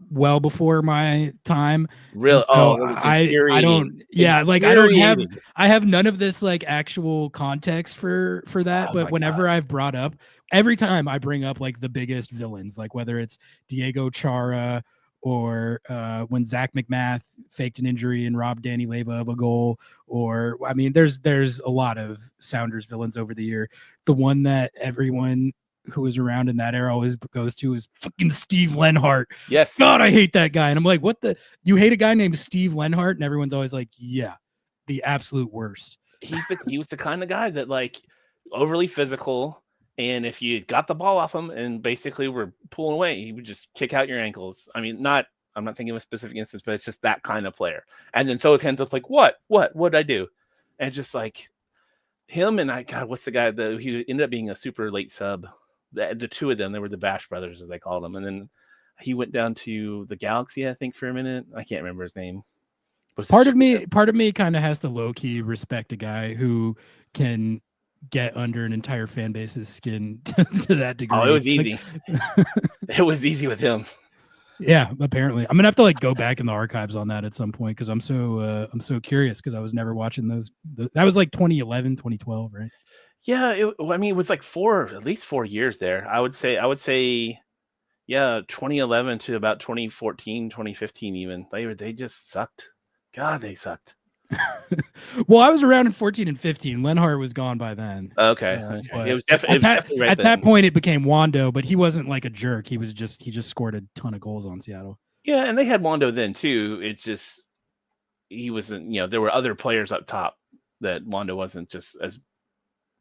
well before my time. Real, so it was I infuriating. don't, like Infuriating. I have none of this like actual context for that. Oh But my whenever God. I've brought up, every time I bring up like the biggest villains, like whether it's Diego Chara or when Zach McMath faked an injury and robbed Danny Leva of a goal, or I mean, there's a lot of Sounders villains over the year. The one that everyone who was around in that era always goes to is fucking Steve Lenhart. Yes. God, I hate that guy. And I'm like, what the? You hate a guy named Steve Lenhart? And everyone's always like, yeah, the absolute worst. He was the kind of guy that like overly physical, and if you got the ball off him and basically were pulling away, he would just kick out your ankles. I mean, I'm not thinking of a specific instance, but it's just that kind of player. And then so his hands up like, what'd I do? And just like him and God, what's the guy that he ended up being a super late sub? The two of them, they were the Bash Brothers as they called them, and then he went down to the Galaxy, I think, for a minute. I can't remember his name. Part of me kind of has to low key respect a guy who can get under an entire fan base's skin to that degree. Oh, it was easy. It was easy with him. Yeah, apparently. I'm gonna have to like go back in the archives on that at some point because I'm so curious because I was never watching those. That was like 2011, 2012, right? Yeah, it was like at least 4 years there. I would say, yeah, 2011 to about 2014, 2015 even. They just sucked. God, they sucked. Well, I was around in 14 and 15. Lenhart was gone by then. Okay. It was definitely right at then. that point it became Wando, but he wasn't like a jerk. He just scored a ton of goals on Seattle. Yeah, and they had Wando then too. It's just he wasn't, there were other players up top that Wando wasn't just as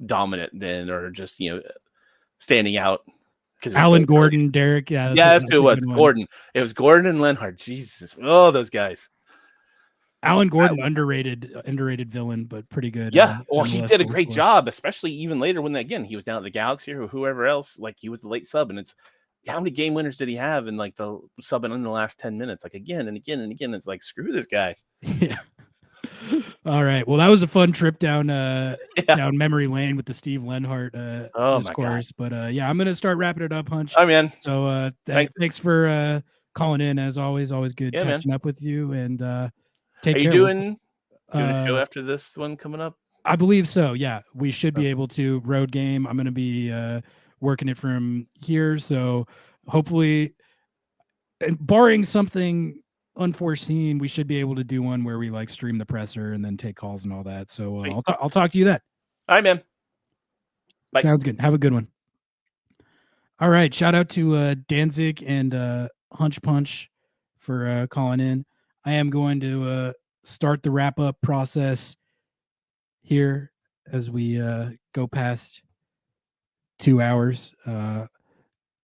dominant then or just, standing out. Alan Gordon, Derek. Yeah, that's who it was. Gordon. It was Gordon and Lenhart. Jesus. Oh, those guys. Alan Gordon, underrated villain, but pretty good. Yeah, well, he did a great job, especially even later when he was down at the Galaxy or whoever else. Like he was the late sub, and it's how many game winners did he have in like the subbing in the last 10 minutes? Like again and again and again. It's like screw this guy. Yeah. All right. Well, that was a fun trip down down memory lane with the Steve Lenhart discourse. But yeah, I'm gonna start wrapping it up, Hunch. Oh man. So thanks for calling in as always. Always good catching up with you and. Take care. Are you doing a show after this one coming up? I believe so. Yeah, we should be able to road game. I'm going to be working it from here, so hopefully, and barring something unforeseen, we should be able to do one where we like stream the presser and then take calls and all that. So I'll talk to you then. All right, man. Bye. Sounds good. Have a good one. All right. Shout out to Danzig and Hunch Punch for calling in. I am going to start the wrap up process here as we go past 2 hours.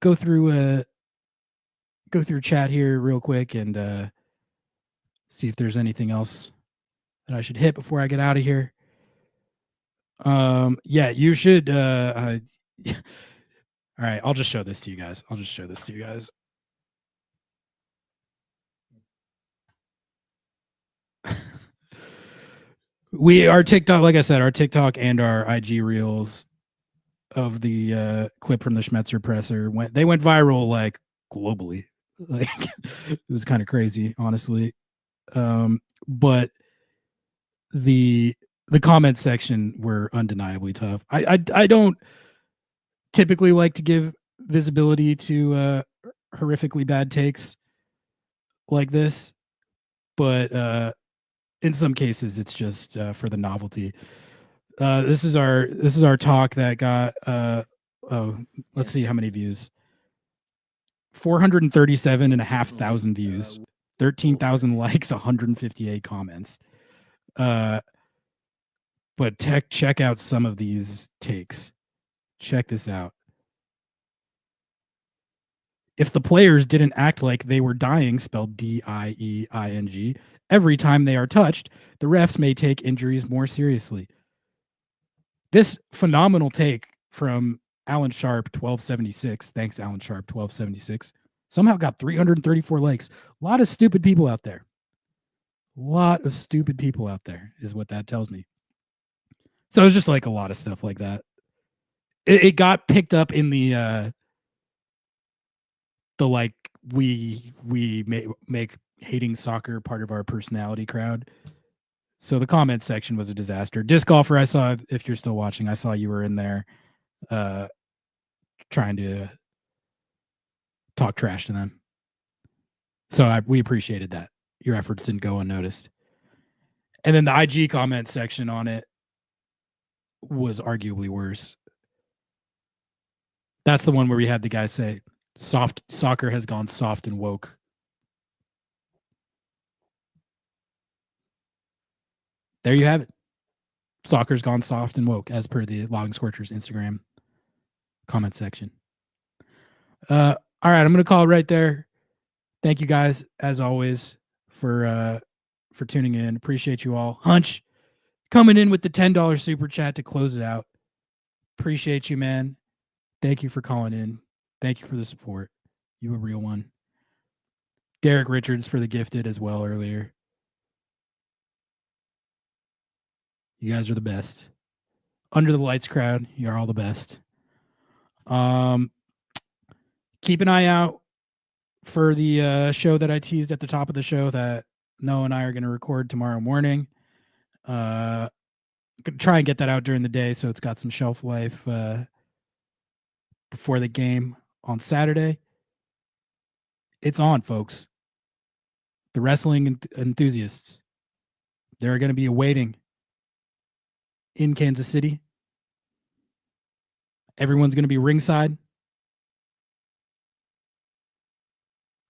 Go through chat here real quick and see if there's anything else that I should hit before I get out of here. Yeah, you should. All right, I'll just show this to you guys. Our TikTok, like I said, our TikTok and our IG reels of the clip from the Schmetzer presser went viral like globally. Like it was kind of crazy, honestly. But the comment section were undeniably tough. I don't typically like to give visibility to horrifically bad takes like this, but in some cases it's just for the novelty. This is our talk that got let's see how many views. 437,500 views, 13,000 likes, 158 comments. But check out some of these takes. Check this out. If the players didn't act like they were dying, spelled DIEING, every time they are touched, the refs may take injuries more seriously. This phenomenal take from Alan Sharp, 1276. Thanks, Alan Sharp, 1276. Somehow got 334 likes. A lot of stupid people out there. Is what that tells me. So it was just like a lot of stuff like that. It got picked up in the like we make hating soccer part of our personality crowd. So the comment section was a disaster. Disc Golfer, I saw, if you're still watching, I saw you were in there trying to talk trash to them. So we appreciated that. Your efforts didn't go unnoticed. And then the IG comment section on it was arguably worse. That's the one where we had the guy say, "Soft soccer has gone soft and woke." There you have it. Soccer's gone soft and woke, as per the Logging Scorchers Instagram comment section. All right, I'm going to call it right there. Thank you guys, as always, for tuning in. Appreciate you all. Hunch coming in with the $10 super chat to close it out. Appreciate you, man. Thank you for calling in. Thank you for the support. You a real one. Derek Richards for the gifted as well earlier. You guys are the best. Under the Lights crowd, you're all the best. Keep an eye out for the show that I teased at the top of the show that Noah and I are going to record tomorrow morning. Gonna try and get that out during the day so it's got some shelf life before the game on Saturday. It's on, folks. The wrestling enthusiasts, they're going to be awaiting in Kansas City. Everyone's going to be ringside.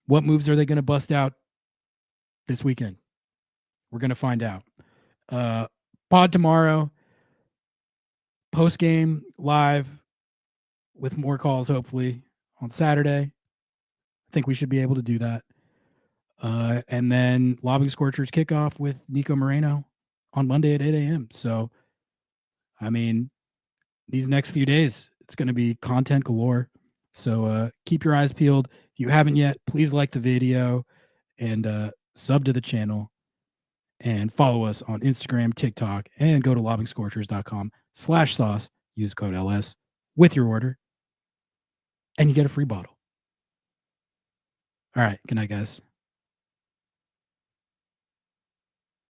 What moves are they going to bust out this weekend? We're going to find out. Pod tomorrow. Post game live with more calls, hopefully, on Saturday. I think we should be able to do that. And then Lobbing Scorchers kickoff with Nico Moreno on Monday at 8 a.m. So, I mean, these next few days, it's going to be content galore. So keep your eyes peeled. If you haven't yet, please like the video and sub to the channel and follow us on Instagram, TikTok, and go to lobbingscorchers.com/sauce. Use code LS with your order and you get a free bottle. All right. Good night, guys.